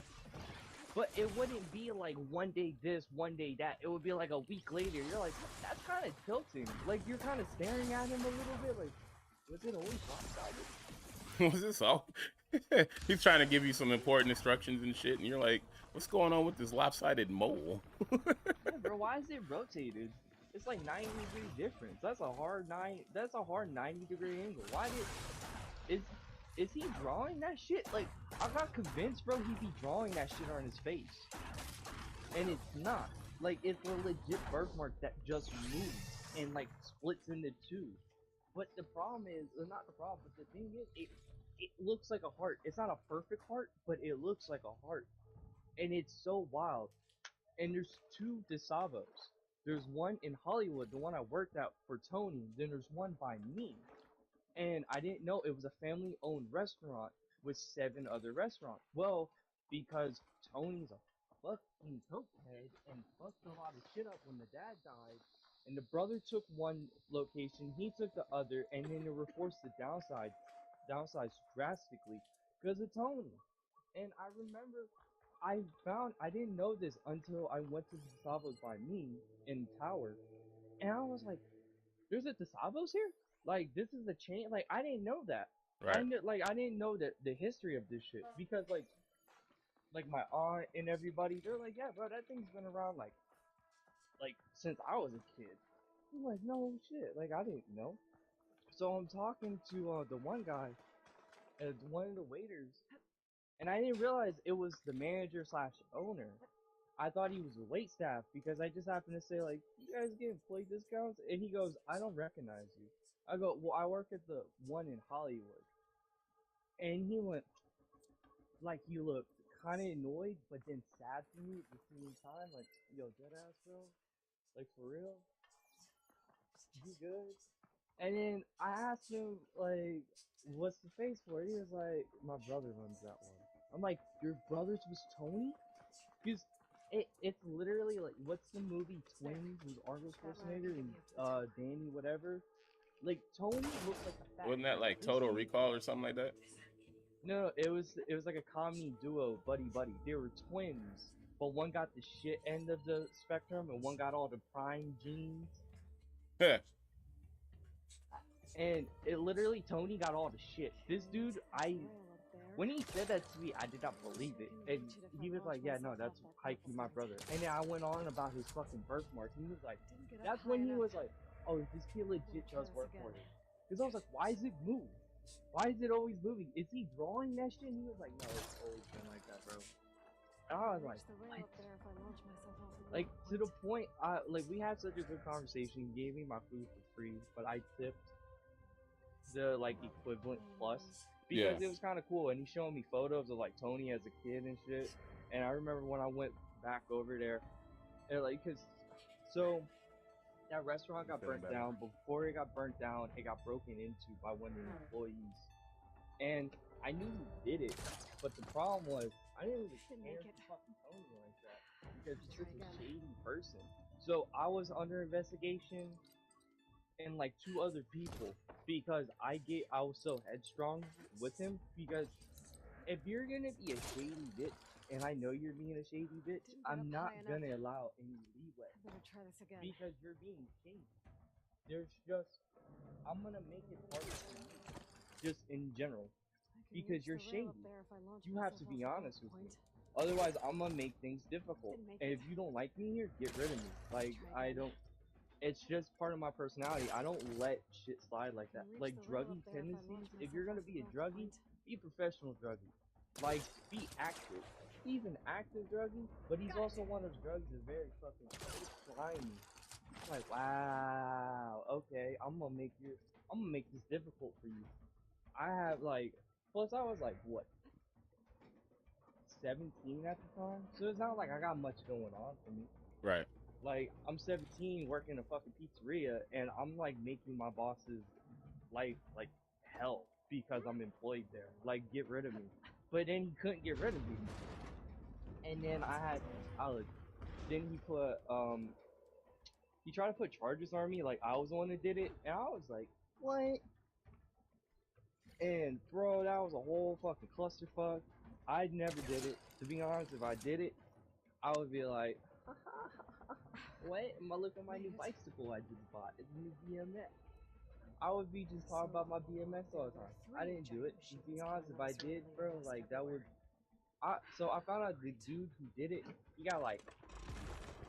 But it wouldn't be like one day this, one day that. It would be like a week later. You're like, that's kind of tilting. Like, you're kind of staring at him a little bit. Like, was it always lopsided? Was this all? He's trying to give you some important instructions and shit, and you're like, what's going on with this lopsided mole? Yeah, bro, why is it rotated? It's like 90-degree difference. That's a hard 90-degree angle. Why did it's is he drawing that shit? Like, I got convinced, bro, he'd be drawing that shit on his face. And it's not. Like, it's a legit birthmark that just moves and, like, splits into two. But the problem is, or not the problem, but the thing is, it looks like a heart. It's not a perfect heart, but it looks like a heart. And it's so wild. And there's two DeSavos. There's one in Hollywood, the one I worked at for Tony. Then there's one by me. And I didn't know it was a family-owned restaurant with 7 other restaurants. Well, because Tony's a fucking cokehead and fucked a lot of shit up when the dad died, and the brother took one location, he took the other, and then they were forced to downsize drastically because of Tony. And I remember I didn't know this until I went to DeSavos by me in Tower, and I was like, there's a DeSavos here? Like, this is a chain? Like, I didn't know that. Right. I didn't know that the history of this shit, because like my aunt and everybody, they're like, yeah, bro, that thing's been around like since I was a kid. I'm like, no shit, like I didn't know. So I'm talking to the one guy, one of the waiters, and I didn't realize it was the manager slash owner. I thought he was the wait staff because I just happened to say like, you guys get employee discounts? And he goes, I don't recognize you. I go, well, I work at the one in Hollywood. And he went, like, he looked kind of annoyed, but then sad for me at the same time. Like, yo, deadass, bro? Like, for real? You good? And then I asked him, like, what's the face for? He was like, my brother runs that one. I'm like, your brother's was Tony? Because it's literally like, what's the movie Twins with Arnold Schwarzenegger and Danny whatever? Like, Tony looks like a fat Wasn't that kid. like This Total dude- Recall or something like that? No, it was like a comedy duo, buddy. They were twins, but one got the shit end of the spectrum, and one got all the prime genes. Heh. And it literally, Tony got all the shit. This dude, when he said that to me, I did not believe it. And he was like, yeah, no, that's Heike, my brother. And then I went on about his fucking birthmark. He was like, that's when he was like, oh, this kid legit does work for him. Because I was like, why does it move? Why is it always moving? Is he drawing that shit? And he was like, no, it's always been like that, bro. And I was like, what? Like, to the point, like, we had such a good conversation. He gave me my food for free, but I tipped the, like, equivalent plus. Because it was kind of cool, and he showed me photos of, like, Tony as a kid and shit. And I remember when I went back over there, and, like, because, so, that restaurant got burnt down. Before it got burnt down, it got broken into by one of the employees. And I knew who did it, but the problem was, I didn't really care for fucking Tony like that. Because he's just a shady person. So I was under investigation, and like 2 other people, because I was so headstrong with him. Because if you're gonna be a shady bitch, and I know you're being a shady bitch, I'm not gonna allow any leeway. Because you're being shady. There's just, I'm gonna make it harder for you, just in general. Because you're shady. You have to be honest with me. Otherwise, I'm gonna make things difficult. And if you don't like me here, get rid of me. Like, I don't. It's just part of my personality. I don't let shit slide like that. Like, druggy tendencies, if you're gonna be a druggie, be a professional druggie. Like, be active. He's an active druggie, but he's also one of those druggies that's very fucking slimy. It's like, wow, okay, I'm gonna make this difficult for you. I have, like, plus I was like, what, 17 at the time? So it's not like I got much going on for me. Right. Like, I'm 17 working a fucking pizzeria, and I'm like making my boss's life like hell because I'm employed there. Like, get rid of me. But then he couldn't get rid of me. And then then he put, he tried to put charges on me, like I was the one that did it, and I was like, what? And bro, that was a whole fucking clusterfuck. I never did it. To be honest, if I did it, I would be like, what? Look at my new bicycle I just bought. It's a new BMX. I would be just talking about my BMX all the time. I didn't do it. To be honest, if I did, bro, like that would. So I found out the dude who did it, he got like,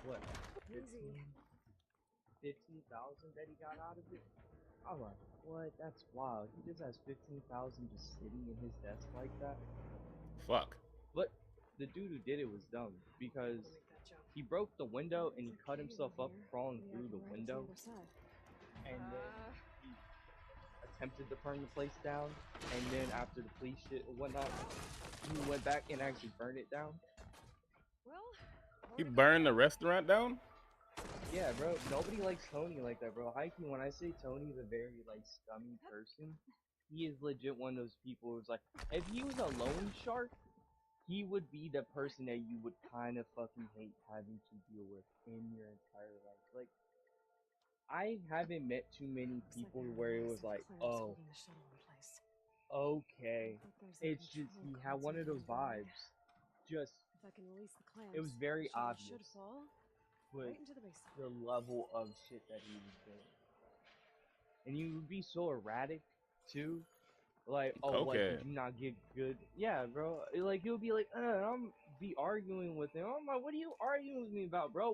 what, 15,000 that he got out of it? I'm like, what? That's wild. He just has 15,000 just sitting in his desk like that. Fuck. But the dude who did it was dumb because he broke the window and he cut himself up crawling through the window. And then he attempted to burn the place down. And then after the police shit and whatnot, he went back and actually burned it down. He burned the restaurant down? Yeah, bro. Nobody likes Tony like that, bro. Hiking, when I say Tony's a very, like, scummy person, he is legit one of those people who's like, if he was a loan shark, he would be the person that you would kind of fucking hate having to deal with in your entire life. Like, I haven't met too many people where it was like, oh, okay. It's just, he had one of those vibes. Just, it was very obvious. But the level of shit that he was doing. And he would be so erratic, too. Like, oh, what, Okay. did you not get good? Yeah, bro. Like, he'll be like, I'm be arguing with him. I'm like, what are you arguing with me about, bro?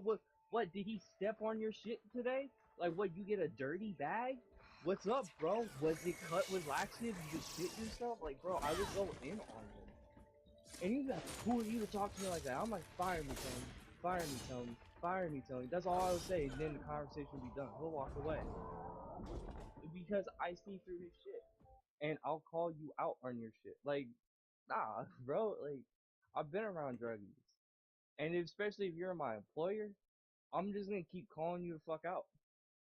What, did he step on your shit today? Like, what, you get a dirty bag? What's up, bro? Was it cut with laxative? You just shit yourself? Like, bro, I would go in on him. And he's like, who are you to talk to me like that? I'm like, fire me, Tony. Fire me, Tony. Fire me, Tony. That's all I would say, and then the conversation would be done. He'll walk away. Because I see through his shit. And I'll call you out on your shit. Like, nah, bro. Like, I've been around druggies. And especially if you're my employer, I'm just gonna keep calling you the fuck out.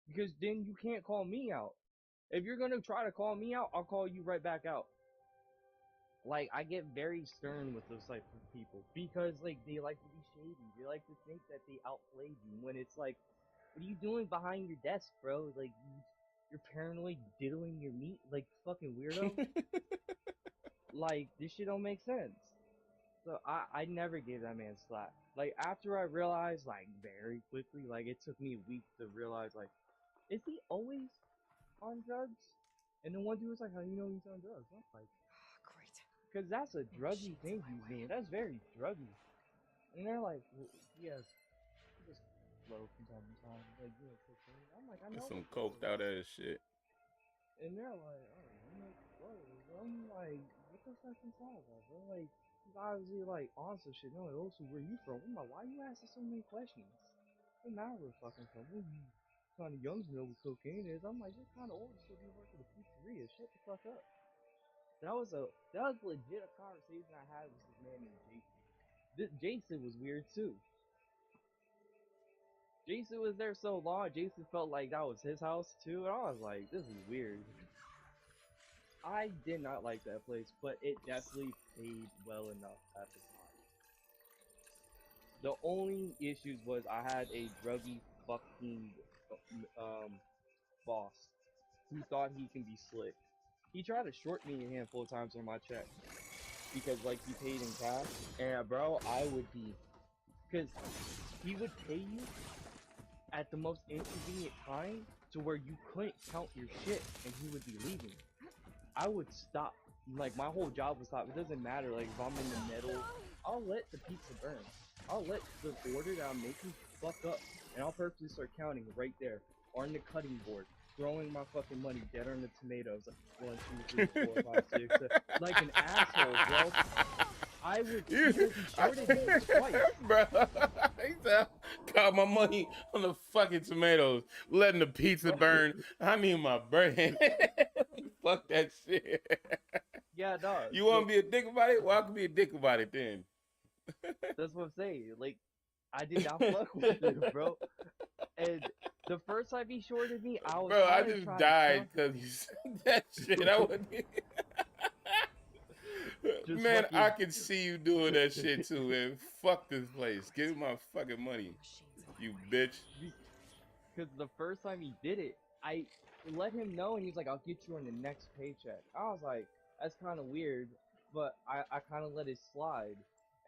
Because then you can't call me out. If you're gonna try to call me out, I'll call you right back out. Like, I get very stern with those type of people. Because, like, they like to be shady. They like to think that they outplayed you. When it's like, what are you doing behind your desk, bro? Like, you're paranoid diddling your meat? Like, fucking weirdo? Like, this shit don't make sense. So, I never gave that man slack. Like, after I realized, like, very quickly, like, it took me a week to realize, like, is he always on drugs? And then one dude was like, how do you know he's on drugs? I'm like, great. Because that's a druggy thing he's doing. That's very druggy. And they're like, well, yes, just slow from time to time. Like, you know, cocaine. I'm like, I know. Some coked out ass shit. And they're like, oh, I'm like, whoa. I'm like, what the fuck is all that, bro? Like, he's obviously like on some shit. No, like, also, where you from? I'm like, why are you asking so many questions? Doesn't matter where we're fucking from. Well, you kind of young to know what cocaine is. I'm like, you're kind of old to still be working at a pizzeria. Shut the fuck up. That was legit a conversation I had with this man named Jason. Jason was weird too. Jason was there so long, Jason felt like that was his house too, and I was like, this is weird. I did not like that place, but it definitely paid well enough at the time. The only issues was I had a druggy fucking boss who thought he can be slick. He tried to short me a handful of times on my check because like he paid in cash, and bro, I would be, because he would pay you at the most inconvenient time to where you couldn't count your shit and he would be leaving. I would stop. Like, my whole job would stop. It doesn't matter. Like, if I'm in the middle, I'll let the pizza burn. I'll let the order that I'm making fuck up. And I'll purposely start counting right there on the cutting board. Throwing my fucking money dead on the tomatoes. Like, 1, 2, 3, 4, 5, 6, 7. Like an asshole, bro. I would, because he shorted me twice. Bro, he said, got my money on the fucking tomatoes, letting the pizza burn. I need my brain. Fuck that shit. Yeah, dog. You want to be a dick about it? Well, I can be a dick about it then. That's what I'm saying. Like, I did not fuck with it, bro. And the first time he shorted me, I was bro, I just died because you said that shit. I wouldn't. Man, fucking... I can see you doing that shit too, man. Fuck this place. Give me my fucking money, you bitch. Because the first time he did it, I let him know, and he's like, I'll get you on the next paycheck. I was like, that's kind of weird, but I kind of let it slide.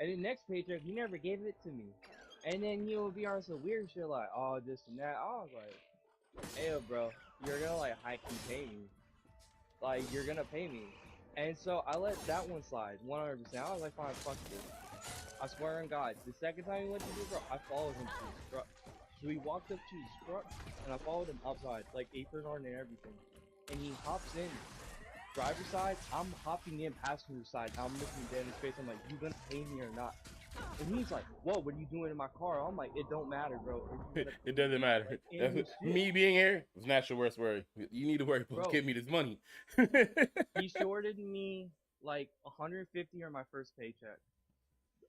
And the next paycheck, he never gave it to me. And then he would be on some weird shit like, oh, this and that. I was like, hey, bro, you're gonna like hike and pay me. Like, you're gonna pay me. And so I let that one slide, 100%. I was like, fine, fuck this. I swear on God, the second time he went to do, bro, I followed him to his truck. So we walked up to his truck, and I followed him outside, like apron on and everything. And he hops in, driver's side. I'm hopping in passenger side. I'm looking dead in his face. I'm like, you gonna pay me or not? And he's like, whoa, what are you doing in my car? I'm like, it don't matter, bro. It doesn't matter. Like, me being here was not your worst worry. You need to worry about Bro, give me this money. he shorted me like 150 on my first paycheck.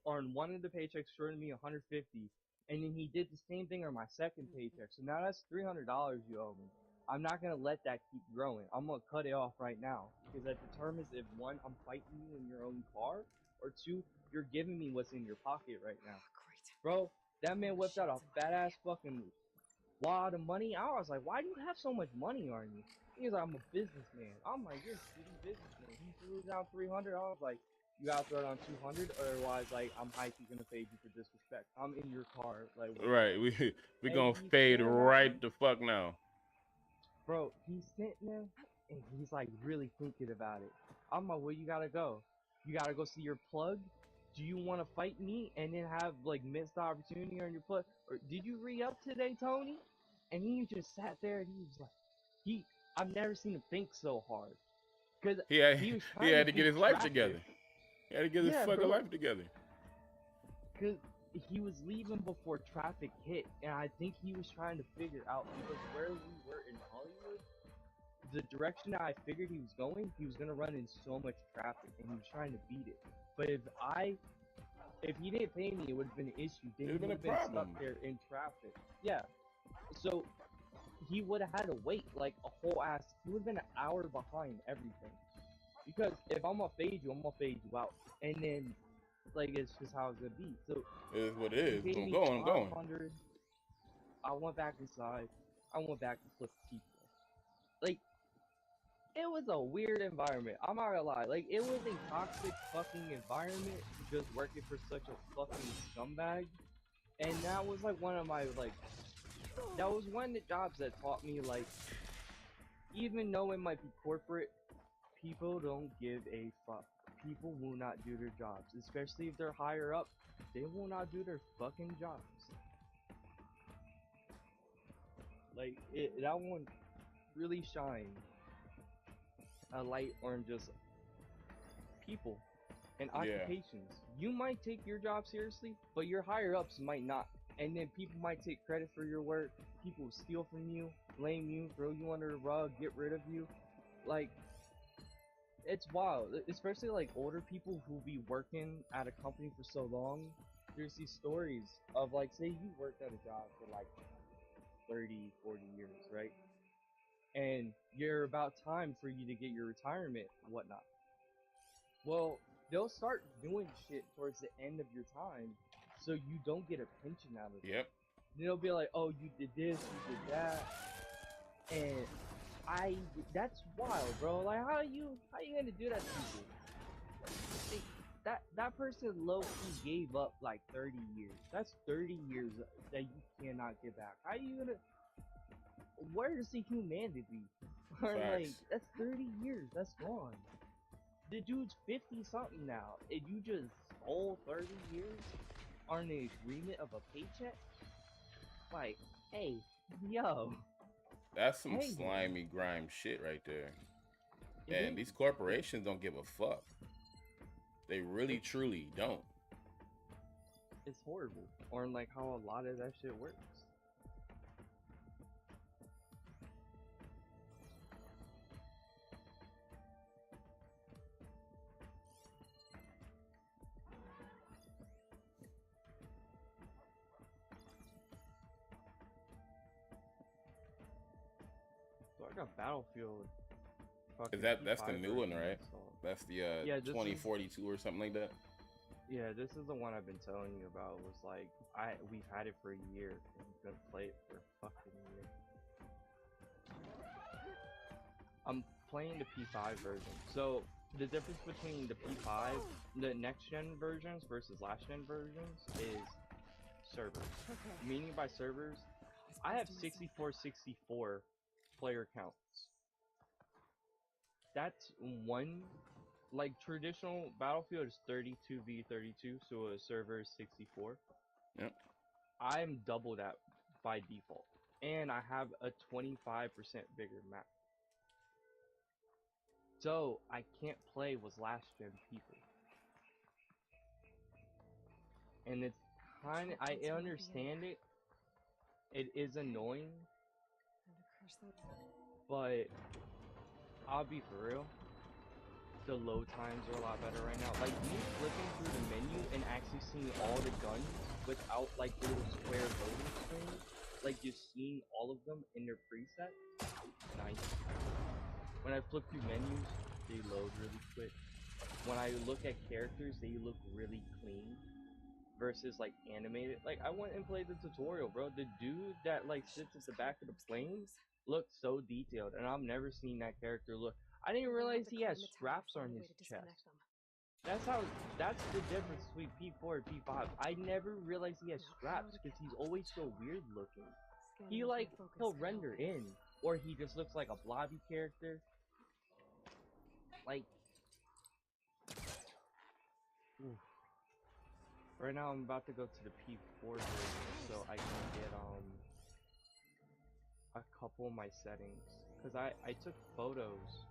On one of the paychecks, shorted me 150, and then he did the same thing on my second paycheck. So now that's $300 you owe me. I'm not gonna let that keep growing. I'm gonna cut it off right now because that determines if one, I'm fighting you in your own car, or two, you're giving me what's in your pocket right now. Bro, that man whipped out a fat ass fucking wad of money. I was like, why do you have so much money on you? He was like, I'm a businessman. I'm like, you're a shitty businessman. He threw down 300. I was like, you gotta throw down 200, otherwise, like, I'm high-key gonna fade you for disrespect. I'm in your car, like. Right, we gonna fade right the fuck now. Bro, he's sitting there, and he's like really thinking about it. I'm like, where you gotta go? You gotta go see your plug? Do you want to fight me and then have like missed opportunity on your plug? Or did you re-up today, Tony? And he just sat there and he was like, I've never seen him think so hard. Cause he had to to get his life together. He had to get his fucking life together. Cause he was leaving before traffic hit, and I think he was trying to figure out, because where we were in Hollywood, the direction that I figured he was going, he was gonna run in so much traffic, and he was trying to beat it. But if he didn't pay me, it would have been an issue. Then he would have been stuck there in traffic. Yeah. So he would have had to wait like a whole ass. He would have been an hour behind everything. Because if I'm gonna fade you, I'm gonna fade you out, and then like it's just how it's gonna be. So it is what it is. I'm going. I went back inside. I went back to flip people. Like, it was a weird environment. I'm not gonna lie. Like, it was a toxic fucking environment just working for such a fucking scumbag. And that was like one of my that was one of the jobs that taught me, like, even though it might be corporate, people don't give a fuck. People will not do their jobs, especially if they're higher up. They will not do their fucking jobs. Like, that one really shined a light on just people and occupations. You might take your job seriously, but your higher ups might not. And then people might take credit for your work. People will steal from you, blame you, throw you under the rug, get rid of you. Like, it's wild. Especially like older people who be working at a company for so long. There's these stories of, like, say you worked at a job for like 30, 40 years, right? And you're about time for you to get your retirement and whatnot. Well, they'll start doing shit towards the end of your time so you don't get a pension out of it. Yep. They'll be like, oh, you did this, you did that. And that's wild, bro. Like, how you gonna do that to people? Like, that person low-key gave up like 30 years. That's 30 years that you cannot get back. How you gonna... Where is the humanity? Or like, that's 30 years, that's gone. The dude's 50-something now, and you just stole 30 years on the agreement of a paycheck? Like, hey, yo. That's some slimy grime shit right there. And these corporations don't give a fuck. They really, truly don't. It's horrible. Or like how a lot of that shit works. So I got Battlefield. That's the new one, right? That's the 2042 or something like that. Yeah, this is the one I've been telling you about. It was like we've had it for a year and we've been playing it for a fucking year. I'm playing the P5 version. So the difference between the P5, the next gen versions versus last gen versions is servers. Meaning by servers, I have 64 player counts. That's one. Like, traditional Battlefield is 32v32, so a server is 64. Yep. I'm double that by default, and I have a 25% bigger map. So I can't play with last gen people. And it's kinda, I understand it. It is annoying. But I'll be for real. The load times are a lot better right now. Like me flipping through the menu and actually seeing all the guns without like the little square loading screen. Like just seeing all of them in their preset. Nice. When I flip through menus, they load really quick. When I look at characters, they look really clean. Versus like animated. Like I went and played the tutorial, bro. The dude that like sits at the back of the plane looks so detailed, and I've never seen that character look. I didn't realize he has straps on his chest. That's the difference between P4 and P5. I never realized he has straps because he's always so weird looking. He like he'll render in, or he just looks like a blobby character. Like, oof. Right now I'm about to go to the P4 version so I can get a couple of my settings, because I took photos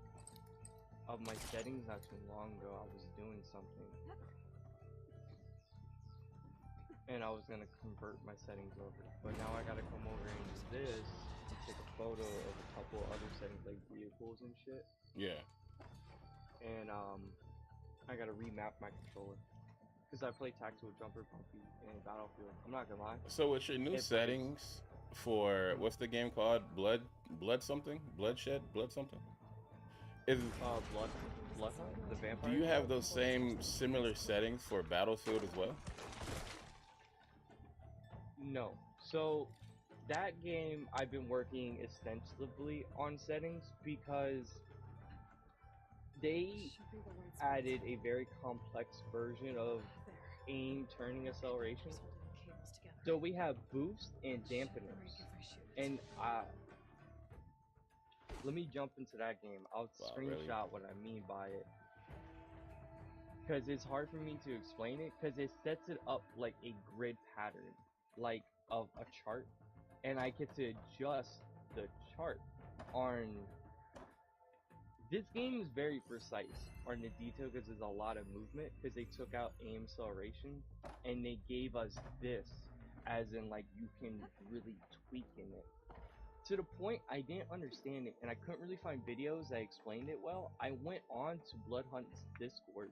of my settings not too long ago. I was doing something and I was gonna convert my settings over, but now I gotta come over and use this and take a photo of a couple other settings like vehicles and shit. Yeah. And I gotta remap my controller. Because I play Tactical Jumper Puppy in Battlefield. I'm not gonna lie. So with your new settings for what's the game called? Blood something? Bloodshed? Blood something? Is Bloodhunt? The vampire? Do you have those same similar settings for Battlefield as well? No. So that game I've been working extensively on settings because they added a very complex version of aim turning acceleration. So we have boost and dampeners. And let me jump into that game. I'll screenshot what I mean by it. Because it's hard for me to explain it, because it sets it up like a grid pattern, like of a chart. And I get to adjust the chart on... This game is very precise on the detail because there's a lot of movement, because they took out aim acceleration and they gave us this as in like you can really tweak in it. To the point I didn't understand it and I couldn't really find videos that explained it well. I went on to Bloodhunt's Discord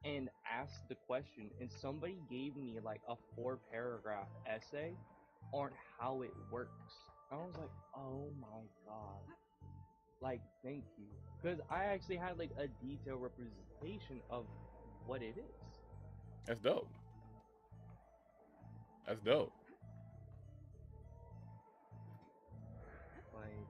and asked the question, and somebody gave me like a 4-paragraph essay on how it works. I was like, oh my god. Like, thank you. Because I actually had like a detailed representation of what it is. That's dope. That's dope. Like,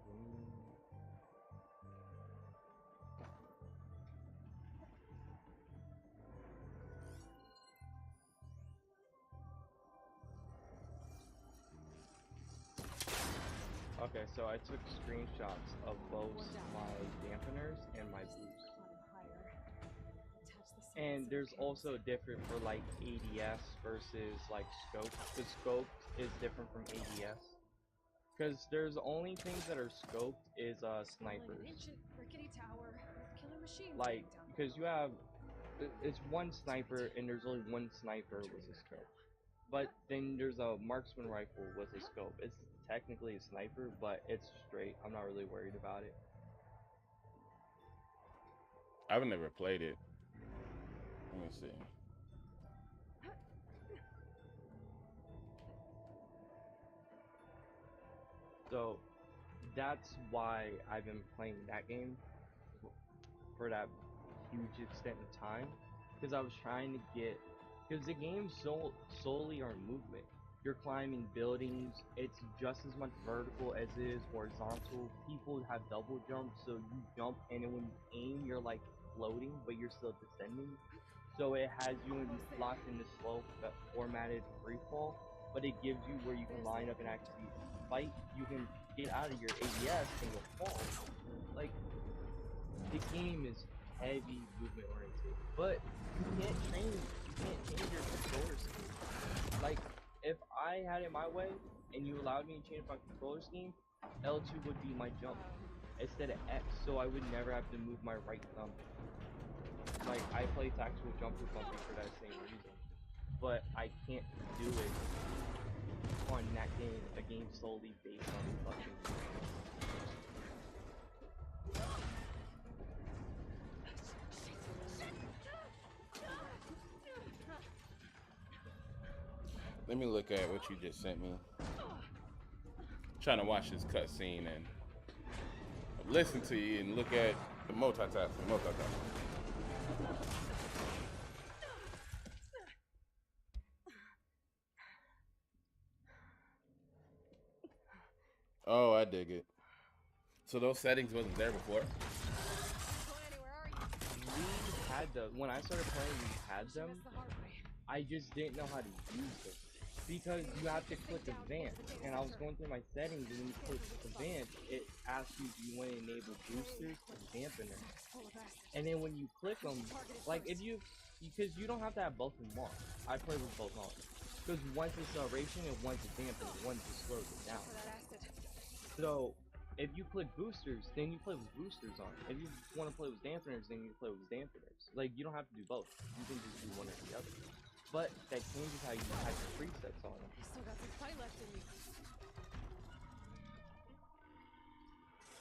okay, so I took screenshots of both my dampeners and my boost. And there's also different for like ADS versus like scope. The scope is different from ADS. Because there's only things that are scoped is snipers. Like, because you have, it's one sniper and there's only one sniper with a scope. But then there's a marksman rifle with a scope. It's technically a sniper, but it's straight. I'm not really worried about it. I've never played it. Let me see. So that's why I've been playing that game for that huge extent of time, because I was trying to get, because the game's solely on movement. You're climbing buildings, it's just as much vertical as it is horizontal. People have double jumps, so you jump and then when you aim you're like floating but you're still descending. So it has you locked in the slow formatted free fall, but it gives you where you can line up and actually fight. You can get out of your ADS and you'll fall. Like, the game is heavy movement oriented, but you can't change your controller scheme. Like, if I had it my way and you allowed me to change my controller scheme, L2 would be my jump instead of X, so I would never have to move my right thumb. Like, I play tactical jumper bumping for that same reason, but I can't do it on that game, a game solely based on fucking. Let me look at what you just sent me. I'm trying to watch this cutscene and listen to you and look at the multitasking. Oh, I dig it. So those settings wasn't there before? We had them. When I started playing, we had them. I just didn't know how to use them. Because you have to click advance. And I was going through my settings, and when you click advance, it asks you, do you want to enable boosters or dampeners? And then when you click them, like if you, because you don't have to have both of them on. I play with both on. Because one's acceleration and one's a dampener, one just slows it down. So, if you click boosters, then you play with boosters on. If you want to play with dampeners, then you play with dampeners. Like, you don't have to do both. You can just do one or the other. But that changes how you type the presets on them. I still got some fight left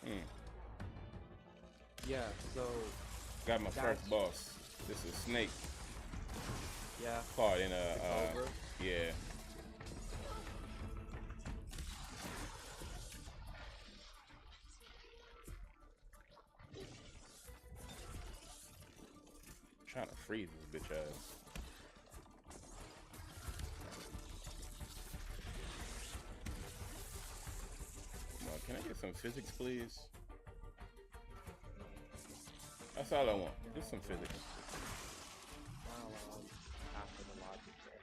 in me. Yeah, so... Got my first boss. This is Snake. Yeah. Caught in a, yeah. Trying to freeze this bitch ass. Come on, can I get some physics, please? That's all I want. Just some physics. After the logic there.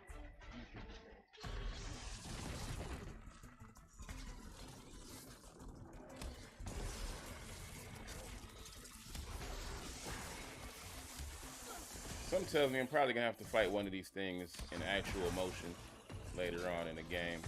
Something tells me I'm probably gonna have to fight one of these things in actual motion later on in the game.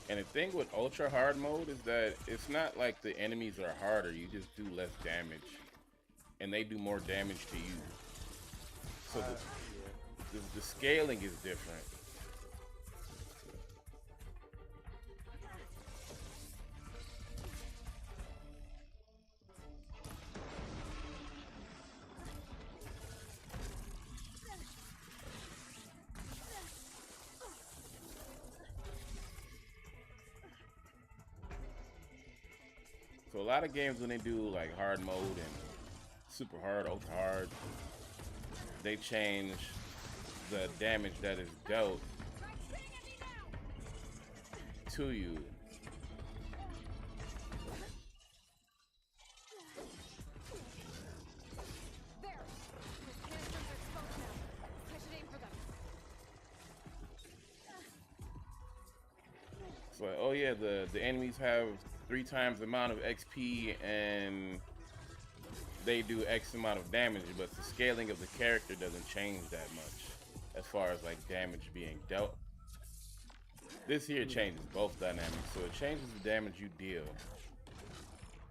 And the thing with ultra hard mode is that it's not like the enemies are harder, you just do less damage. And they do more damage to you. So the scaling is different. So a lot of games when they do like hard mode and super hard, ultra hard, they change the damage that is dealt to you. It's like, oh yeah, the enemies have 3 times the amount of XP and they do X amount of damage, but the scaling of the character doesn't change that much as far as like damage being dealt. This here changes both dynamics, so it changes the damage you deal,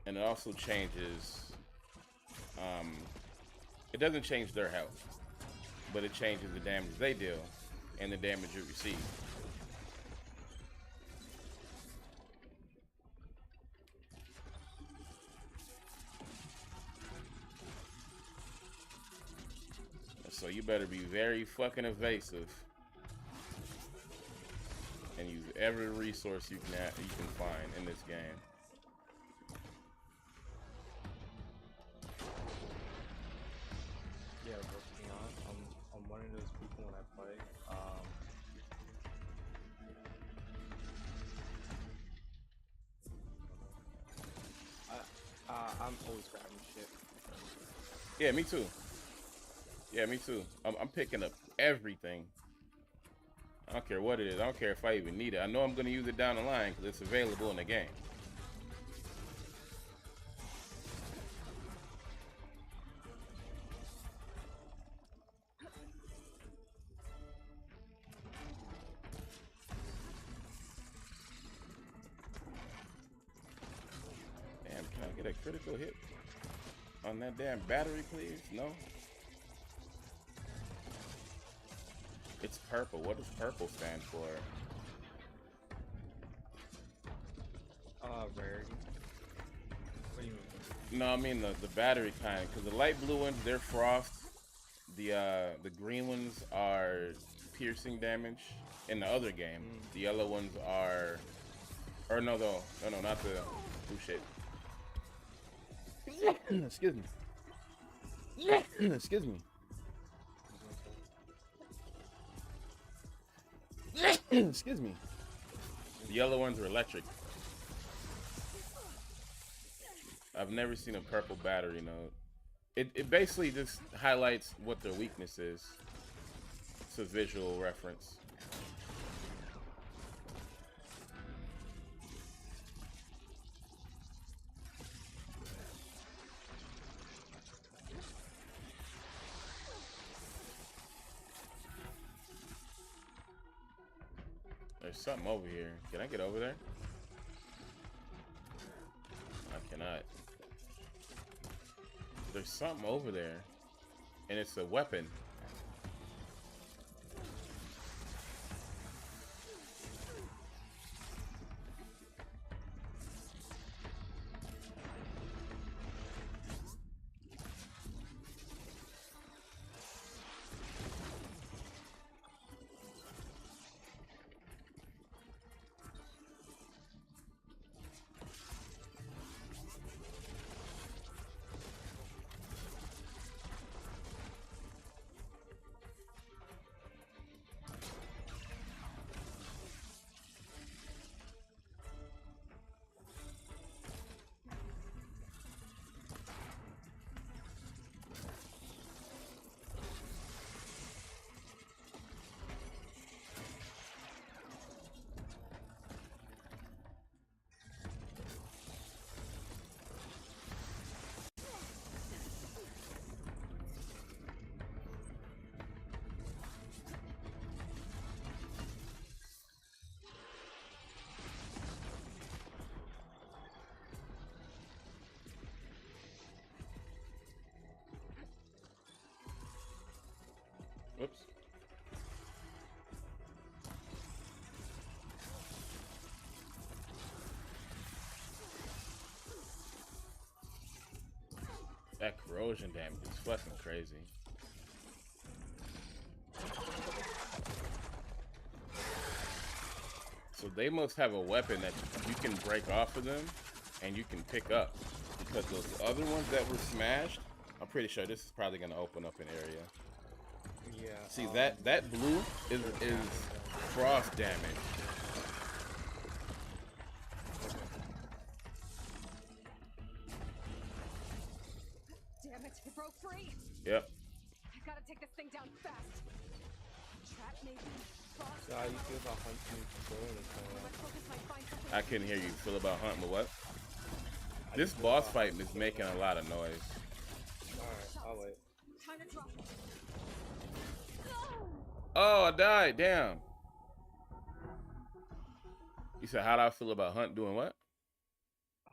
and it also changes, it doesn't change their health. but it changes the damage they deal and the damage you receive. So you better be very fucking evasive and use every resource you can find in this game. Yeah, working on. I'm one of those people when I play. I'm always grabbing shit. Yeah, me too. Yeah, me too. I'm picking up everything. I don't care what it is. I don't care if I even need it. I know I'm going to use it down the line because it's available in the game. Damn, can I get a critical hit on that damn battery, please? No? It's purple. What does purple stand for? Rarity. What do you mean? No, I mean the battery kind. Because the light blue ones, they're frost. The green ones are piercing damage in the other game. The yellow ones are... Or no, though. No, not the... Oh, shit. Excuse me. Excuse me. Excuse me. The yellow ones are electric. I've never seen a purple battery node. It basically just highlights what their weakness is. It's a visual reference. There's something over here. Can I get over there? I cannot. There's something over there. And it's a weapon. Whoops. That corrosion damage is fucking crazy. So they must have a weapon that you can break off of them and you can pick up. Because those other ones that were smashed, I'm pretty sure this is probably going to open up an area. Yeah. See, that blue is frost damage. Damn it, it broke free. Yep. I've got to take this thing down fast. Trap maybe. How you feel about hunting I couldn't hear you. Feel about hunting, but what? This boss fight is making a lot of noise. Alright, I'll wait. Time to drop. Oh, I died. Damn. You said, how do I feel about Hunt doing what?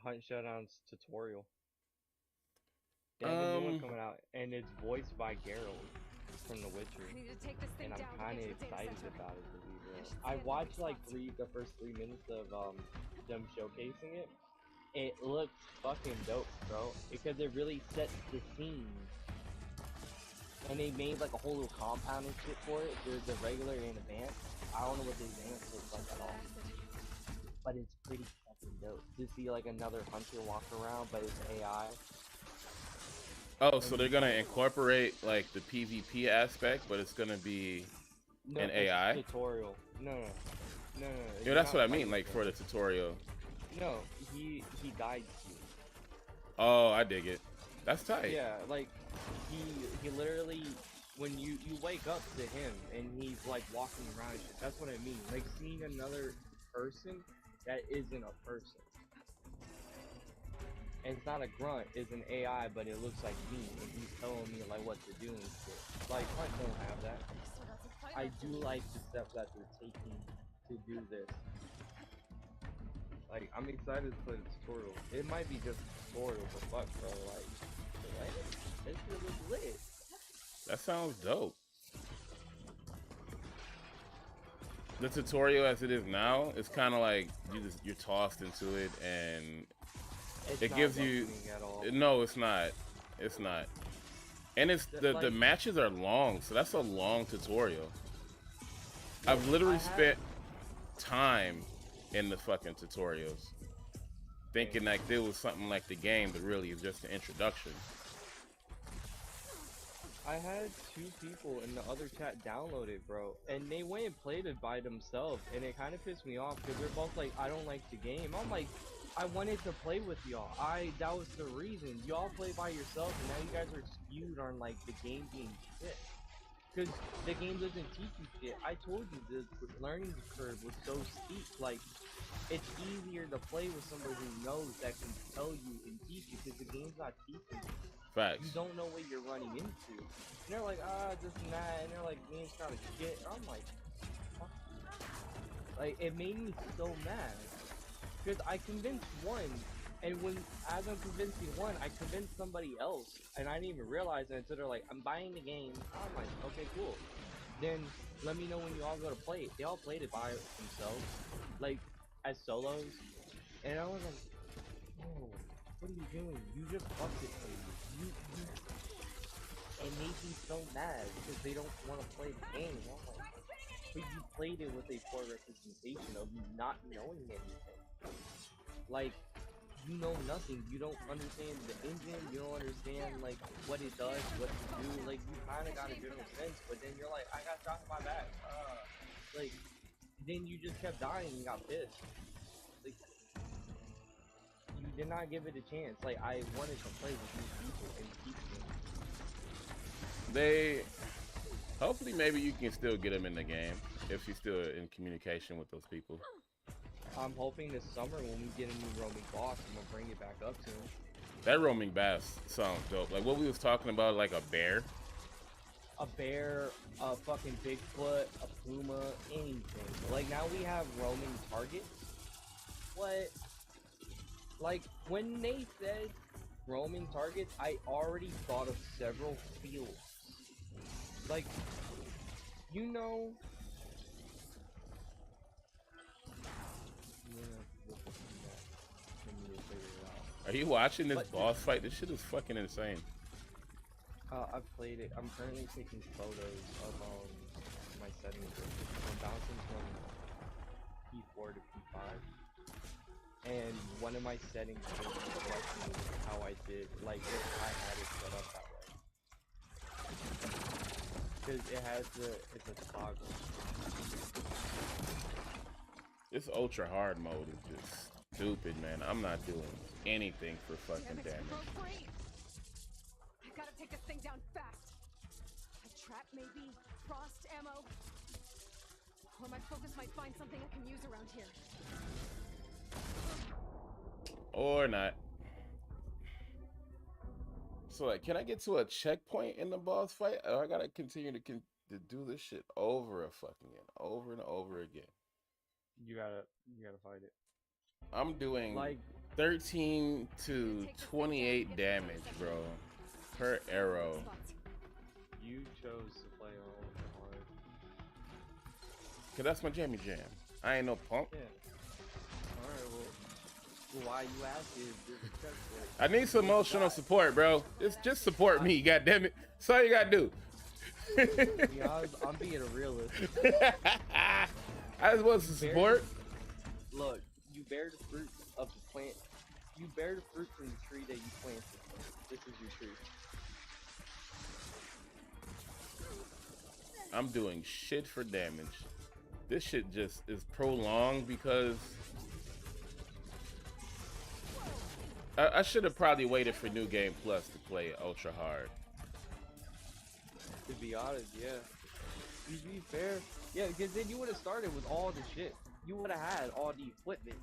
Hunt Showdown's tutorial. They have a new one coming out, and it's voiced by Geralt. from The Witcher, I need to take this thing and I'm down kind of to get to the data excited center. about it, to be real. should I see it watched when like it the first 3 minutes of them showcasing it. It looks fucking dope, bro, because it really sets the scene. And they made like a whole little compound and shit for it. There's the regular and advanced. I don't know what the advanced looks like at all, but it's pretty fucking dope to see like another hunter walk around, but it's AI. Oh, so they're gonna incorporate like the PvP aspect, but it's gonna be an AI? Tutorial. No. Yeah, that's what I mean, like for the tutorial. No, he guides you. Oh, I dig it. That's tight. Yeah, like he literally, when you wake up to him and he's like walking around and shit, that's what I mean. Like seeing another person that isn't a person. And it's not a grunt, it's an AI, but it looks like me, and he's telling me like what to do and shit. Like, I don't have that. I do like the steps that they're taking to do this. Like, I'm excited to play the tutorial. It might be just a tutorial, but fuck, bro, like, what? This shit looks lit. That sounds dope. The tutorial as it is now, it's kind of like you're tossed into it, and it gives you. No, it's not. It's not. And it's the matches are long, so that's a long tutorial. I've literally spent time in the fucking tutorials, thinking like there was something like the game, but really it's just an introduction. I had 2 people in the other chat download it, bro, and they went and played it by themselves, and it kind of pissed me off because they're both like, I don't like the game. I'm like, I wanted to play with y'all. That was the reason. Y'all play by yourself, and now you guys are skewed on like the game being shit. Because the game doesn't teach you shit. I told you the learning curve was so steep. Like, it's easier to play with somebody who knows that can tell you and teach you, because the game's not teaching you. Facts. You don't know what you're running into. And they're like, this and that, and they're like, game's kind of shit. And I'm like, fuck you. Like, it made me so mad. Because I convinced one, and as I'm convincing one, I convinced somebody else, and I didn't even realize it until they're like, I'm buying the game. I'm like, okay, cool. Then let me know when you all go to play it. They all played it by themselves, like as solos, and I was like, oh, what are you doing? You just fucked it for me. It made me so mad because they don't want to play the game. I'm like, but you played it with a poor representation of not knowing anything. Like, you know nothing. You don't understand the engine. You don't understand like what it does, what to do. Like, you kind of got a general sense, but then you're like, I got shot in my back. Like, then you just kept dying and got pissed. Like, you did not give it a chance. Like, I wanted to play with these people and teach them. Hopefully, maybe you can still get them in the game if she's still in communication with those people. I'm hoping this summer when we get a new roaming boss, I'm gonna bring it back up to him. That roaming bass sounds dope. Like what we was talking about, like a bear. A bear, a fucking Bigfoot, a puma, anything. Like now we have roaming targets. What? Like when they said roaming targets, I already thought of several fields. Like, you know. Are you watching this boss fight? This shit is fucking insane. I've played it. I'm currently taking photos of my settings. I'm bouncing from P4 to P5, and one of my settings is reflecting how I did, like if I had it set up that way, because it has it's a toggle. This ultra hard mode is just stupid, man. I'm not doing anything for fucking damage. I've got to take this thing down fast. A trap, maybe? Frost ammo? Or my focus might find something I can use around here. Or not. So, like, can I get to a checkpoint in the boss fight? Or I gotta continue to do this shit over and over again. You gotta fight it. I'm doing like 13 to 28 damage, bro, per arrow. You chose to play play ultra hard. Cause that's my jammy jam. I ain't no punk. Yeah. Alright, well, why you asking? I need some emotional support, bro. Just support me, goddammit. That's all you gotta do. To be honest, I'm being a realist. I just want some support. Look, you bear the fruit of the plant. You bear the fruit from the tree that you planted. This is your tree. I'm doing shit for damage. This shit just is prolonged because I should have probably waited for New Game Plus to play ultra hard. To be honest, yeah. To be fair, yeah, because then you would have started with all the shit. You would have had all the equipment.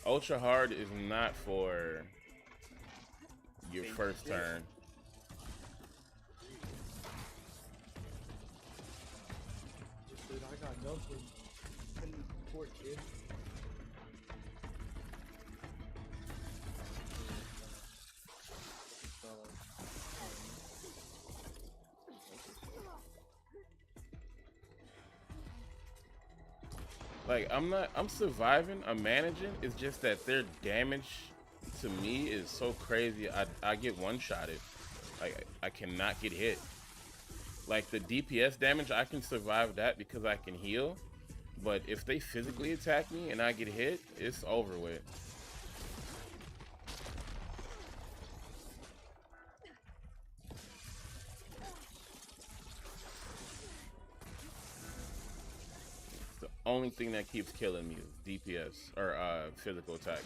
Ultra hard is not for your first turn. Dude, I got nothing. I need support, kid. Like, I'm surviving, I'm managing. It's just that their damage to me is so crazy. I get one-shotted. Like, I cannot get hit. Like, the DPS damage, I can survive that because I can heal. But if they physically attack me and I get hit, it's over with. Only thing that keeps killing me is DPS or physical attacks.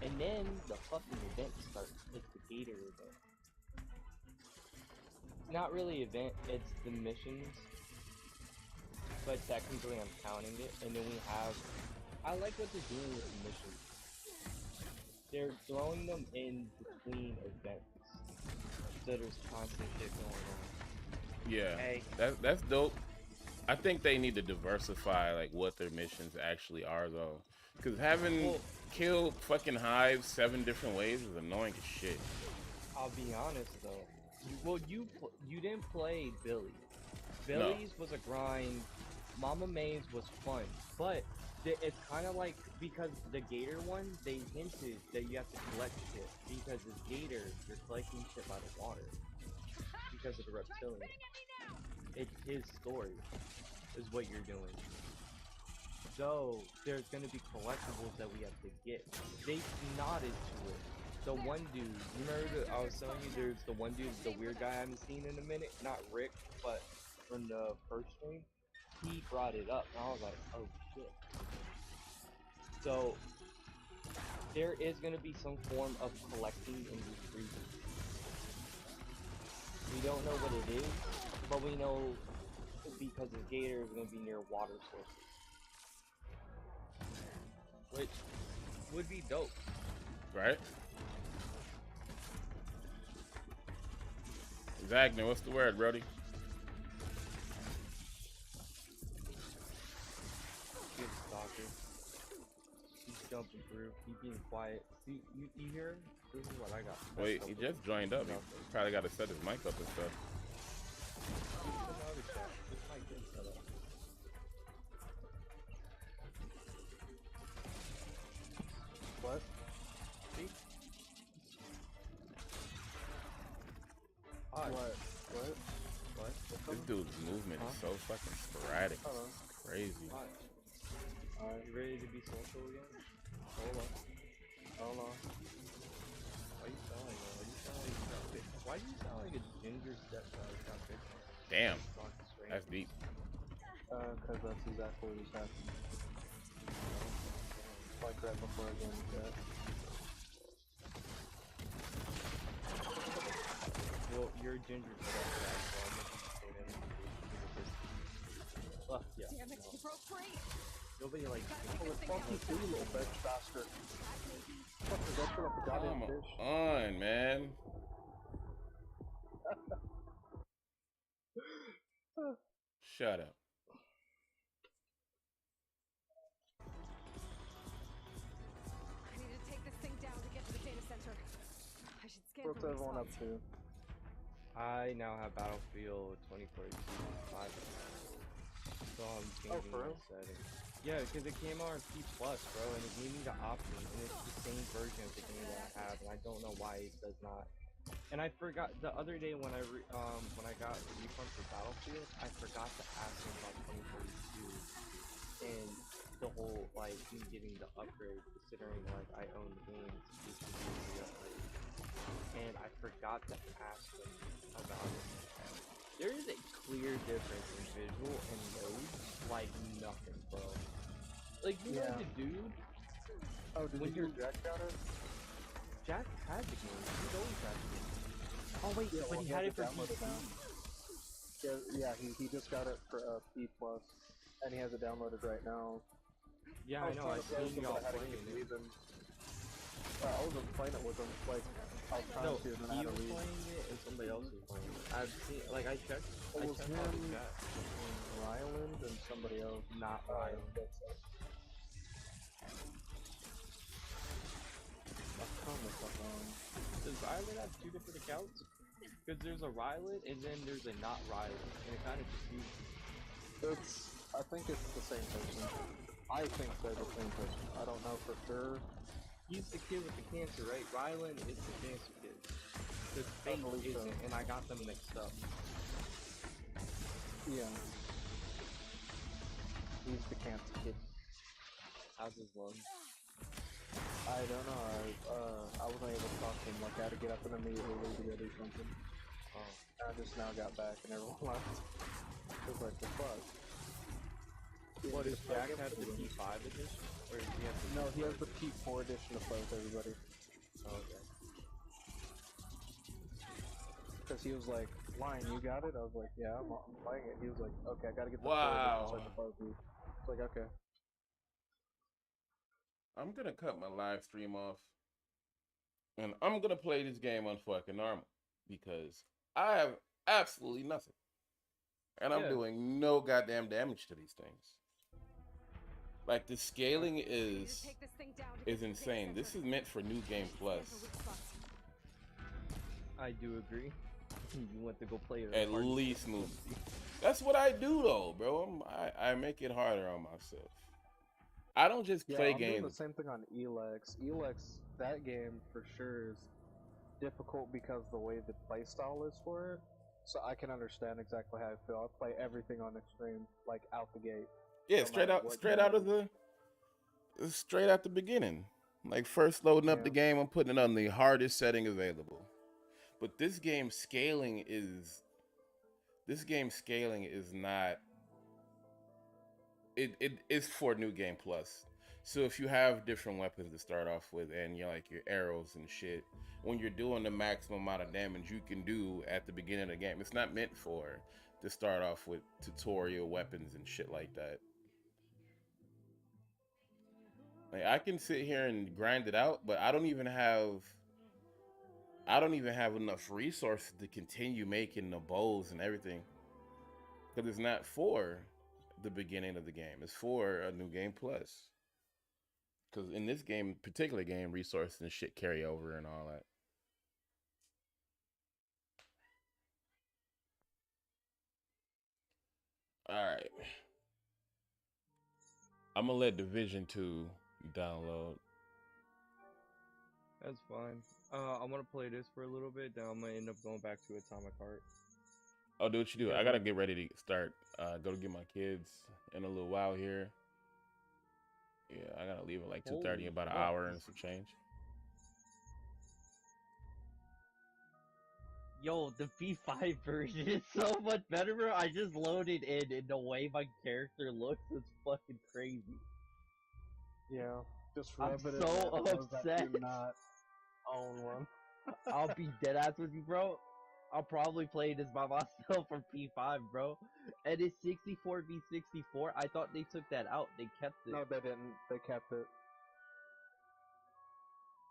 And then the fucking event starts. It's the gator event. It's not really event, it's the missions. But technically I'm counting it. And then we have, I like what they're doing with the missions. They're throwing them in between events. So there's constant shit going on. Yeah, Hey. that's dope. I think they need to diversify like what their missions actually are though. Cause having killed fucking hives 7 different ways is annoying as shit. I'll be honest though. You didn't play Billy. Billy's was a grind. Mama May's was fun, but it's kind of like because the Gator one, they hinted that you have to collect shit because this Gator, you're collecting shit by the water because of the reptilian. It's his story, is what you're doing. So there's gonna be collectibles that we have to get. They nodded to it. The one dude, you remember I was telling you there's the one dude, the weird guy I haven't seen in a minute, not Rick, but from the first stream, he brought it up, and I was like, oh shit. So there is gonna be some form of collecting in these regions. We don't know what it is, but we know because the Gator is gonna be near water sources. Which would be dope. Right? Zagner, what's the word, Brody? Good stalker. He's jumping through. He's being quiet. See, you hear? This is what I got. Wait, he just joined up. He probably got to set his mic up and stuff. What? See? This dude's movement is so fucking sporadic. It's crazy. Alright, you ready to be social again? Hold on. Hold on. Why you sound like that? Why do you sound like a ginger stepchild got picked? Damn. That's deep. Cause that's exactly what was happening. Like right before I go into that. Well, you're a ginger stepchild, so I'm not gonna say that. Yeah. Damn it, you broke free! Nobody like fuck you too, little bitch bastard. Fuck is that shit up a goddamn fish? Come on, man. Shut up. I need to take this thing down to get to the data center. I should scan What's for everyone up response. to? I now have Battlefield 2042 5. So I'm changing my settings. Yeah, because it came on P Plus, bro, and it gave me the option, and it's the same version of the game that I have, and I don't know why it does not. And I forgot the other day when I got the refund for Battlefield, I forgot to ask him about 2042 and the whole like me getting the upgrade, considering like I own the games, just to do the upgrade. And I forgot to ask him about it. There is a clear difference in visual and loads, like nothing, bro. Like you know the dude. Oh, did you hear Jack got it? Jack had the game. He's always had the game. Oh wait, yeah, but well, he had it for downloaded PC. now. Yeah, he just got it for P Plus, and he has it downloaded right now. Yeah, I know. I've seen y'all playing it. I wasn't playing it with him. Like I was trying to, and then I had to leave. Playing it, and somebody else was playing it. I've seen, like, I checked. It was out him, the chat. Ryland, and somebody else. Not Ryland. Does Ryland have two different accounts? Because there's a Ryland and then there's a not Ryland, and it kind of confuses. I think it's the same person. I think they're the same person. I don't know for sure. He's the kid with the cancer, right? Ryland is the cancer kid. The Fate isn't, and I got them mixed up. Yeah. He's the cancer kid. How's his lungs? I don't know. I wasn't able to talk to him. Like I had to get up and immediately leave to go do something. Oh. I just now got back and everyone left. It was like the fuck. What does Jack have the P5 edition? Or does he have the No, he has the P4 edition of both, everybody. Oh, okay. Because he was like, Lion, you got it? I was like, yeah, I'm playing it. He was like, okay, I gotta get the Wow. 4 edition so I can play with you. It's like, okay. I'm gonna cut my live stream off. And I'm gonna play this game on fucking normal. Because I have absolutely nothing. And I'm doing no goddamn damage to these things. Like the scaling is insane. This is meant for New Game Plus. I do agree. You went to go play it. At least move. That's what I do though, bro. I make it harder on myself. I don't just play I'm games. doing the same thing on Elex. Elex, that game for sure is difficult because the way the playstyle is for it. So I can understand exactly how I feel. I play everything on extreme, like out the gate. Yeah, no straight out the beginning. Like first loading up the game, I'm putting it on the hardest setting available. But this game scaling is not. It is for New Game Plus. So if you have different weapons to start off with, and you're like your arrows and shit, when you're doing the maximum amount of damage you can do at the beginning of the game, it's not meant for to start off with tutorial weapons and shit like that. Like I can sit here and grind it out, but I don't even have enough resources to continue making the bows and everything. Because it's not for the beginning of the game. It's for a New Game Plus. Because in this game, particular game, resources and shit carry over and all that. Alright. I'm going to let Division 2 download. That's fine. I'm gonna play this for a little bit, then I'm gonna end up going back to Atomic Heart. Oh, do what you do. Yeah, I gotta bro. get ready to start. Go to get my kids in a little while here. Yeah, I gotta leave at like 2:30, Holy about an fuck. hour and some change. Yo, the P5 version is so much better, bro. I just loaded in, and the way my character looks is fucking crazy. Yeah, just I'm rub it so in there for those that upset. do not own one. I'll be dead ass with you, bro. I'll probably play this by myself for P5, bro. And it's 64v64. I thought they took that out. They kept it. No, they didn't. They kept it.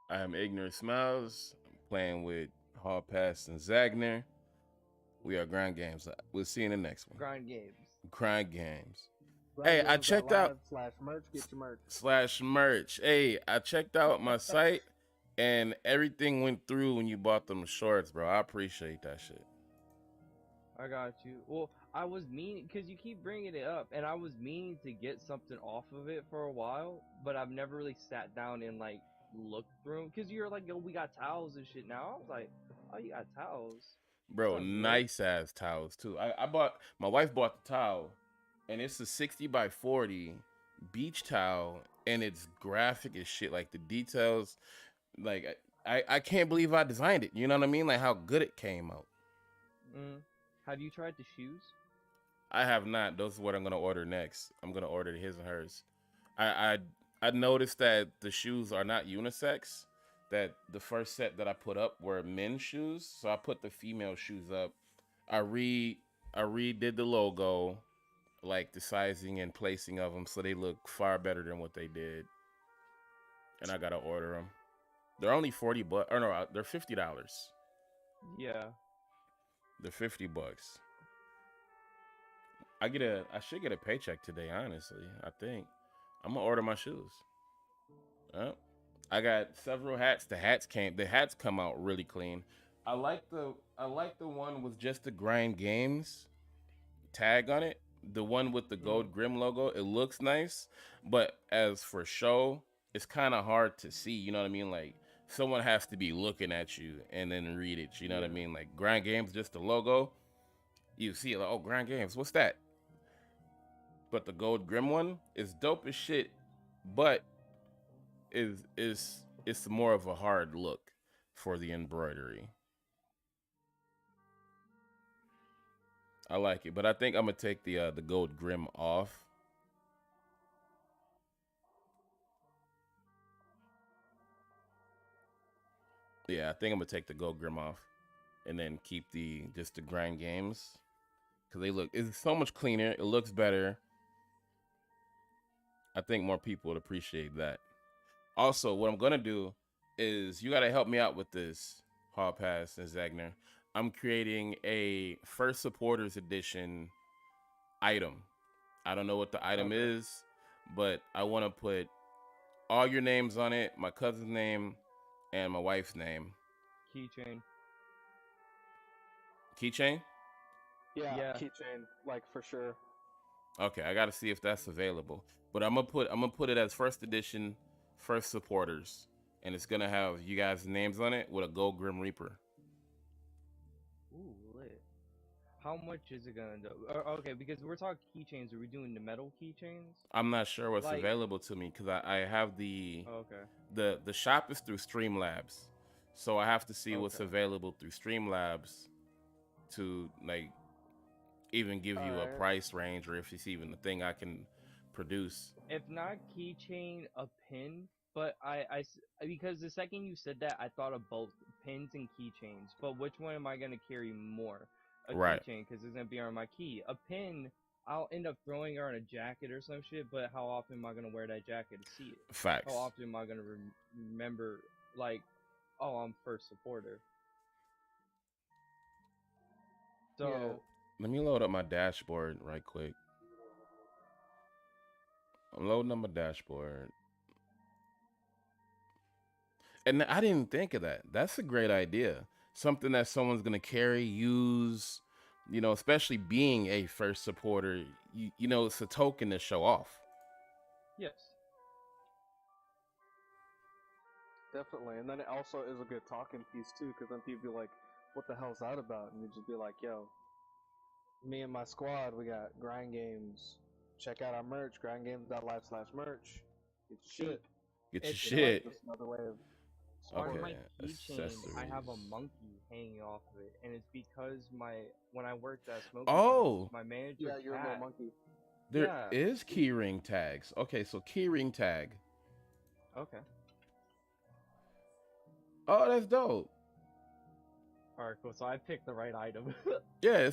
I am Ignorant Smiles. I'm playing with Hall Pass and Zagner. We are Grind Games. We'll see you in the next one. Grind games. Grind Games. Hey, I GrindGames.live checked out /merch. Get your merch. /merch. Hey, I checked out my site and everything went through when you bought them shorts, bro. I appreciate that shit. I got you. Well, I was meaning, because you keep bringing it up, and I was meaning to get something off of it for a while, but I've never really sat down and, like, looked through them. Because you're like, yo, we got towels and shit now. I was like, oh, you got towels. Bro, Sounds lit. nice ass towels too. My wife bought the towel, and it's a 60x40 beach towel, and it's graphic as shit. Like the details, like I can't believe I designed it. You know what I mean? Like how good it came out. Have you tried the shoes? I have not. Those are what I'm gonna order next. I'm gonna order his and hers. I noticed that the shoes are not unisex. That the first set that I put up were men's shoes, so I put the female shoes up. I redid the logo, like the sizing and placing of them, so they look far better than what they did. And I gotta order them. They're only $40, or no, they're $50. Yeah. They're $50. I should get a paycheck today, honestly. I think I'm gonna order my shoes. I got several hats. The hats come out really clean. I like the one with just the Grind Games tag on it. The one with the gold Grim logo, it looks nice, but as for show, it's kind of hard to see. You know what I mean? Like someone has to be looking at you and then read it. You know what I mean? Like Grind Games, just the logo. You see it like, oh, Grind Games, what's that? But the gold Grim one is dope as shit, but it's more of a hard look for the embroidery. I like it, but I think I'm gonna take the gold Grim off. Yeah, I think I'm gonna take the gold Grim off, and then keep just the Grind Games, because it's so much cleaner. It looks better. I think more people would appreciate that. Also, what I'm gonna do is you gotta help me out with this, Hall Pass and Zagner. I'm creating a first supporters edition item. I don't know what the item is, but I want to put all your names on it, my cousin's name, and my wife's name. Keychain. Keychain? Yeah, keychain, like for sure. Okay, I gotta see if that's available. But I'm gonna put it as first edition, first supporters, and it's gonna have you guys' names on it with a gold Grim Reaper. Ooh, lit. How much is it gonna do? Okay, because we're talking keychains. Are we doing the metal keychains? I'm not sure what's Like- available to me because I have the okay. the shop is through Streamlabs, so I have to see what's available through Streamlabs to like even give you a price range, or if it's even a thing I can produce. If not keychain, a pin. But because the second you said that, I thought of both pins and keychains. But which one am I gonna carry more? A keychain, because it's gonna be on my key. A pin, I'll end up throwing her on a jacket or some shit. But how often am I gonna wear that jacket to see it? Facts. How often am I gonna remember, like, oh, I'm first supporter? So let me load up my dashboard right quick. I'm loading up my dashboard. And I didn't think of that. That's a great idea. Something that someone's going to carry, use, you know, especially being a first supporter, you know, it's a token to show off. Yes. Definitely. And then it also is a good talking piece too, because then people be like, what the hell's that about? And you just be like, yo, Me and my squad, we got Grind Games. Check out our merch, GrindGames.LIVE/merch. Get your shit. Get your It's shit. Just another way of on Okay, my keychain. I have a accessories. monkey hanging off of it, and it's because when I worked at Smoky Oh, Bones, my manager Yeah, your little cat. monkey. there Yeah. is keyring tags. Okay, so keyring tag. Okay. Oh, that's dope. All right, cool. So I picked the right item. Yeah,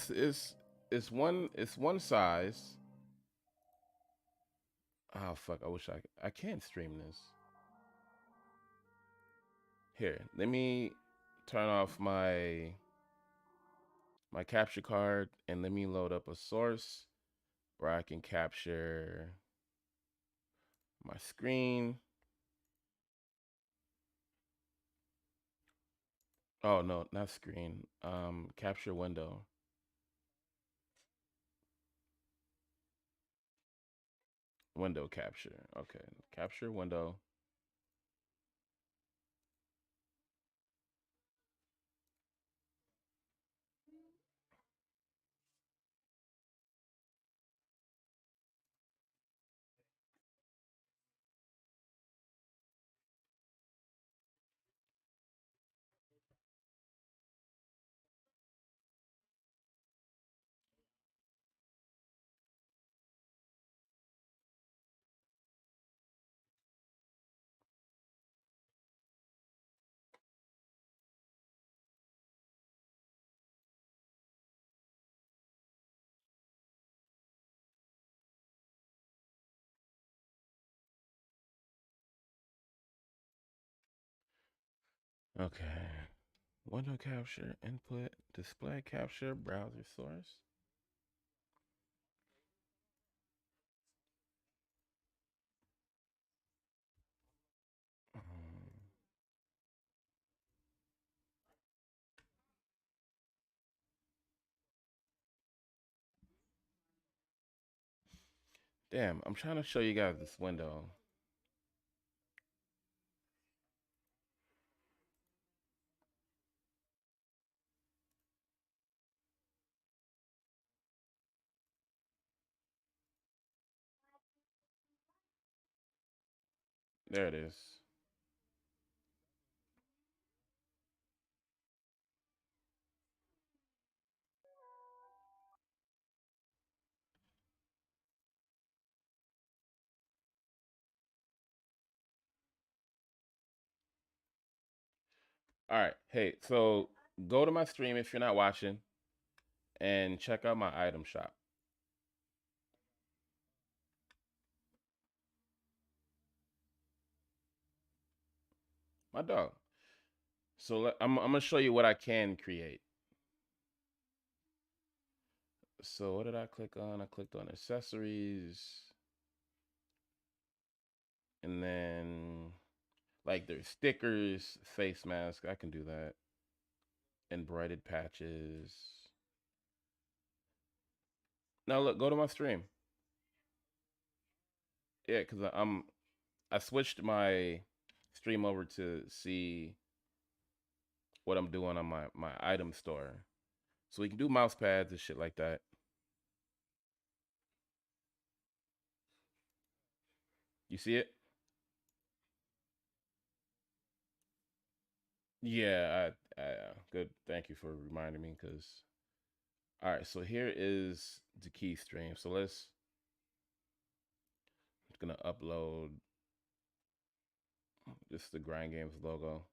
it's one size. Oh fuck! I wish I can't stream this. Here, let me turn off my capture card and let me load up a source where I can capture my screen. Oh no, not screen. Capture window. Window capture. Okay, capture window. Okay. Window capture, input, display capture, browser source. Damn, I'm trying to show you guys this window. There it is. All right. Hey, so go to my stream if you're not watching and check out my item shop. My dog. So I'm gonna show you what I can create. So what did I click on? I clicked on accessories. And then like there's stickers, face mask. I can do that. Embroidered patches. Now look, go to my stream. Yeah, because I switched my stream over to see what I'm doing on my item store. So we can do mouse pads and shit like that. You see it? Yeah, good. Thank you for reminding me. Because all right, so here is the key stream. So I'm gonna upload just the Grind Games logo.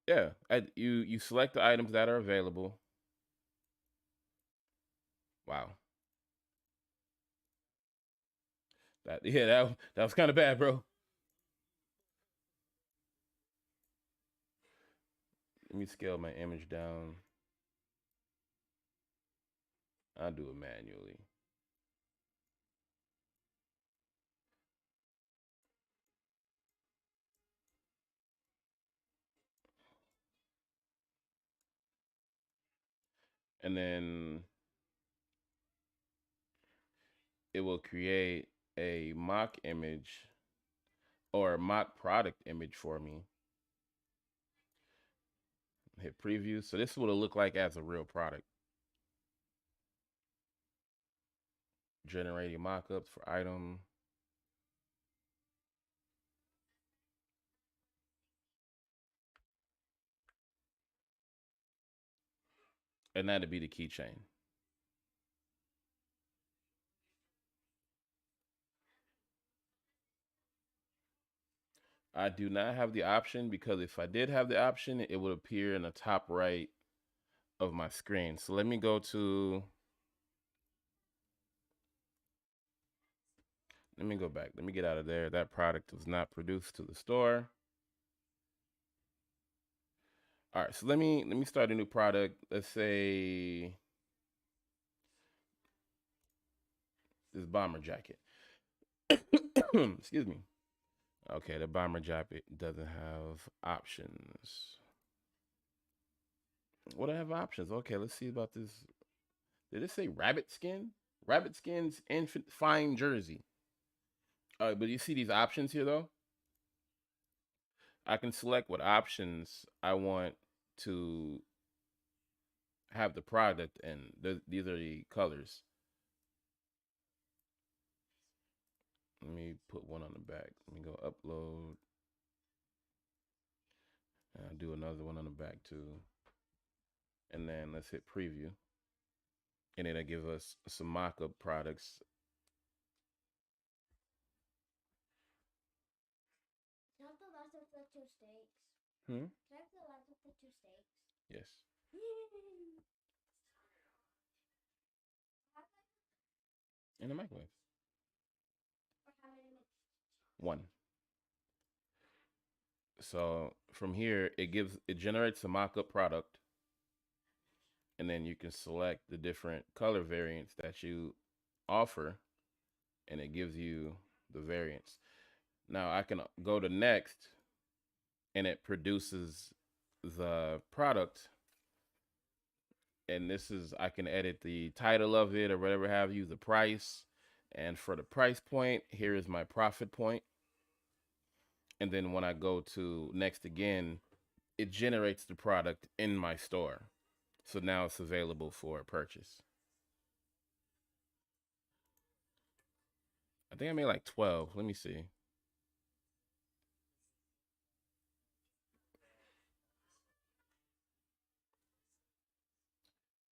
Yeah, you select the items that are available. Wow. That was kind of bad, bro. Let me scale my image down. I'll do it manually. And then it will create a mock image or a mock product image for me. Hit preview. So this is what it'll look like as a real product. generating mockups for item. And that'd be the keychain. I do not have the option because if I did have the option, it would appear in the top right of my screen. So let me go to, let me go back. Let me get out of there. That product was not produced to the store. All right, so let me start a new product. Let's say this bomber jacket. Excuse me. Okay, the bomber jacket doesn't have options. What do I have options? Okay, let's see about this. Did it say rabbit skin? Rabbit skin's infant fine jersey. But you see these options here though? I can select what options I want to have the product, and these are the colors. Let me put one on the back. Let me go upload. And I'll do another one on the back too. And then let's hit preview. And it'll give us some mock-up products. Can I have the last of the 2 steaks? Hmm? Can I have the last of the 2 steaks? Yes. In the microwave. One. So from here, it generates a mock-up product, and then you can select the different color variants that you offer, and it gives you the variants. Now I can go to next, and it produces the product. And this is, I can edit the title of it or whatever have you, the price. And for the price point, here is my profit point. And then when I go to next again, it generates the product in my store. So now it's available for purchase. I think I made like 12. Let me see.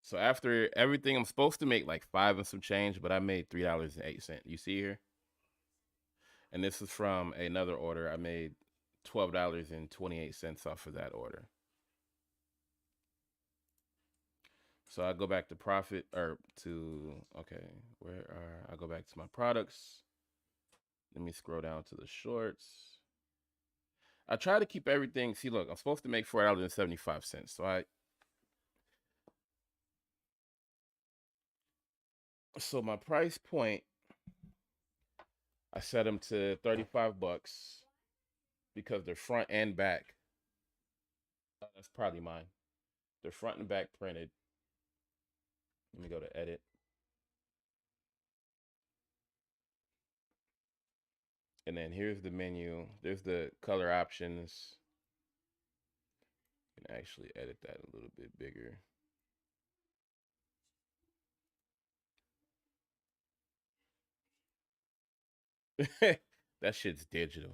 So after everything, I'm supposed to make like 5 and some change, but I made $3.08. You see here? And this is from another order. I made $12.28 off of that order. So I go back to profit, or to, okay, where are, I go back to my products. Let me scroll down to the shorts. I try to keep everything, see, look, I'm supposed to make $4.75. So my price point, I set them to 35 bucks because they're front and back. That's probably mine. They're front and back printed. Let me go to edit. And then here's the menu. There's the color options. You can actually edit that a little bit bigger. That shit's digital.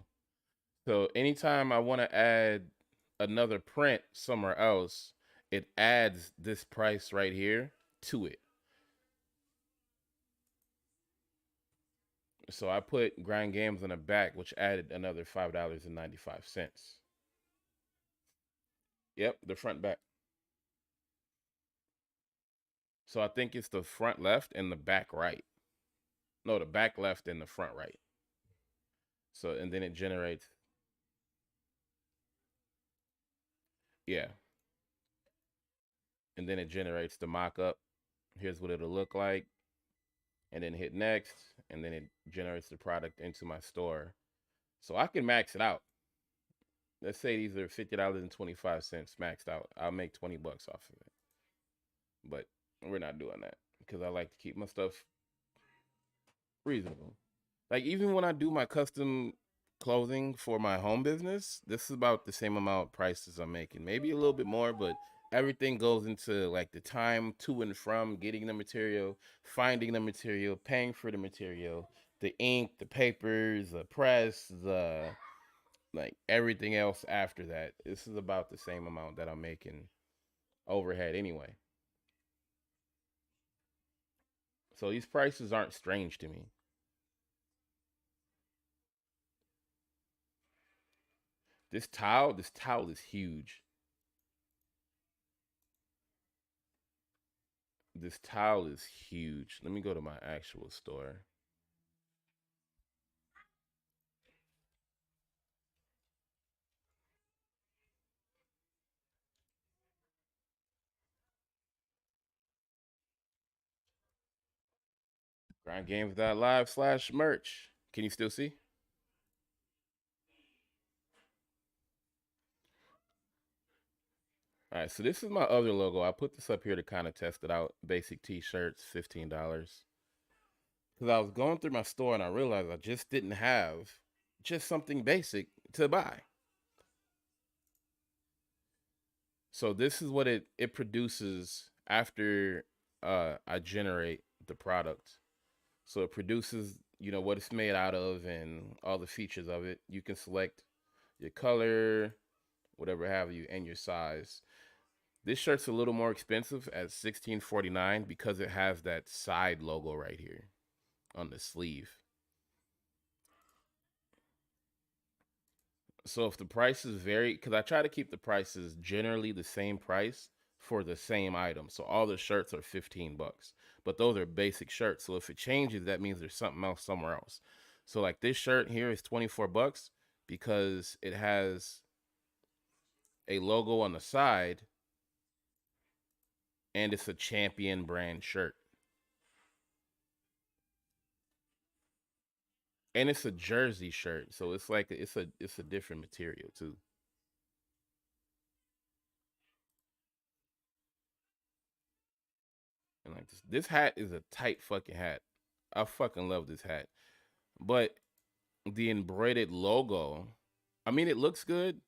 So anytime I want to add another print somewhere else, it adds this price right here to it. So I put Grind Games on the back, which added another $5.95. Yep, the front back. So I think it's the front left and the back right. No, the back left and the front right. So, and then it generates. Yeah. And then it generates the mock-up. Here's what it'll look like. And then hit next. And then it generates the product into my store. So I can max it out. Let's say these are $50.25 maxed out. I'll make 20 bucks off of it. But we're not doing that because I like to keep my stuff reasonable. Like even when I do my custom clothing for my home business, this is about the same amount of prices I'm making. Maybe a little bit more, but everything goes into like the time to and from getting the material, finding the material, paying for the material, the ink, the papers, the press, the like everything else after that. This is about the same amount that I'm making overhead anyway. So these prices aren't strange to me. This towel is huge. This towel is huge. Let me go to my actual store. GrindGameZ.LIVE/merch. Can you still see? All right, so this is my other logo. I put this up here to kind of test it out. Basic t-shirts, $15. Because I was going through my store and I realized I just didn't have just something basic to buy. So this is what it produces after I generate the product. So it produces, you know, what it's made out of and all the features of it. You can select your color, whatever have you, and your size. This shirt's a little more expensive at $16.49 because it has that side logo right here on the sleeve. So if the prices vary, because I try to keep the prices generally the same price for the same item. So all the shirts are 15 bucks, but those are basic shirts. So if it changes, that means there's something else somewhere else. So like this shirt here is 24 bucks because it has a logo on the side and it's a Champion brand shirt. And it's a jersey shirt, so it's like it's a different material too. And like this hat is a tight fucking hat. I fucking love this hat. But the embroidered logo, I mean it looks good,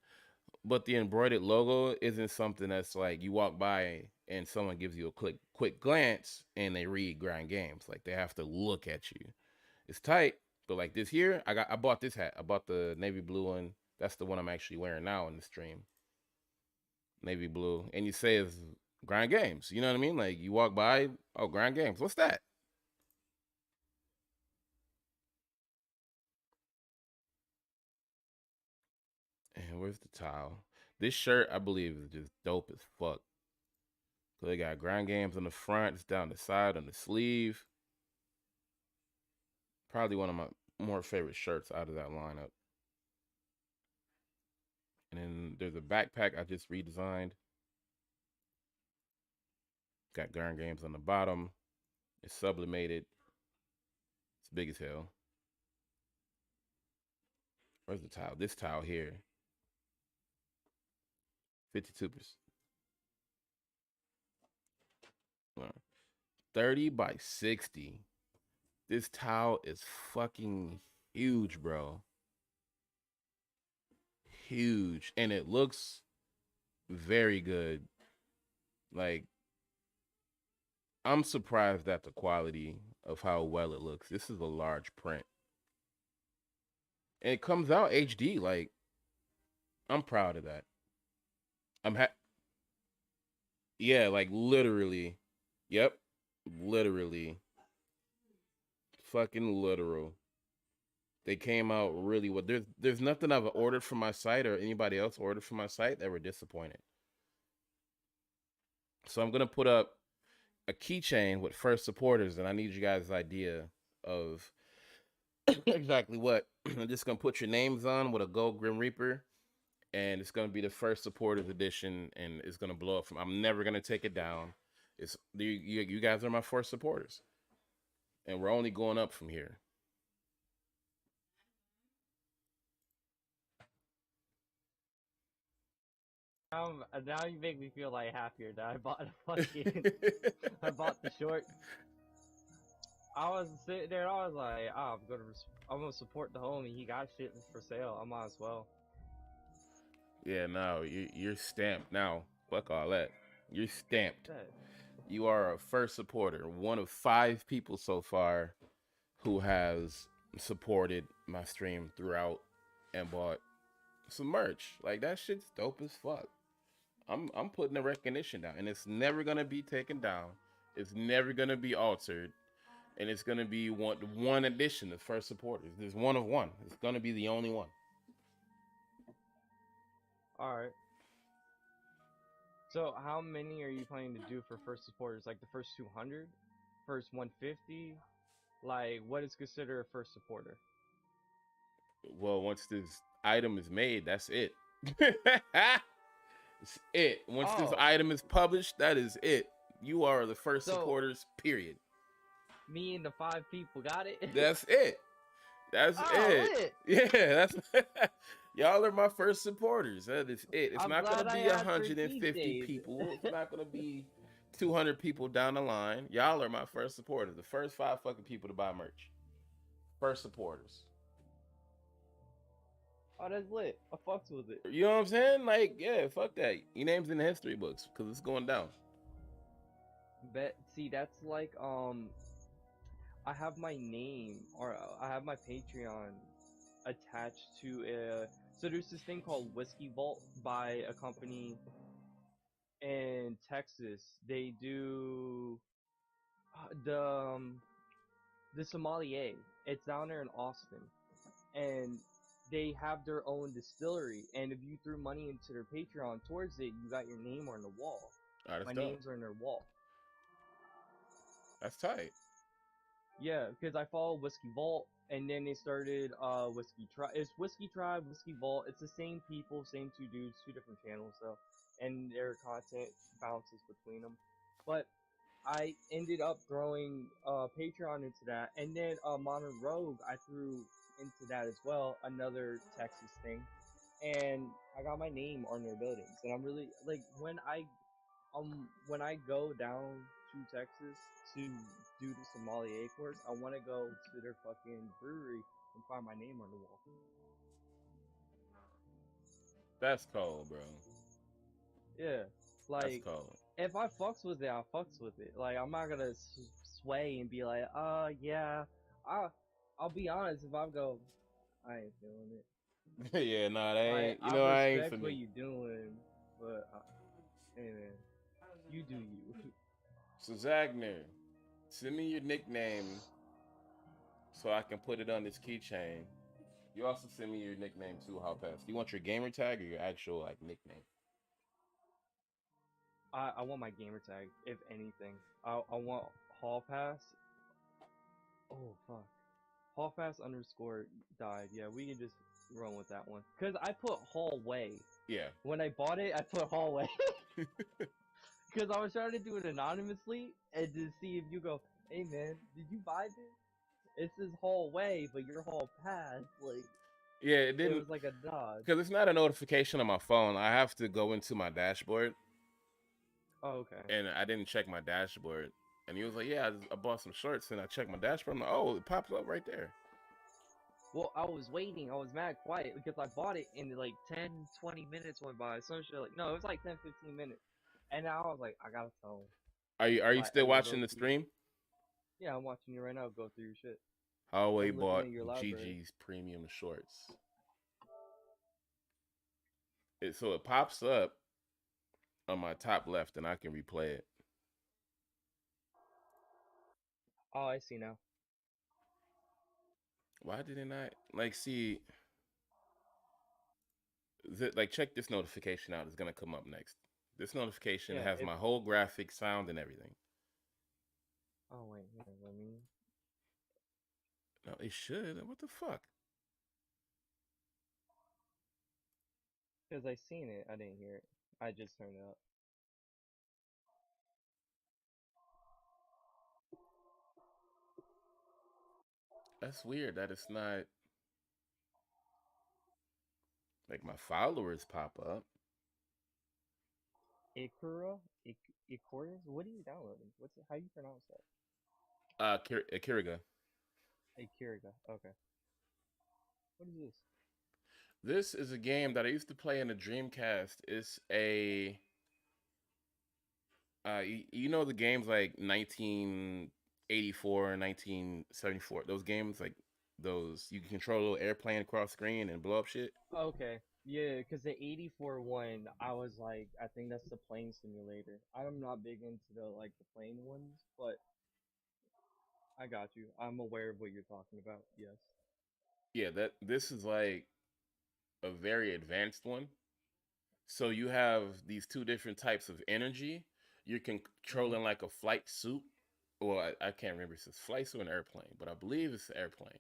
but the embroidered logo isn't something that's like you walk by and someone gives you a quick glance and they read Grind Games. Like they have to look at you. It's tight, but like this here, I bought this hat. I bought the navy blue one. That's the one I'm actually wearing now in the stream. Navy blue. And you say it's Grind Games. You know what I mean? Like you walk by, oh, Grind Games. What's that? And where's the towel? This shirt, I believe, is just dope as fuck. So they got Grind Games on the front, it's down the side on the sleeve. Probably one of my more favorite shirts out of that lineup. And then there's a backpack I just redesigned. Got Grind Games on the bottom. It's sublimated. It's big as hell. Where's the towel? This towel here. 52%. 30 by 60. This towel is fucking huge, bro. Huge. And it looks very good. Like, I'm surprised at the quality of how well it looks. This is a large print. And it comes out HD. Like, I'm proud of that. Yeah, like literally. Yep. Literally. Fucking literal. They came out really well. There's nothing I've ordered from my site or anybody else ordered from my site that were disappointed. So I'm gonna put up a keychain with first supporters, and I need you guys' idea of exactly what. I'm just gonna put your names on with a gold Grim Reaper, and it's gonna be the first supporters edition, and it's gonna blow up. I'm never gonna take it down. It's you guys are my first supporters, and we're only going up from here. Now you make me feel like happier that I bought a fucking I bought the short. I was sitting there, I was like, oh, I'm gonna support the homie. He got shit for sale. I might as well. Yeah, no, you're stamped now. Fuck all that. You're stamped. That. You are a first supporter. One of 5 people so far who has supported my stream throughout and bought some merch. Like that shit's dope as fuck. I'm putting the recognition down, and it's never gonna be taken down. It's never gonna be altered, and it's gonna be one edition of first supporters. There's one of one. It's gonna be the only one. All right. So how many are you planning to do for first supporters? Like the first 200, first 150? Like what is considered a first supporter? Well, once this item is made, that's it. It's it. Once this item is published, that is it. You are the first supporters, period. Me and the 5 people got it? That's it. That's it. Lit. Yeah, that's y'all are my first supporters. That is it. It's not gonna be 150 people. It's not gonna be 200 people down the line. Y'all are my first supporters. The first 5 fucking people to buy merch. First supporters. Oh, that's lit. I fucks with it. You know what I'm saying? Like, yeah, fuck that. Your name's in the history books because it's going down. See, that's like I have my name or I have my Patreon attached to so there's this thing called Whiskey Vault by a company in Texas. They do the sommelier. It's down there in Austin, and they have their own distillery. And if you threw money into their Patreon towards it, you got your name on the wall. My names are in their wall. That's tight. Yeah, because I follow Whiskey Vault, and then they started Whiskey Tribe. It's Whiskey Tribe, Whiskey Vault. It's the same people, same 2 dudes, 2 different channels, though, and their content bounces between them. But I ended up throwing Patreon into that, and then Modern Rogue I threw into that as well, another Texas thing, and I got my name on their buildings, and I'm really like when I go down to Texas to do the sommelier course, I want to go to their fucking brewery and find my name on the wall. That's cold, bro. Yeah, like that's cold. If I fucks with it, I fucks with it. Like I'm not gonna sway and be like, yeah. I'll be honest. If I go, I ain't feeling it. Yeah, nah, that ain't. Like, You know, I ain't for respect what me. you doing, but hey man, you do you. So Zagner, send me your nickname so I can put it on this keychain. You also send me your nickname too, How Pass. Do you want your gamer tag or your actual like nickname? I want my gamer tag, if anything. I want Hall Pass. Oh fuck. Hall Pass _ died. Yeah, we can just run with that one. Cause I put hallway. Yeah. When I bought it, I put hallway. Cause I was trying to do it anonymously and to see if you go, hey man, did you buy this? It says hallway, but your hall pass, like. Yeah, it didn't. It was like a dodge. Because it's not a notification on my phone. I have to go into my dashboard. Oh, okay. And I didn't check my dashboard. And he was like, yeah, I bought some shorts. And I checked my dashboard. I'm like, oh, it pops up right there. Well, I was waiting. I was mad quiet because I bought it and like 10, 20 minutes went by. Some shit like, no, it was like 10, 15 minutes. And now I was like, I gotta tell him. Are you still watching the stream? Yeah, I'm watching you right now. Go through your shit. Hallway bought GG's premium shorts. So it pops up on my top left, and I can replay it. Oh, I see now. Why didn't I like see? Like check this notification out. It's gonna come up next. This notification has my whole graphic, sound, and everything. Oh wait, let me. No, it should. What the fuck? Because I seen it, I didn't hear it. I just turned it up. That's weird that it's not like my followers pop up. Ikura? Ikuras? What are you downloading? How do you pronounce that? Akiriga. Akiriga. Okay. What is this? This is a game that I used to play in the Dreamcast. It's a You know the games like 1984 and 1974. Those games like those you can control a little airplane across screen and blow up shit. Okay. Yeah, because the 84 one, I was like, I think that's the plane simulator. I'm not big into the plane ones, but I got you. I'm aware of what you're talking about. Yes. Yeah, that this is like a very advanced one. So you have these two different types of energy. You're controlling like a flight suit, or I can't remember if it's a flight suit or an airplane, but I believe it's an airplane.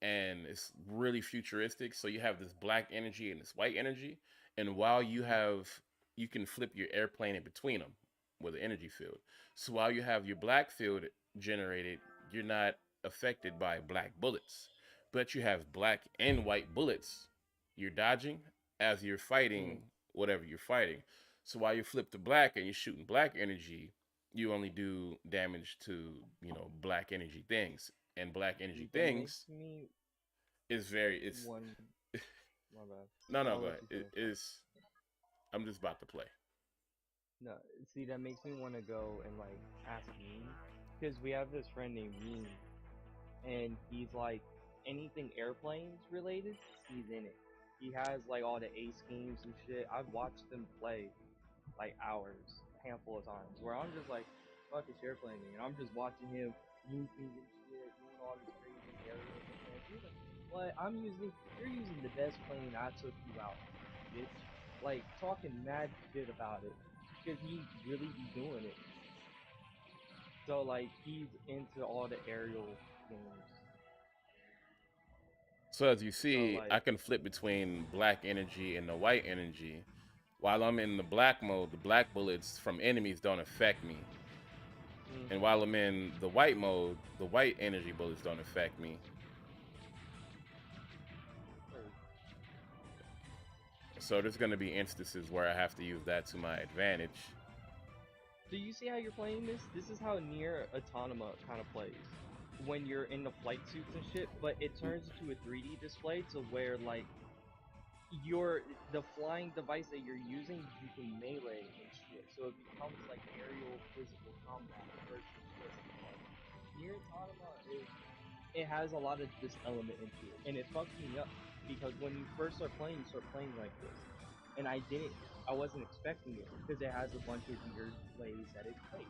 And it's really futuristic. So you have this black energy and this white energy, and while you can flip your airplane in between them with an energy field. So while you have your black field generated, you're not affected by black bullets, but you have black and white bullets. You're dodging as you're fighting whatever you're fighting. So while you flip to black and you're shooting black energy, you only do damage to black energy things, and black energy That makes things me is very it's one. My bad. no I'll go let ahead. you finish. It's I'm just about to play. No, see, that makes me want to go and ask Meme, because we have this friend named Meme, and he's like anything airplanes related, he's in it. He has all the ace games and shit. I've watched them play hours, a handful of times, where I'm just like, fuck this airplane thing, and I'm just watching him looping and shit, doing all these crazy aerials and things. He's like, what? You're using the best plane I took you out, bitch. Talking mad shit about it, because he really be doing it. So he's into all the aerial games. So as you So see, I can flip between black energy and the white energy. While I'm in the black mode, the black bullets from enemies don't affect me. And while I'm in the white mode, the white energy bullets don't affect me. So there's going to be instances where I have to use that to my advantage. Do you see how you're playing this? This is how Nier Automata kind of plays. When you're in the flight suits and shit, but it turns into a 3D display to where the flying device that you're using, you can melee and shit. So it becomes aerial physical combat versus just Nier Automata it has a lot of this element into it, and it fucks me up because when you first start playing like this, and I wasn't expecting it because it has a bunch of weird ways that it plays.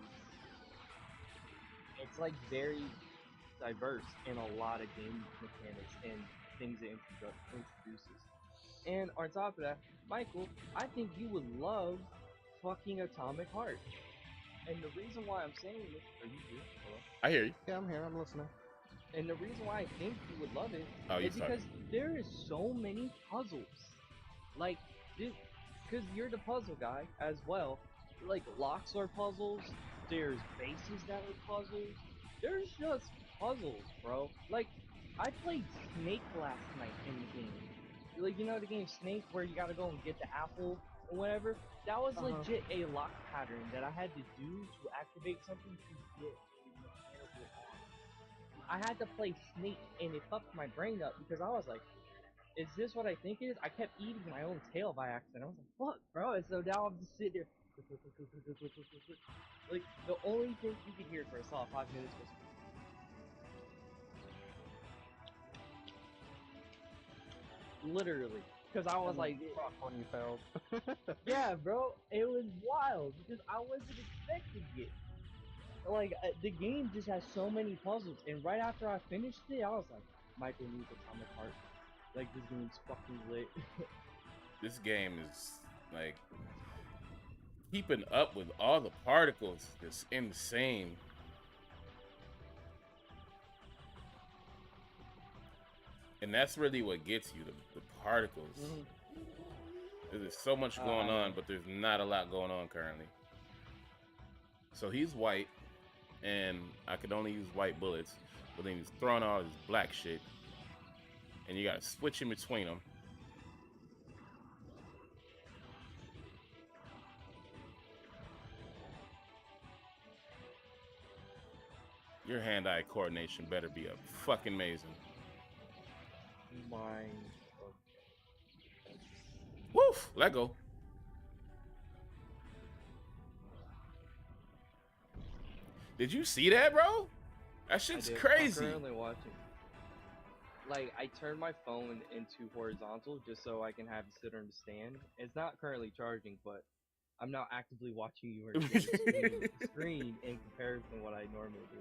It's very diverse in a lot of game mechanics and things it introduces. And on top of that, Michael, I think you would love fucking Atomic Heart. And the reason why I'm saying this, are you here? Hello? I hear you. Yeah, I'm here. I'm listening. And the reason why I think you would love it is because there is so many puzzles. Because you're the puzzle guy as well. Locks are puzzles. There's bases that are puzzles. There's just puzzles, bro. I played Snake last night in the game. You know the game Snake where you gotta go and get the apple or whatever? That was legit a lock pattern that I had to do to activate something to get a mechanical arm. I had to play Snake, and it fucked my brain up because I was like, is this what I think it is? I kept eating my own tail by accident. I was like, fuck, bro. And so now I'm just sitting there. The only thing you could hear for a solid 5 minutes was. Literally. Because I was like. Fuck when you failed. Yeah, bro. It was wild because I wasn't expecting it. The game just has so many puzzles, and right after I finished it, I was like, Michael needs Atomic Heart. This game's fucking lit. This game is keeping up with all the particles. It's insane. And that's really what gets you, the particles. There's so much going on, but there's not a lot going on currently. So he's white, and I could only use white bullets, but then he's throwing all this black shit, and you gotta switch in between them. Your hand-eye coordination better be fucking amazing. Mine. Woof! Let go. Did you see that, bro? That shit's crazy. I'm currently watching. Like, I turned my phone into horizontal just so I can have it sit on the stand. It's not currently charging, but I'm now actively watching your screen in comparison to what I normally do.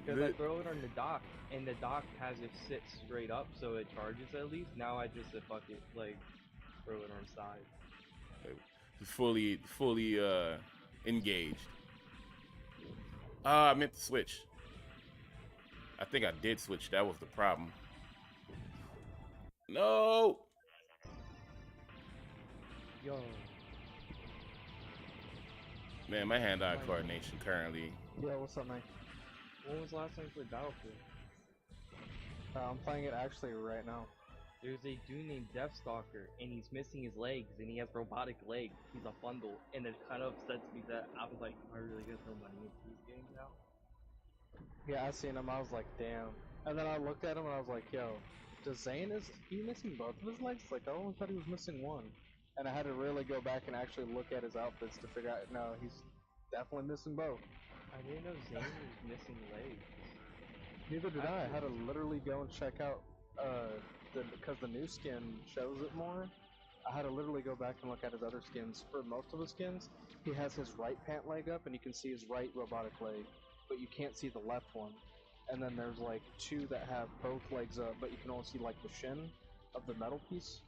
Because I throw it on the dock, and the dock has it sit straight up so it charges at least. Now I just fuck it, like, throw it on the side. Fully engaged. I meant to switch. I think I did switch. That was the problem. No. Yo. Man, my hand-eye coordination currently. Yo, what's up, man? When was the last time you played Battlefield? I'm playing it actually right now. There's a dude named Deathstalker, and he's missing his legs, and he has robotic legs. He's a bundle, and it kind of upsets me that I was like, am I really gonna throw money into these games now? Yeah, I seen him. I was like, damn. And then I looked at him and I was like, yo, does Zane is he missing both of his legs? Like, I only thought he was missing one. And I had to really go back and actually look at his outfits to figure out. No, he's definitely missing both. I didn't know Zane was missing legs. Neither did I. I had to literally go and check out because the new skin shows it more. I had to literally go back and look at his other skins. For most of his skins, he has his right pant leg up, and you can see his right robotic leg, but you can't see the left one. And then there's like two that have both legs up, but you can only see like the shin of the metal piece.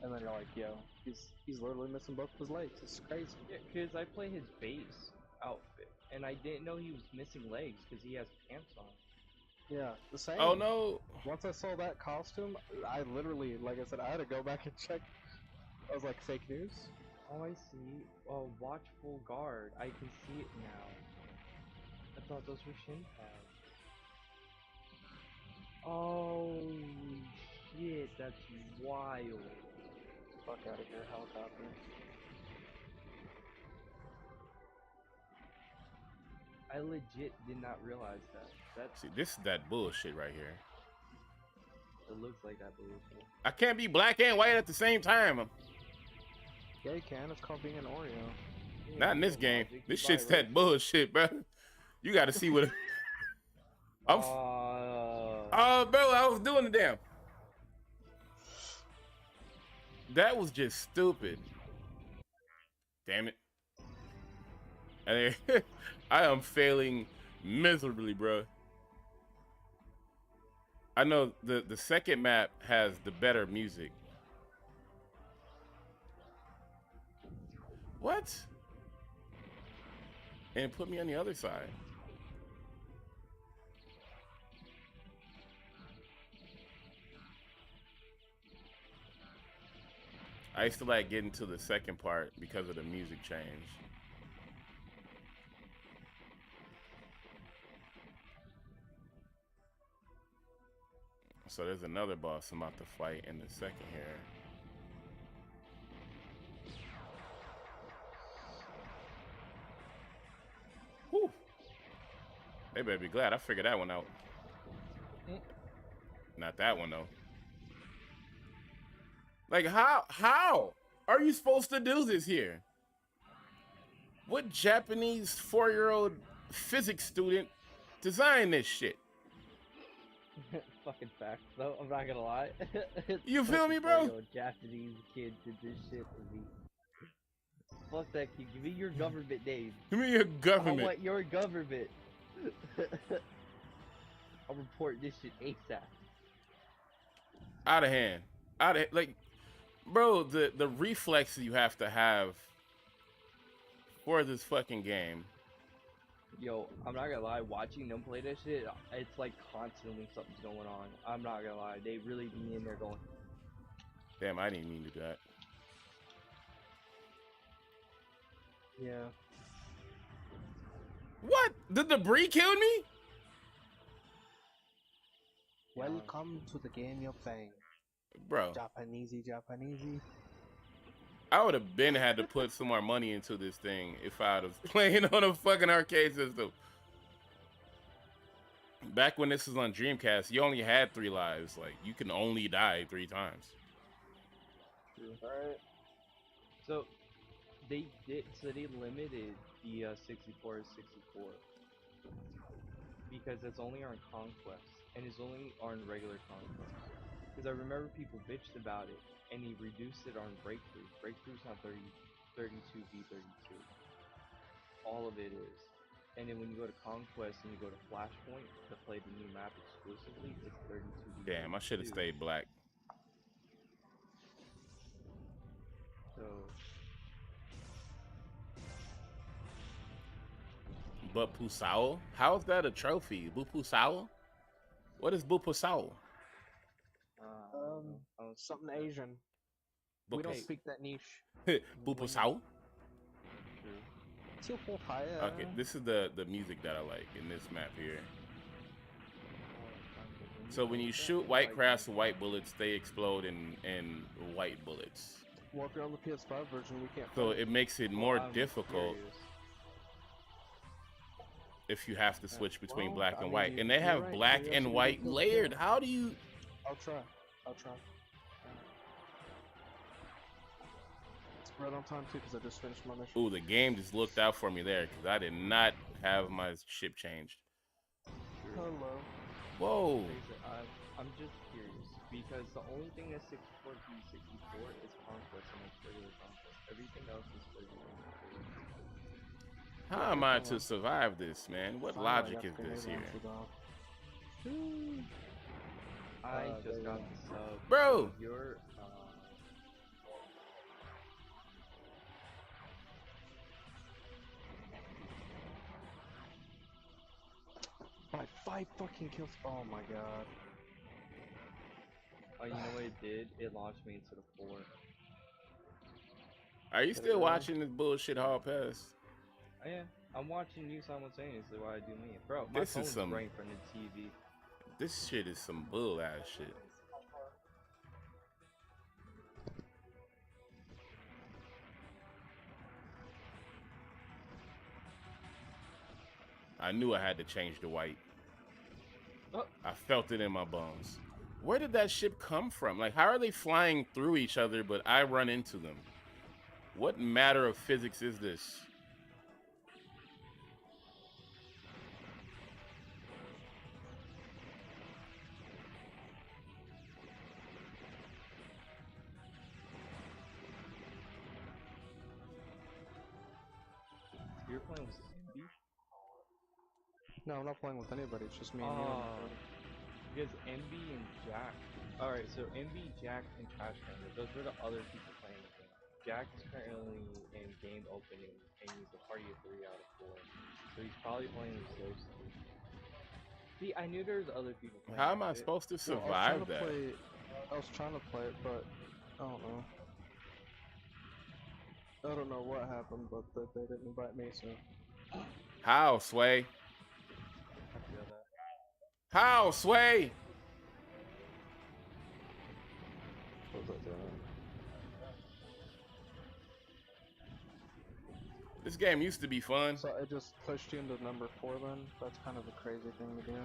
And then you're like, yo, he's literally missing both of his legs. It's crazy. Yeah, because I play his base outfit, and I didn't know he was missing legs because he has pants on. Yeah, the same. Oh no! Once I saw that costume, I literally, like I said, I had to go back and check. I was like, fake news? Oh, I see. Oh, watchful guard. I can see it now. I thought those were shin pads. Oh shit, that's wild. Fuck out of here, helicopter. I legit did not realize that. See, this is that bullshit right here. It looks like that bullshit. I can't be black and white at the same time. Yeah, you can. It's called being an Oreo. Yeah, not in this game. This shit's that bullshit, bro. You got to see what. I'm. Oh, bro, I was doing the damn. That was just stupid. Damn it. I am failing miserably, bro. I know the second map has the better music. What? And put me on the other side. I used to like getting to the second part because of the music change. So there's another boss I'm about to fight in the second here. Whew. They better be glad I figured that one out. Not that one though. Like how are you supposed to do this here? What Japanese 4-year-old physics student designed this shit? Fucking fact, though. I'm not gonna lie. You feel me, bro? Japanese kid did this shit to me. Fuck that kid. Give me your government name. Give me your government. I want your government. I'll report this shit ASAP. Out of hand. Like, bro, the reflexes you have to have for this fucking game. Yo, I'm not gonna lie, watching them play this shit, it's like constantly something's going on. I'm not gonna lie, they really be in there going. Damn, I didn't mean to do that. Yeah. What? The debris killed me? Welcome to the game you're playing. Bro. Japanesey. I would have had to put some more money into this thing if I was playing on a fucking arcade system. Back when this was on Dreamcast, you only had 3 lives. Like, you can only die 3 times. Alright. So, They did, so they limited the 64 to 64 because it's only on Conquest and it's only on regular Conquest. Because I remember people bitched about it and he reduced it on Breakthrough. Breakthrough's not 32v32. All of it is. And then when you go to Conquest and you go to Flashpoint to play the new map exclusively, it's 32v32. Damn, I should have stayed black. So Bupusao? How is that a trophy? Bupusao? What is Bupusao? Something Asian. We don't speak that niche. Bupusao? True. Okay, this is the music that I like in this map here. So when you shoot white crafts with white bullets, they explode in white bullets. Well, if you're on the PS5 version, we can't. So it makes it more difficult if you have to switch between black and white. And they have black and white layered. How do you... I'll try. Right on time too, because I just finished my mission. Ooh, the game just looked out for me there, because I did not have my ship changed. Hello. Whoa. I'm just curious, because the only thing that's 64 v 64 is Conquest and it's regular Conquest. Everything else is regular. How am I to survive this, man? What logic is this here? I just got the sub. Bro! You're, by 5 fucking kills. Oh my god. oh, you know what it did? It launched me into the 4. Are you still watching this bullshit hall pass? Oh, yeah, I'm watching you simultaneously while I do me. Bro, my This is phone's some... right in front of the TV. This shit is some bull ass shit. I knew I had to change the white. Oh. I felt it in my bones. Where did that ship come from? Like, how are they flying through each other, but I run into them? What matter of physics is this? You're playing with MB? No, I'm not playing with anybody. It's just me and you. Because MB and Jack. Alright, so MB, Jack, and Trash Panda, those were the other people playing the game. Jack is currently in game opening, and he's a party of 3 out of 4. So he's probably playing with those two. See, I knew there was other people playing. How am I supposed to survive that? I was trying to play it, but I don't know. I don't know what happened, but they didn't invite me, so. How, Sway? I feel that. How, Sway? This game used to be fun. So I just pushed you into number 4 then? That's kind of a crazy thing to do.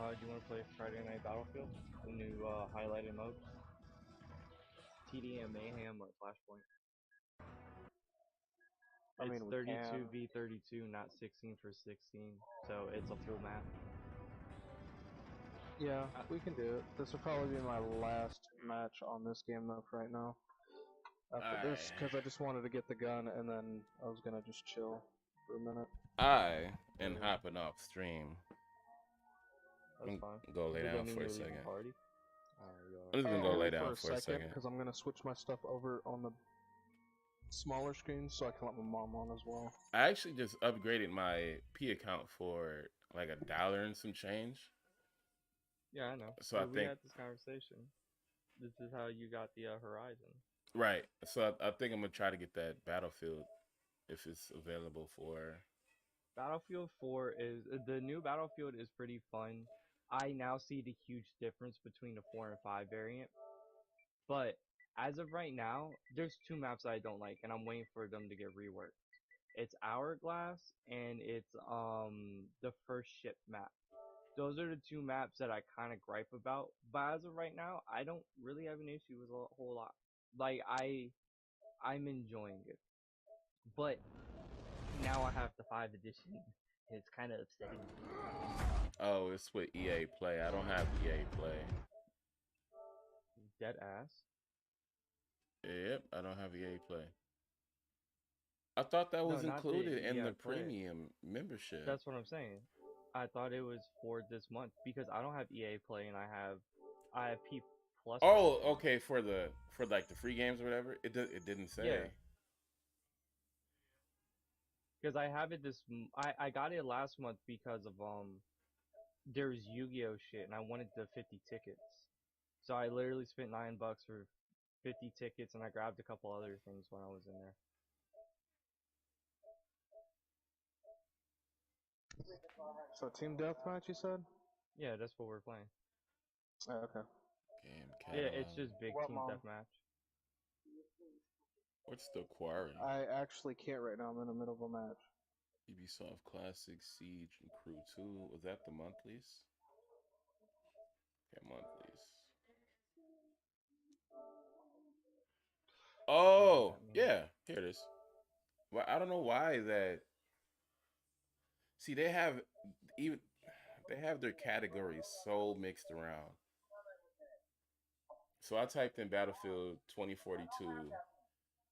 Do you want to play Friday Night Battlefield? The new highlighted mode? TD and Mayhem or Flashpoint? I mean, it's 32 v 32, not 16 for 16, so it's a full map. Yeah, we can do it. This will probably be my last match on this game though for right now. After this, because I just wanted to get the gun and then I was gonna just chill for a minute. I am hopping off stream. That's fine. Go lay down for a second. Party? I'm just gonna go lay down for a second. Because I'm gonna switch my stuff over on the smaller screen so I can let my mom on as well. I actually just upgraded my P account for like $1 and some change. Yeah, I know. So we had this conversation. This is how you got the Horizon. Right. So I think I'm gonna try to get that Battlefield if it's available for. Battlefield 4 is the new Battlefield is pretty fun. I now see the huge difference between the 4 and 5 variant. But as of right now, there's 2 maps I don't like, and I'm waiting for them to get reworked. It's Hourglass and it's the first ship map. Those are the two maps that I kind of gripe about. But as of right now, I don't really have an issue with a whole lot. Like I'm enjoying it. But now I have the 5 edition. And it's kind of upsetting. Oh, it's with EA Play. I don't have EA Play. Dead ass. Yep, I don't have EA Play. I thought that was included in the premium membership. That's what I'm saying. I thought it was for this month because I don't have EA Play and I have P Plus. Oh, okay, for like the free games or whatever. It didn't say. Yeah. Because I have it I got it last month because of there's Yu-Gi-Oh shit and I wanted the 50 tickets. So I literally spent $9 for 50 tickets and I grabbed a couple other things when I was in there. So team deathmatch, you said? Yeah, that's what we're playing. Oh, okay. Yeah, it's just big team deathmatch. What's the quarry? I actually can't right now. I'm in the middle of a match. Ubisoft Classic, Siege, and Crew 2. Was that the monthlies? Okay, monthlies. Oh, yeah. Here it is. Well, I don't know why that. See, they have their categories so mixed around. So I typed in Battlefield 2042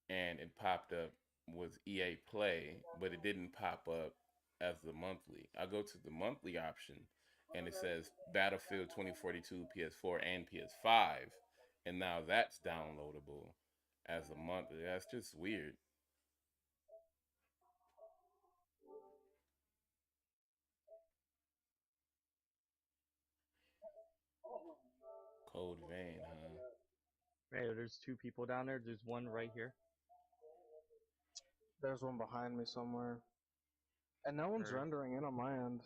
and it popped up with EA Play, but it didn't pop up as the monthly. I go to the monthly option and it says Battlefield 2042 PS4 and PS5, and now that's downloadable as a monthly. That's just weird. Cold Vein, huh? Hey, there's 2 people down there. There's one right here. There's one behind me somewhere. And no one's rendering in on my end.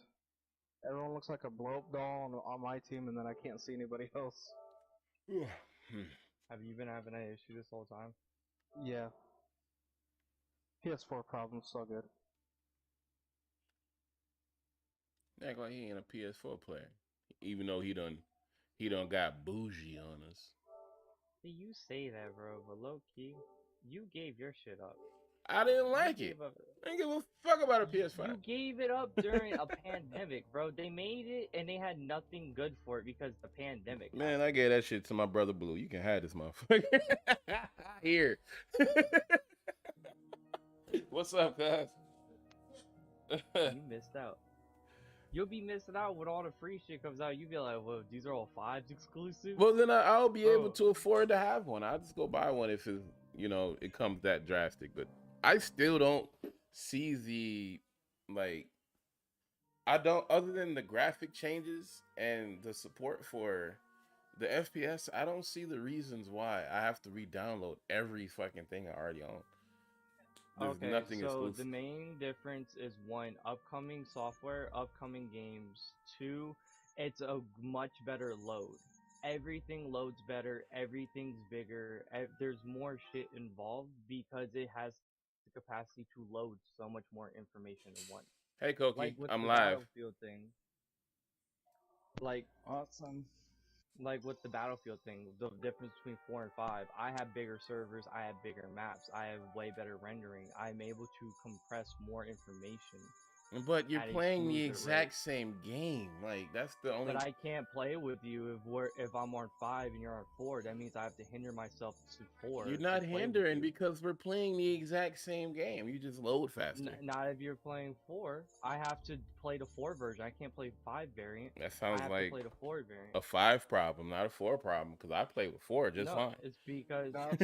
Everyone looks like a blow-up doll on my team, and then I can't see anybody else. Have you been having an issue this whole time? Yeah. PS4 problems, so good. Act like he ain't a PS4 player, even though he done got bougie on us. You say that, bro, but low key, you gave your shit up. I didn't like it. I didn't give a fuck about a PS5. You gave it up during a pandemic, bro. They made it and they had nothing good for it because the pandemic. Man, I gave that shit to my brother Blue. You can have this motherfucker. Here. What's up, guys? You missed out. You'll be missing out when all the free shit comes out. You'll be like, well, these are all 5s exclusive. Well, then I'll be able to afford to have one. I'll just go buy one if it, it comes that drastic. But I still don't see the, I don't, other than the graphic changes and the support for the FPS, I don't see the reasons why I have to re-download every fucking thing I already own. There's nothing exclusive. The main difference is 1, upcoming software, upcoming games. 2, it's a much better load. Everything loads better, everything's bigger, there's more shit involved because it has the capacity to load so much more information at once. Hey, Koki, like with I'm the live. Battlefield thing. Like, awesome. Like with the Battlefield thing, the difference between 4 and 5, I have bigger servers, I have bigger maps, I have way better rendering, I'm able to compress more information. But you're playing the exact same game. Like, that's the only. But I can't play with you if I'm on 5 and you're on 4. That means I have to hinder myself to 4. You're not hindering because we're playing the exact same game. You just load faster. Not if you're playing 4. I have to play the 4 version. I can't play 5 variant. That sounds like to play the 4 variant. A 5 problem, not a 4 problem. Because I play with 4 just fine. It's because that's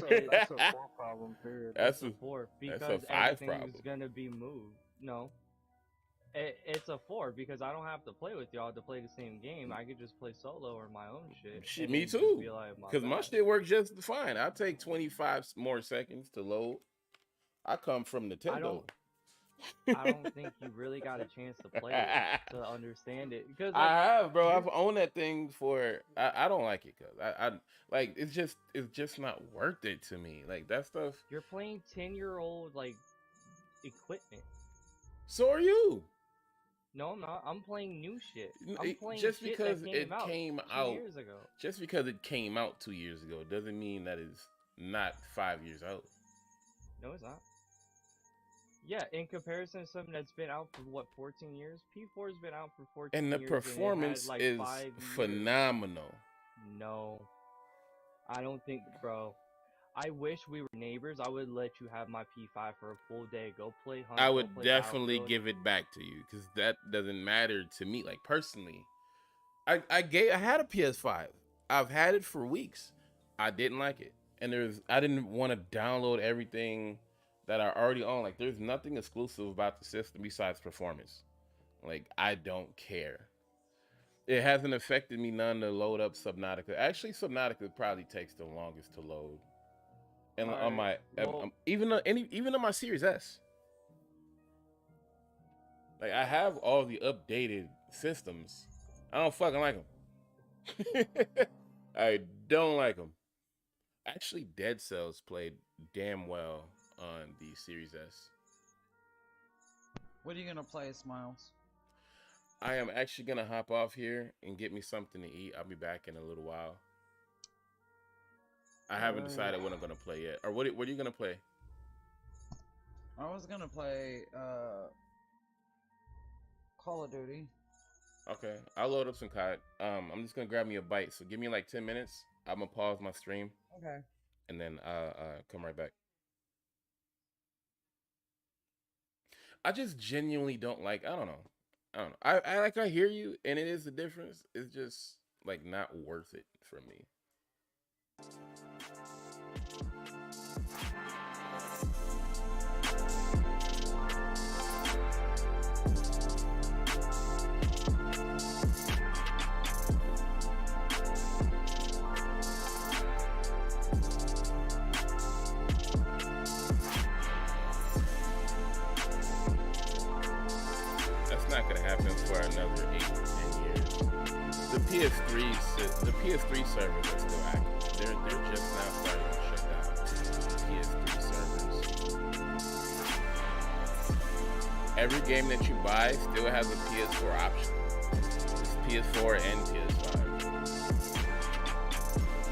a 4 problem. Period. That's a 4 because that's a 5 problem. Everything's gonna be moved. No. It's a 4 because I don't have to play with y'all to play the same game. I could just play solo or my own shit. Me too. Because my shit works just fine. I take 25 more seconds to load. I come from Nintendo. I don't think you really got a chance to play it to understand it. Because I have, bro. I've owned that thing for. I don't like it because I like it's just not worth it to me. Like that stuff. You're playing 10-year-old equipment. So are you. No, I'm not. I'm playing new shit. I'm playing Just shit because that it out came 2 out years ago. Just because it came out 2 years ago doesn't mean that it's not 5 years old. No, it's not. Yeah, in comparison to something that's been out for what, 14 years? P4's been out for 14 And the years. performance and it had, like, is 5 years. phenomenal. No, I don't think, bro. I wish we were neighbors. I would let you have my P5 for a full day. Go play Hunt. I go would play definitely Battlefield. give it back to you because that doesn't matter to me. Like personally, I had a PS5. I've had it for weeks. I didn't like it, and I didn't want to download everything that I already own. Like there's nothing exclusive about the system besides performance. Like I don't care. It hasn't affected me none to load up Subnautica. Actually, Subnautica probably takes the longest to load. And on my even on my Series S, like I have all the updated systems. I don't fucking like them. I don't like them. Actually, Dead Cells played damn well on the Series S. What are you gonna play, Smiles? I am actually gonna hop off here and get me something to eat. I'll be back in a little while. I haven't decided what I'm gonna play yet. Or what are you gonna play? I was gonna play Call of Duty. Okay, I'll load up some COD. I'm just gonna grab me a bite. So give me like 10 minutes. I'm gonna pause my stream. Okay. And then come right back. I just genuinely don't like. I don't know. I hear you, and it is the difference. It's just like not worth it for me. Not gonna happen for another 8 to 10 years. The PS3 servers are still active. They're just now starting to shut down PS3 servers. Every game that you buy still has a PS4 option. It's PS4 and PS5.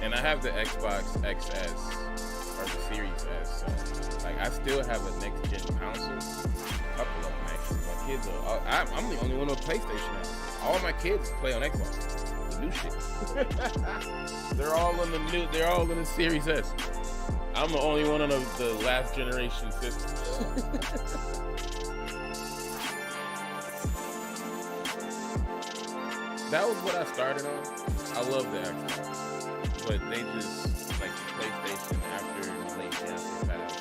And I have the Xbox XS or the Series S, so like I still have a next gen console. A couple of them actually. My kids are. I'm the only one on PlayStation now. All my kids play on Xbox. The new shit. They're all in the new. They're all in the Series S. I'm the only one on the last generation system. That was what I started on. I love the Xbox, but they just like the PlayStation after the late Fiance passed.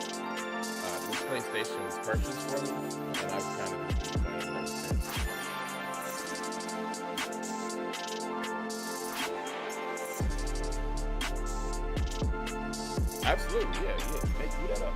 This PlayStation was purchased for me, and I've kind of just been playing it ever since. Absolutely, yeah. Make that up.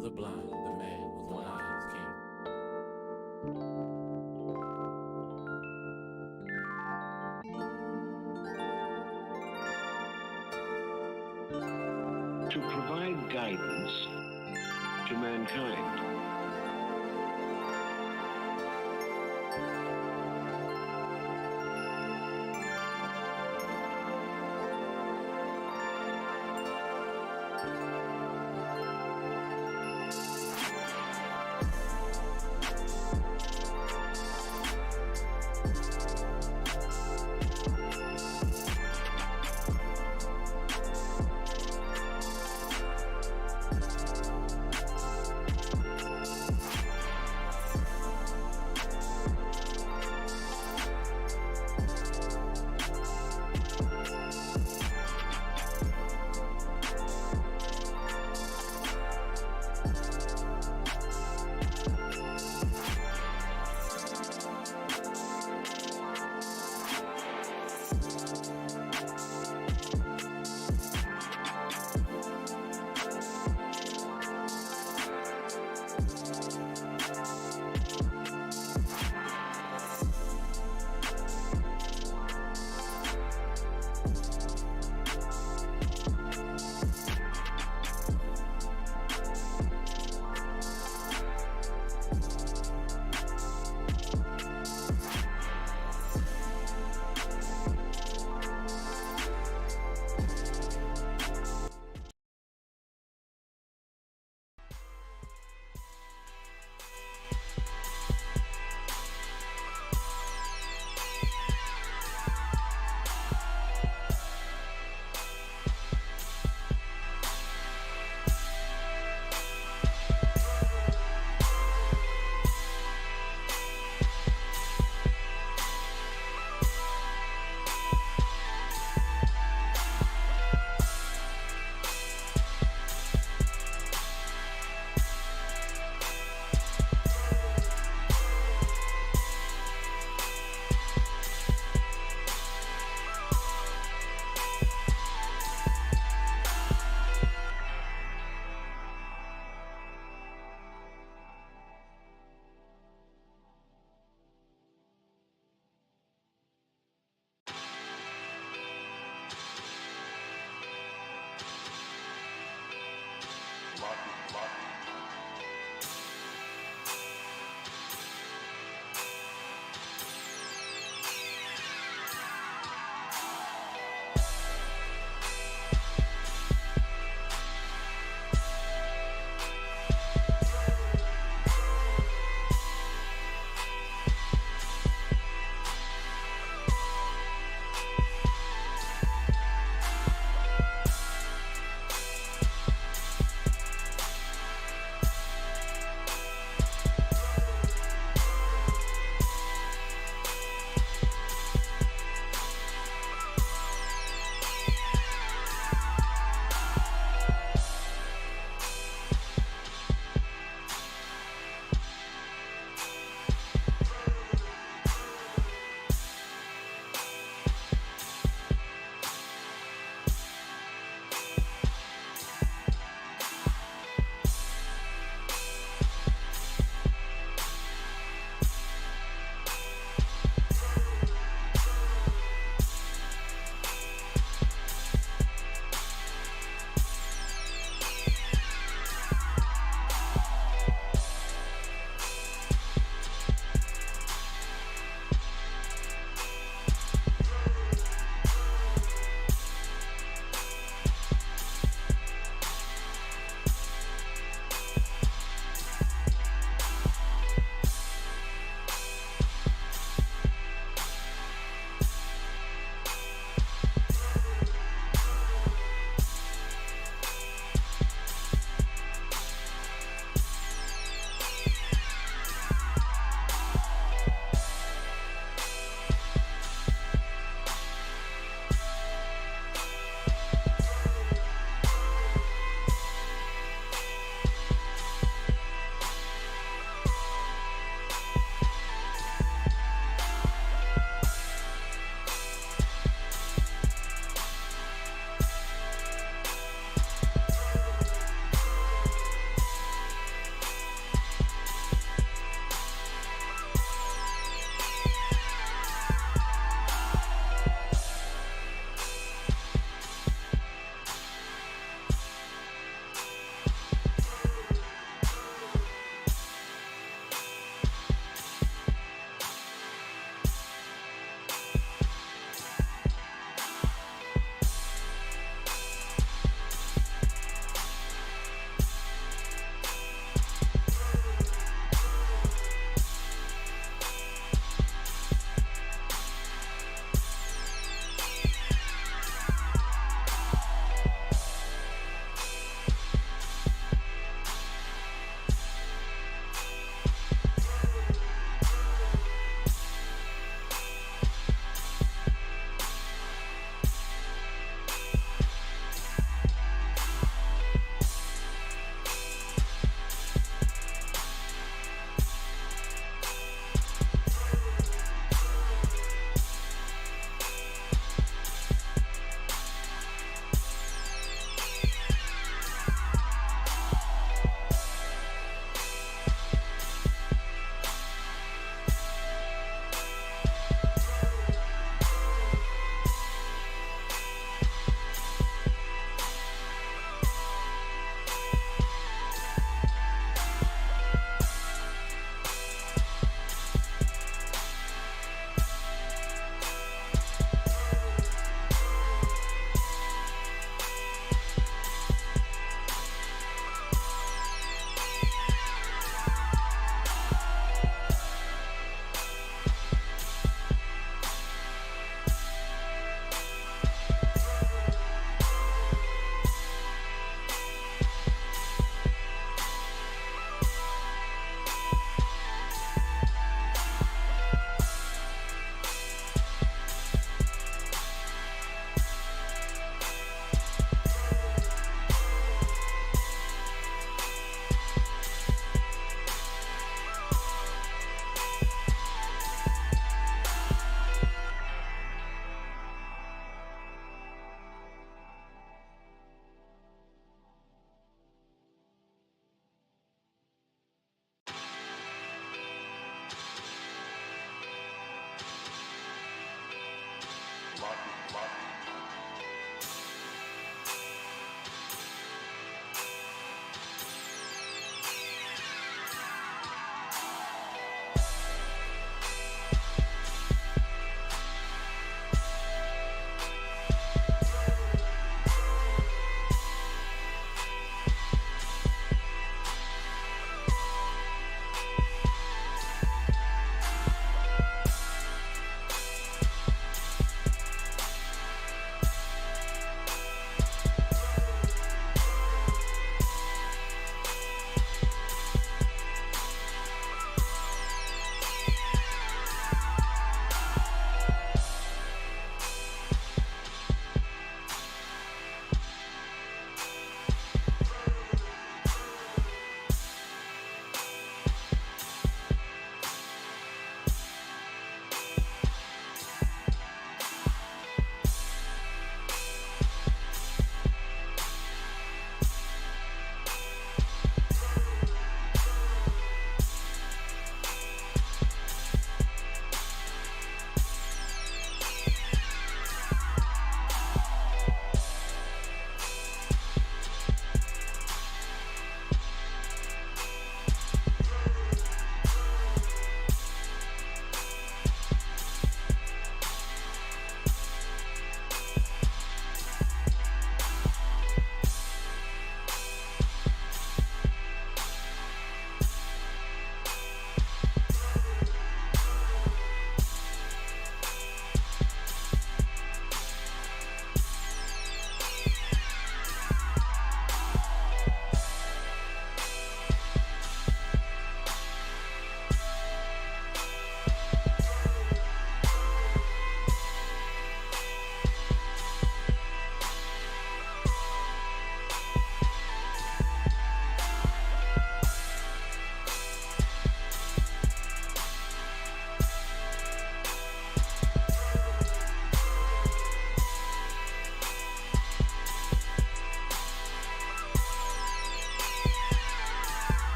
of the blind, the man with one eye is king. To provide guidance to mankind.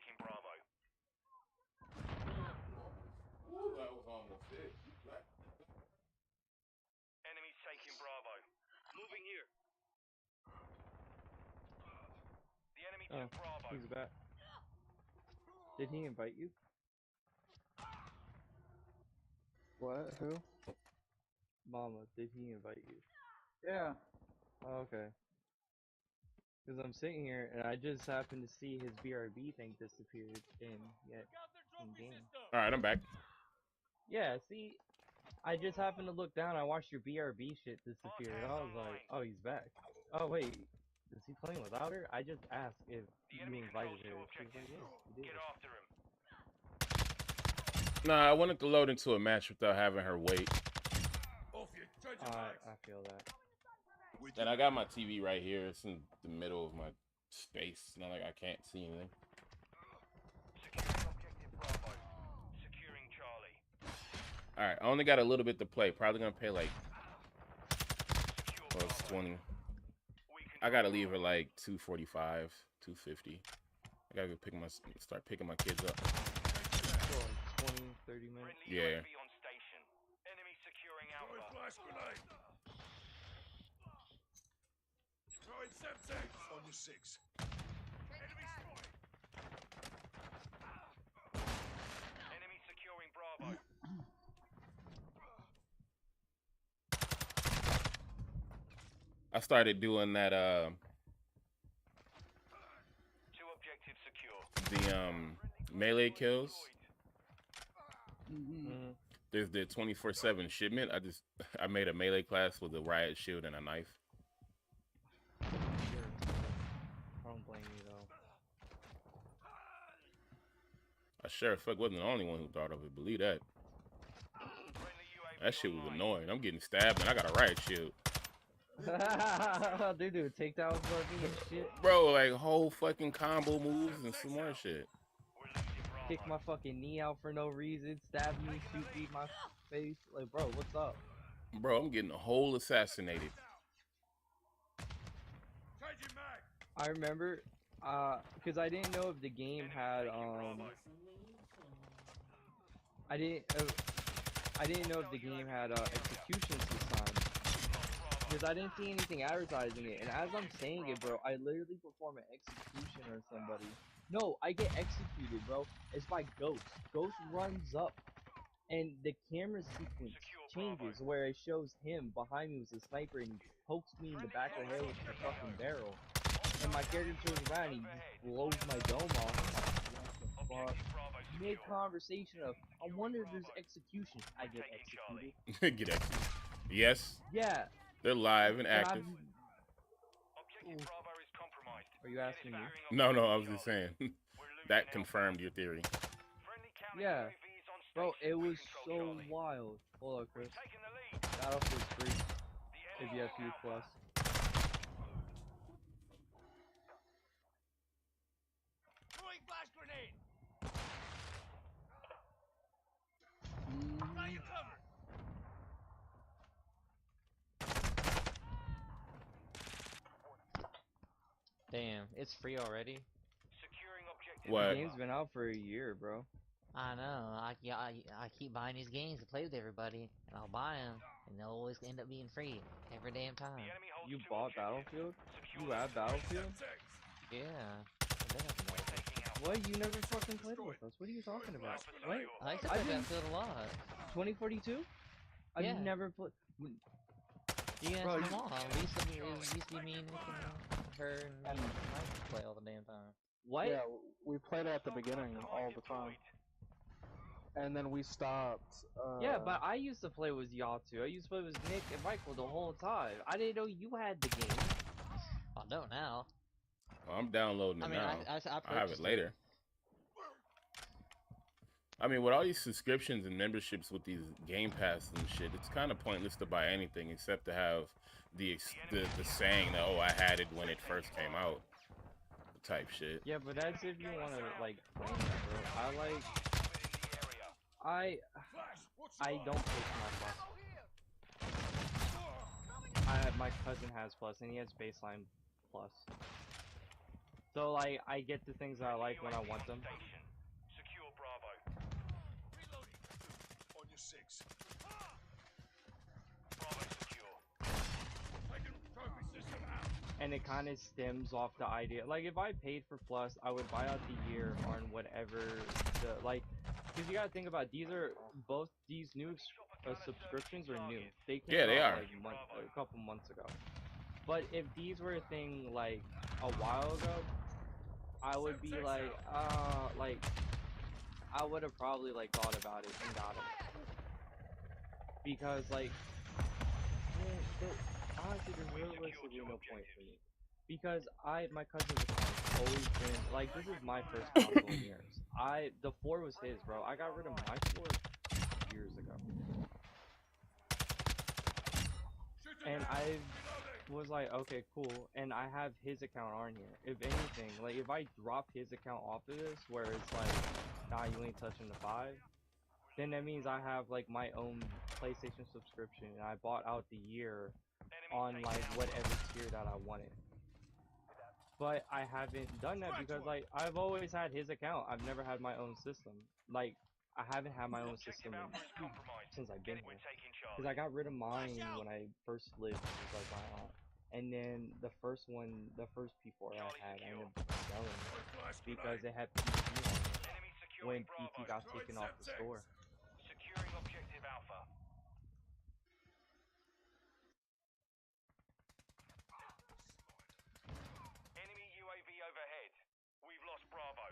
taking Bravo. Ooh, that was almost it. Enemies taking Bravo. Moving here. The enemy took Bravo. He's back. Did he invite you? What? Who? Mama, did he invite you? Yeah. Oh, okay. Because I'm sitting here and I just happened to see his BRB thing disappeared in game. Alright, I'm back. Yeah, see, I just happened to look down. I watched your BRB shit disappear, and I was like, "Oh, he's back." Oh wait, is he playing without her? I just asked if you invited her. She was like, "Yeah, you did." Get after him. Nah, I wanted to load into a match without having her wait. I feel that. And I got my TV right here. It's in the middle of my space. It's not like I can't see anything. Securing objective Bravo. Securing Charlie. Alright, I only got a little bit to play. Probably gonna pay like... Oh, it's 20. I gotta leave her like 2:45, 2:50. I gotta go start picking my kids up. So like 20, 30 minutes? Yeah. On station. Enemy securing Alpha. On your 6. Enemy securing Bravo. I started doing that, Two objectives secure. the, melee kills. Mm-hmm. There's the 24/7 shipment. I made a melee class with a riot shield and a knife. I don't blame you though. I sure as fuck wasn't the only one who thought of it. Believe that. That shit was annoying. I'm getting stabbed and I got a riot shield. Dude, takedowns fucking and shit. Bro, like whole fucking combo moves and some more shit. Kick my fucking knee out for no reason, stab me, shoot me in my face. Like, bro, what's up? Bro, I'm getting a whole assassinated. I remember, because I didn't know if the game had, I didn't know if the game had, executions this time. Because I didn't see anything advertising it, and as I'm saying it, bro, I literally perform an execution on somebody. No, I get executed, bro. It's by Ghost. Ghost runs up, and the camera sequence changes where it shows him behind me with a sniper, and he pokes me in the back of the head with the fucking barrel. And my character turns around, and he just blows my dome off. Fuck. Mid-conversation of, I wonder if there's execution. I get executed. Get executed. Yes. Yeah. They're live and active. Are you asking me? No, I was just saying. That confirmed your theory. Yeah. Bro, it was so wild. Hold on, Chris. Battlefield 3. If you have P+. Throwing flash grenade. Got you covered. Damn, it's free already. Securing objective. What? The game's been out for a year, bro. I know. I keep buying these games to play with everybody, and I'll buy them, and they'll always end up being free every damn time. You bought Battlefield? You have Battlefield? Yeah. What? You never fucking played with us. What are you talking about? What? I used to play Battlefield a lot. 2042? Yeah. I've never played. You guys Bro, come on. It used to be me and Nick and her and Mike play all the damn time. What? Yeah, we played it at the beginning all the time. And then we stopped. Yeah, but I used to play with y'all too. I used to play with Nick and Michael the whole time. I didn't know you had the game. I don't now. Well, I'm downloading it now. I have it later. I mean, with all these subscriptions and memberships with these Game Pass and shit, it's kind of pointless to buy anything except to have the saying that, oh, I had it when it first came out, type shit. Yeah, but that's if you want to like play it, bro. I don't pay for my plus. My cousin has plus, and he has baseline plus. So like I get the things that I like when I want them. Secure Bravo. On your six. Bravo secure. Taking trophy system out. And it kind of stems off the idea. Like if I paid for Plus, I would buy out the year on whatever the like. Because you gotta think about these are both these new subscriptions are new. They came Yeah, they out are. like a couple months ago. But if these were a thing like a while ago, I would be like, I would have probably like thought about it and got it. Because like, honestly, there's realistically no point for me. Because my cousin's account's always been like, this is my first console in years. The 4 was his, bro. I got rid of my 4 years ago. And I was like, okay, cool. And I have his account on here. If anything, like if I drop his account off of this, where it's like, nah, you ain't touching the 5, then that means I have like my own PlayStation subscription, and I bought out the year on like whatever tier that I wanted. But I haven't done that because like I've always had his account. I've never had my own system. Like I haven't had my own system since I've been here. Because I got rid of mine when I first lived with like my aunt. And then the first P4 I had, I ended up selling it because it had PT on it when PT got taken off the store. Securing objective Alpha. Enemy UAV overhead. We've lost Bravo.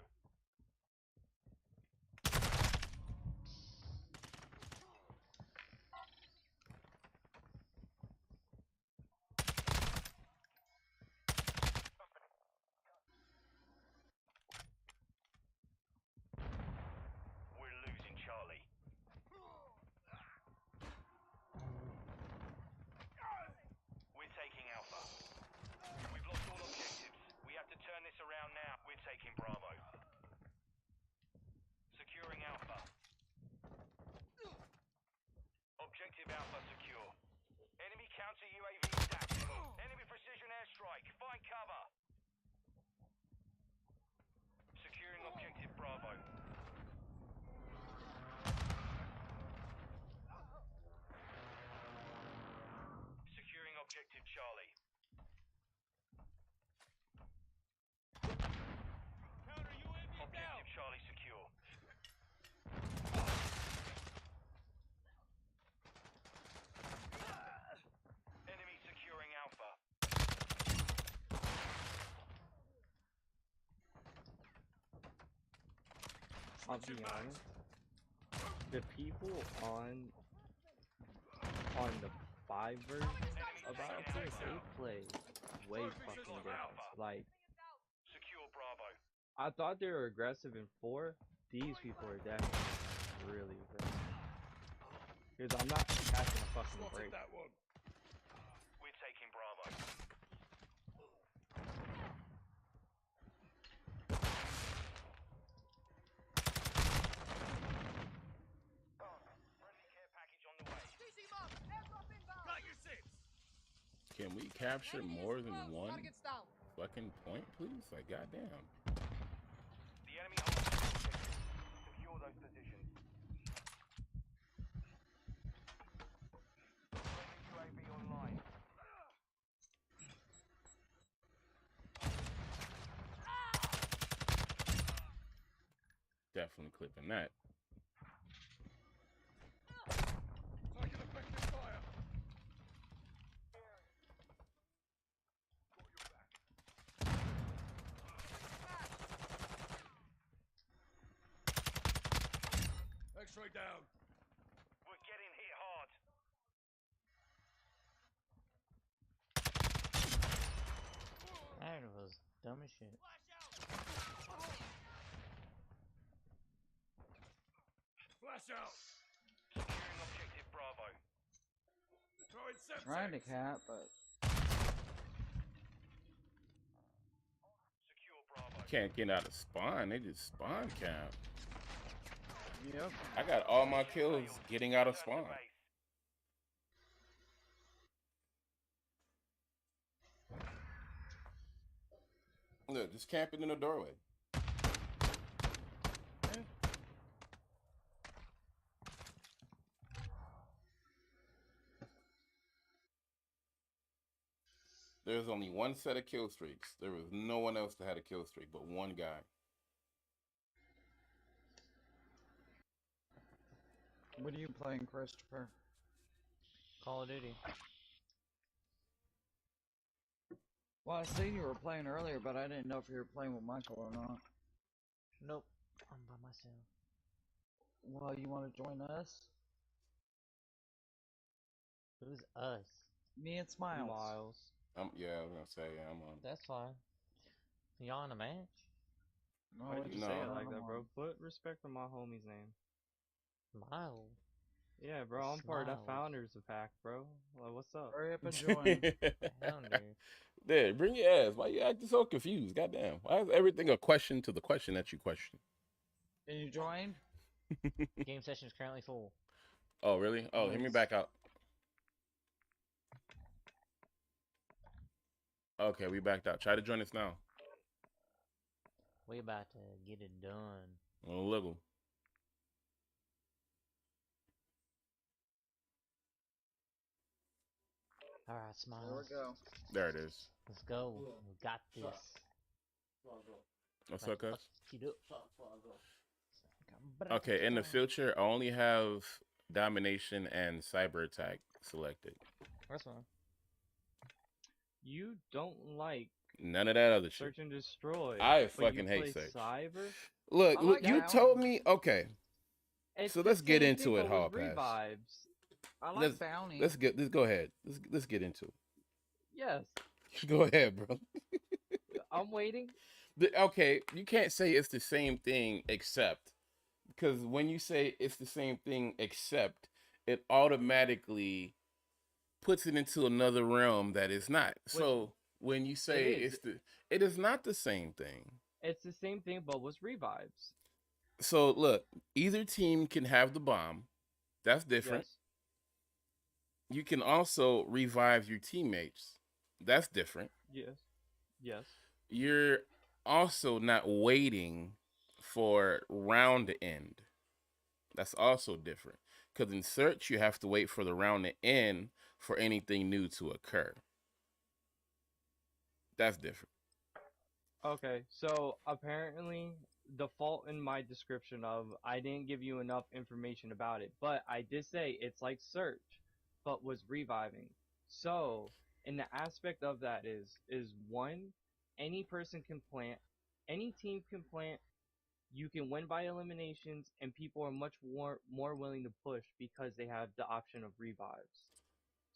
We're losing Charlie. We're taking Alpha. We've lost all objectives. We have to turn this around now. We're taking Bravo. Securing Alpha. Objective Alpha secure. Enemy counter UAV stacked. Enemy precision airstrike. Find cover. Securing objective Bravo. Securing objective Charlie. Objective Charlie secure. Enemy securing Alpha. I'll be honest. The people on the 5 version of Battlefield, they play way fucking different. Like, Secure Bravo. I thought they were aggressive in 4. These people are definitely really aggressive. Because I'm not catching a fucking break. We're taking Bravo. Friendly care package on the way. Can we capture more than one fucking point, please? Like, goddamn. The enemy holds. Secure those positions. Friendly UAV online. Definitely clipping that. Taking effective fire. X-ray down. We're getting hit hard. That was dumb as shit. Flash out. Securing objective Bravo. Trying to cap, but Secure Bravo. Can't get out of spawn. They just spawn camp. yep. I got all my kills getting out of spawn. Look, just camping in the doorway. There's only one set of kill streaks. There was no one else that had a kill streak but one guy. What are you playing, Christopher? Call of Duty. Well, I seen you were playing earlier, but I didn't know if you were playing with Michael or not. Nope. I'm by myself. Well, you want to join us? Who's us? Me and Smiles. Yeah, I was gonna say, yeah, I'm on. That's fine. Y'all in a match? No, Why did you No. say it like that, bro? Put respect on my homie's name. Miles. Yeah, bro, I'm part of that Smiles. founders pack, bro. Like, what's up? Hurry up and join. Founder. There, bring your ass. Why you acting so confused? Goddamn. Why is everything a question to the question that you question? Can you join? Game session is currently full. Oh, really? Oh, hit me back out. Okay, we backed out. Try to join us now. We about to get it done. Oh, little. Alright, Smiles. There we go. There it is. Let's go. We got this. What's up, cuz? You Okay, in the future, I only have domination and cyber attack selected. That's fine. You don't like None of that other shit. search and destroy. I but fucking you hate play search. Cyber? Look, I look, like you that. told me. Okay, It's so the let's get same into thing, it, but Hall with Pass. revives. I like Let's bounty. let's go ahead. Let's get into it. Yes, Go ahead, bro. I'm waiting. Okay, you can't say it's the same thing except, because when you say it's the same thing except, it automatically puts it into another realm that it's not. So when you say it is not the same thing. It's the same thing, but with revives. So look, either team can have the bomb. That's different. Yes. You can also revive your teammates. That's different. Yes. Yes. You're also not waiting for round to end. That's also different. Because in search, you have to wait for the round to end for anything new to occur. That's different. Okay, so apparently the fault in my description of I didn't give you enough information about it, but I did say it's like search, but was reviving. So, in the aspect of that is one, any person can plant, any team can plant, you can win by eliminations, and people are much more willing to push because they have the option of revives.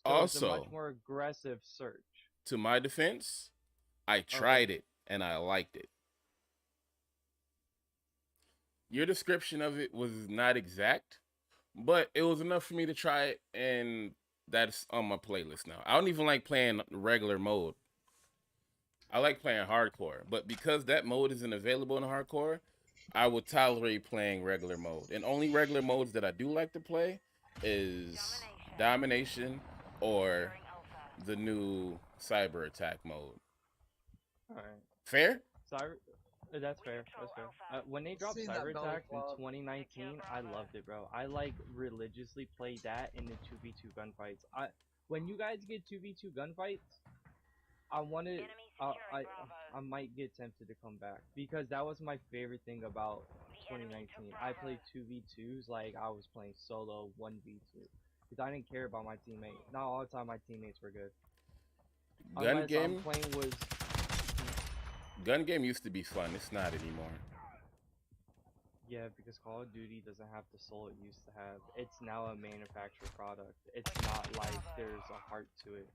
So it's a Also, much more aggressive search. to my defense, I tried it and I liked it. Your description of it was not exact, but it was enough for me to try it, and that's on my playlist now. I don't even like playing regular mode. I like playing hardcore, but because that mode isn't available in hardcore, I would tolerate playing regular mode. And only regular modes that I do like to play is domination or the new cyber attack mode. Alright. Fair? That's fair. That's fair. When they dropped Cyber Attack in 2019, I loved it, bro. I like religiously played that in the 2v2 gunfights. When you guys get 2v2 gunfights, I might get tempted to come back because that was my favorite thing about 2019. I played 2v2s like I was playing solo 1v2 because I didn't care about my teammate. Not all the time my teammates were good. Gun game used to be fun. It's not anymore. Yeah, because Call of Duty doesn't have the soul it used to have. It's now a manufactured product. It's not like there's a heart to it.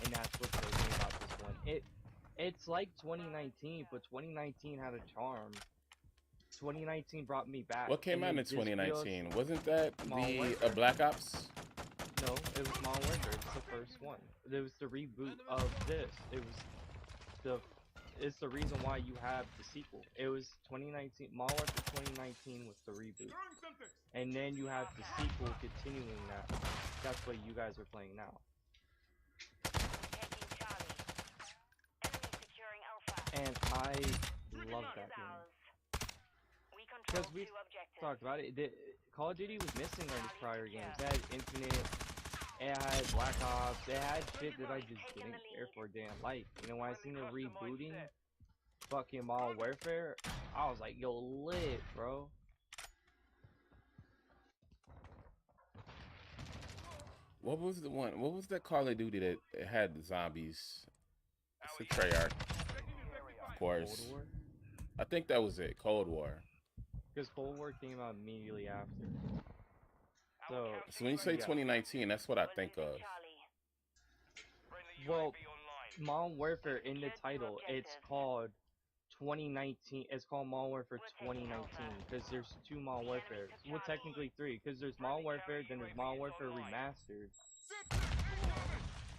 And that's what kills me about this one. It's like 2019, but 2019 had a charm. 2019 brought me back. What came out in 2019? Wasn't that the Black Ops? No, it was Modern Warfare. It's the first one. It was the reboot of this. It's the reason why you have the sequel. It was 2019. Modern Warfare 2019 was the reboot. And then you have the sequel continuing that. That's what you guys are playing now. And I love that game. Because we talked about it. Call of Duty was missing on its prior games. It had Infinite, it had Black Ops, it had shit that I just didn't care for damn like. You know, when I seen the rebooting fucking Modern Warfare, I was like, yo, lit, bro. What was the one? What was that Call of Duty that it had the zombies? It's a Treyarch, of course. Cold War? I think that was it. Cold War. Because Cold War came out immediately after. So when you say 2019, that's what I think of. Well, Modern Warfare in the title, it's called 2019. It's called Modern Warfare 2019 because there's two Modern Warfare. Well, technically three because there's Modern Warfare, then there's Modern Warfare Remastered,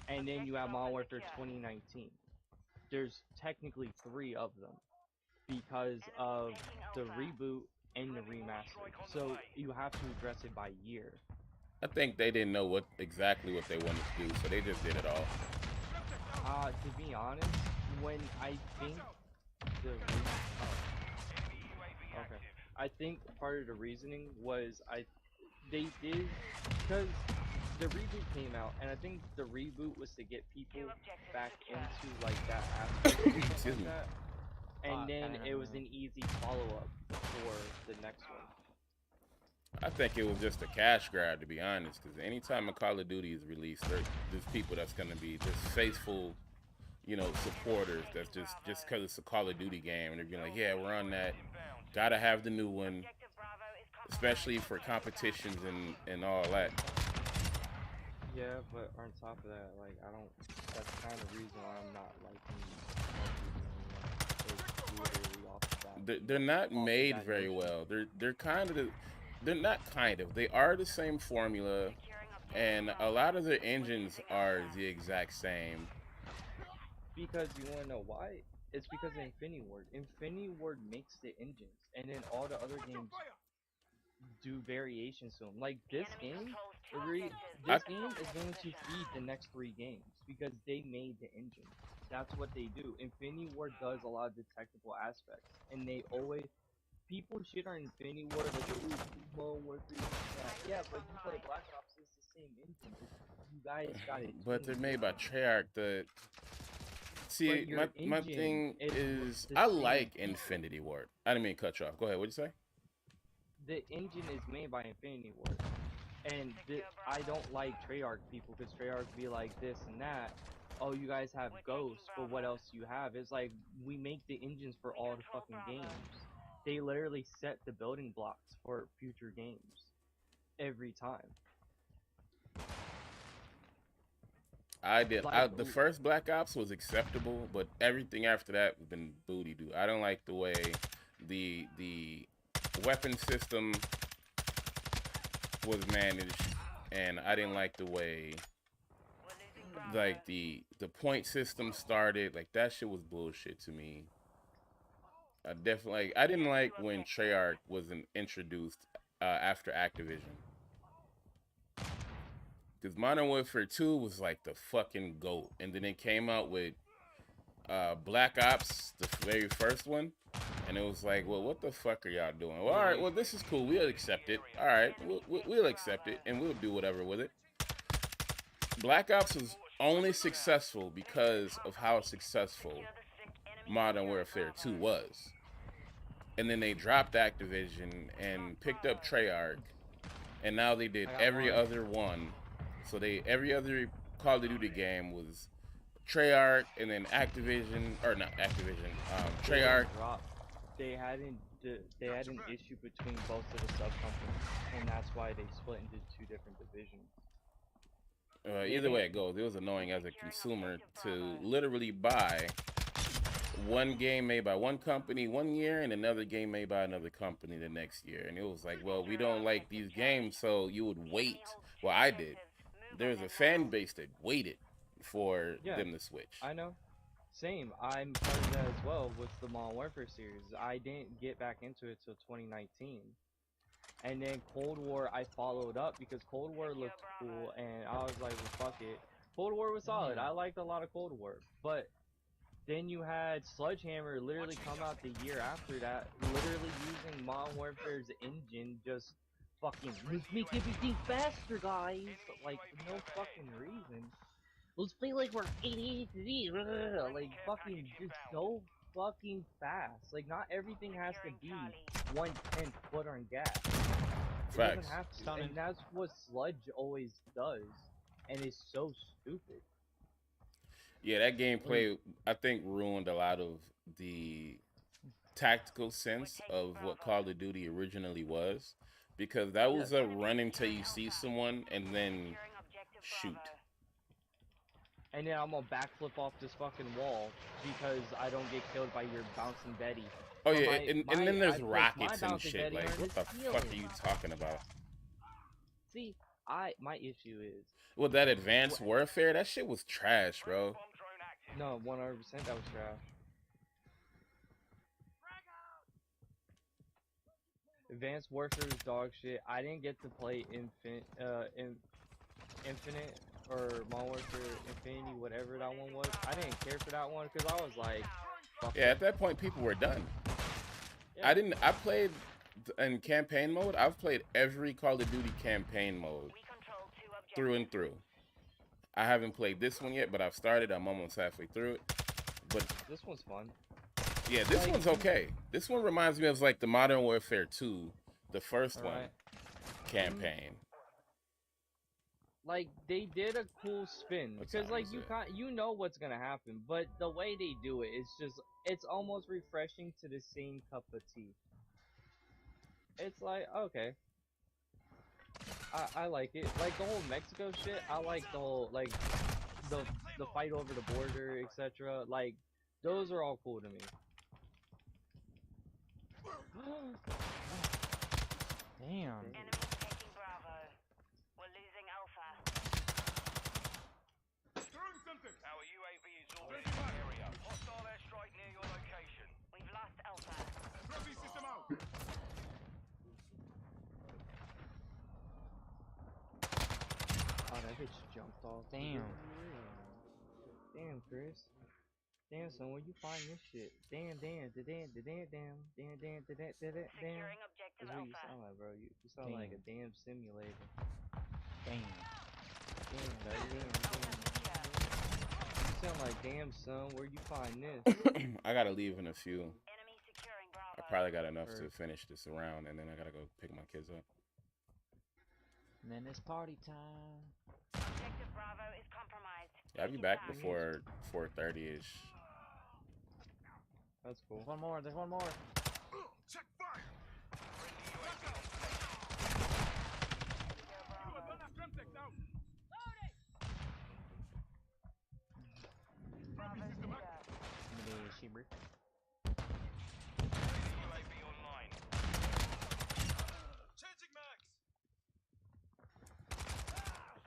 and then you have Modern Warfare 2019. There's technically three of them because of the reboot and the remaster. So you have to address it by year. I think they didn't know exactly what they wanted to do, so they just did it all. To be honest, when I think I think part of the reasoning was they did because the reboot came out, and I think the reboot was to get people back into like that aspect, Excuse me. and then it was an easy follow-up for the next one. I think it was just a cash grab, to be honest, because anytime a Call of Duty is released, there's people that's going to be just faithful, you know, supporters that's just because it's a Call of Duty game, and they're being like, yeah, we're on that, gotta have the new one, especially for competitions and all that. Yeah, but on top of that, like, that's kind of the reason why I'm not liking They're not made very well. They're not kind of. They are the same formula, and a lot of the engines are the exact same. Because you want to know why? It's because of Infinity Ward. Infinity Ward makes the engines, and then all the other games do variations to them. Like this game, this game is going to feed the next three games because they made the engine. That's what they do. Infinity Ward does a lot of the technical aspects, and they always people shit on Infinity Ward like, ooh, Modern Warfare, yeah, but you play Black Ops, it's the same engine. You guys got it. But they're made by Treyarch. See, my thing is I like Infinity Ward. I didn't mean to cut you off. Go ahead. What'd you say? The engine is made by Infinity Ward, and I don't like Treyarch people because Treyarch be like this and that. Oh, you guys have Ghosts, but what else do you have? It's like we make the engines for all the fucking games. They literally set the building blocks for future games every time. I did. The first Black Ops was acceptable, but everything after that has been booty doo. I don't like the way the weapon system was managed, and I didn't like the way like the point system started. Like that shit was bullshit to me. I didn't like when Treyarch wasn't introduced after Activision. Because Modern Warfare 2 was like the fucking GOAT. And then it came out with Black Ops, the very first one. And it was like, well, what the fuck are y'all doing? Well, all right, well, this is cool. We'll accept it. All right, we'll accept it. And we'll do whatever with it. Black Ops was only successful because of how successful Modern Warfare 2 was. And then they dropped Activision and picked up Treyarch. And now they did every other one. So every other Call of Duty game was Treyarch, and then Activision, or not Activision, Treyarch. They had an issue between both of the sub-companies, and that's why they split into two different divisions. Either way it goes, it was annoying as a consumer to literally buy one game made by one company one year and another game made by another company the next year. And it was like, well, we don't like these games, so you would wait. Well, I did. There's a fan base that waited for them to switch. I know. Same. I'm part of that as well with the Modern Warfare series. I didn't get back into it till 2019. And then Cold War, I followed up because Cold War looked cool, and I was like, well, fuck it. Cold War was solid. I liked a lot of Cold War. But Then you had Sledgehammer literally come out the year after that, literally using Modern Warfare's engine, just fucking, let's make everything faster, guys! Like, for no fucking reason. Let's play like we're 88, like, fucking, just so fucking fast. Like, not everything has to be 1/10 foot on gas. It Facts. doesn't have to, and that's what Sludge always does, and it's so stupid. Yeah, that gameplay, I think, ruined a lot of the tactical sense of what Call of Duty originally was, because that was a run until you see someone and then shoot. And then I'm gonna backflip off this fucking wall because I don't get killed by your bouncing Betty. Oh yeah, and then there's rockets and shit. Like, what the fuck are you talking about? See, my issue is, well, that Advanced Warfare, that shit was trash, bro. No, 100% that was trash. Advanced Warfare was dog shit. I didn't get to play Infinite or Modern Warfare Infinity, whatever that one was. I didn't care for that one because I was like, fuck yeah, at that point people were done. Yeah. I played in campaign mode. I've played every Call of Duty campaign mode through and through. I haven't played this one yet, but I've started. I'm almost halfway through it. But this one's fun. Yeah, this one's okay. This one reminds me of like the Modern Warfare 2, the first one campaign. Like, they did a cool spin because like you know what's gonna happen, but the way they do it, it's almost refreshing to the same cup of tea. It's like, okay, I like it. Like the whole Mexico shit, I like the whole like the fight over the border, etc. Like those are all cool to me. Damn. Enemy taking Bravo. We're losing Alpha. Our UAV is orbiting the area. Hostile airstrike near your location. We've lost Alpha. System out. Oh, that bitch jumped off. Damn. Damn, Chris. Damn, son, where you find this shit? Damn. That's what you sound like, bro. You sound like a damn simulator. Damn. You sound like, damn, son, where you find this? I gotta leave in a few. I probably got enough to finish this round, and then I gotta go pick my kids up. And then it's party time. Objective Bravo is compromised. Yeah, I'll be back before 4:30ish. That's cool. There's one more. Check fire. UAV online. Changing mags.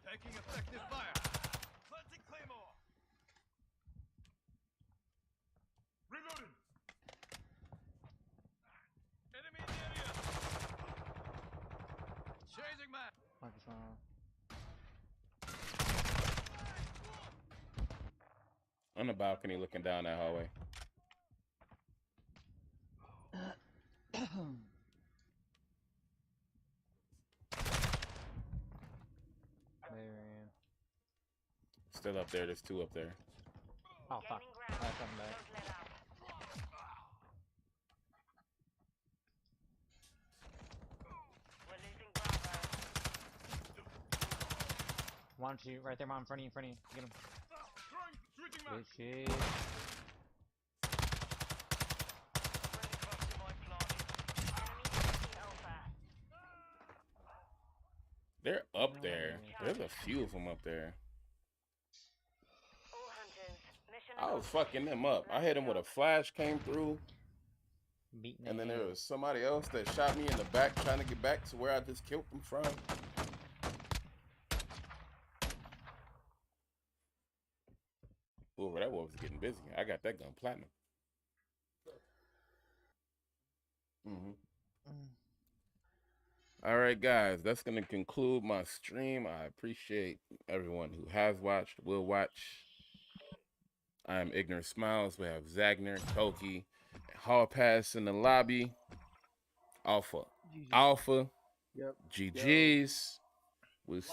Taking effective fire. Planting claymore. Reloading. Enemy in the area. Changing mag. On the balcony looking down that hallway. Still up there. There's two up there. Oh, fuck. I'm coming back. Why don't you, right there, Mom, in front of you, Get him. Good shit. They're up there. There's a few of them up there. I was fucking them up. I hit them with a flash, came through. And then there was somebody else that shot me in the back trying to get back to where I just killed them from. Ooh, that wolf was getting busy. I got that gun platinum. All right, guys, that's going to conclude my stream. I appreciate everyone who has watched, will watch. I am Ignorant Smiles. We have Zagner, Toki, Hall Pass in the lobby. Alpha. GG. Alpha. Yep. GG's. We'll see.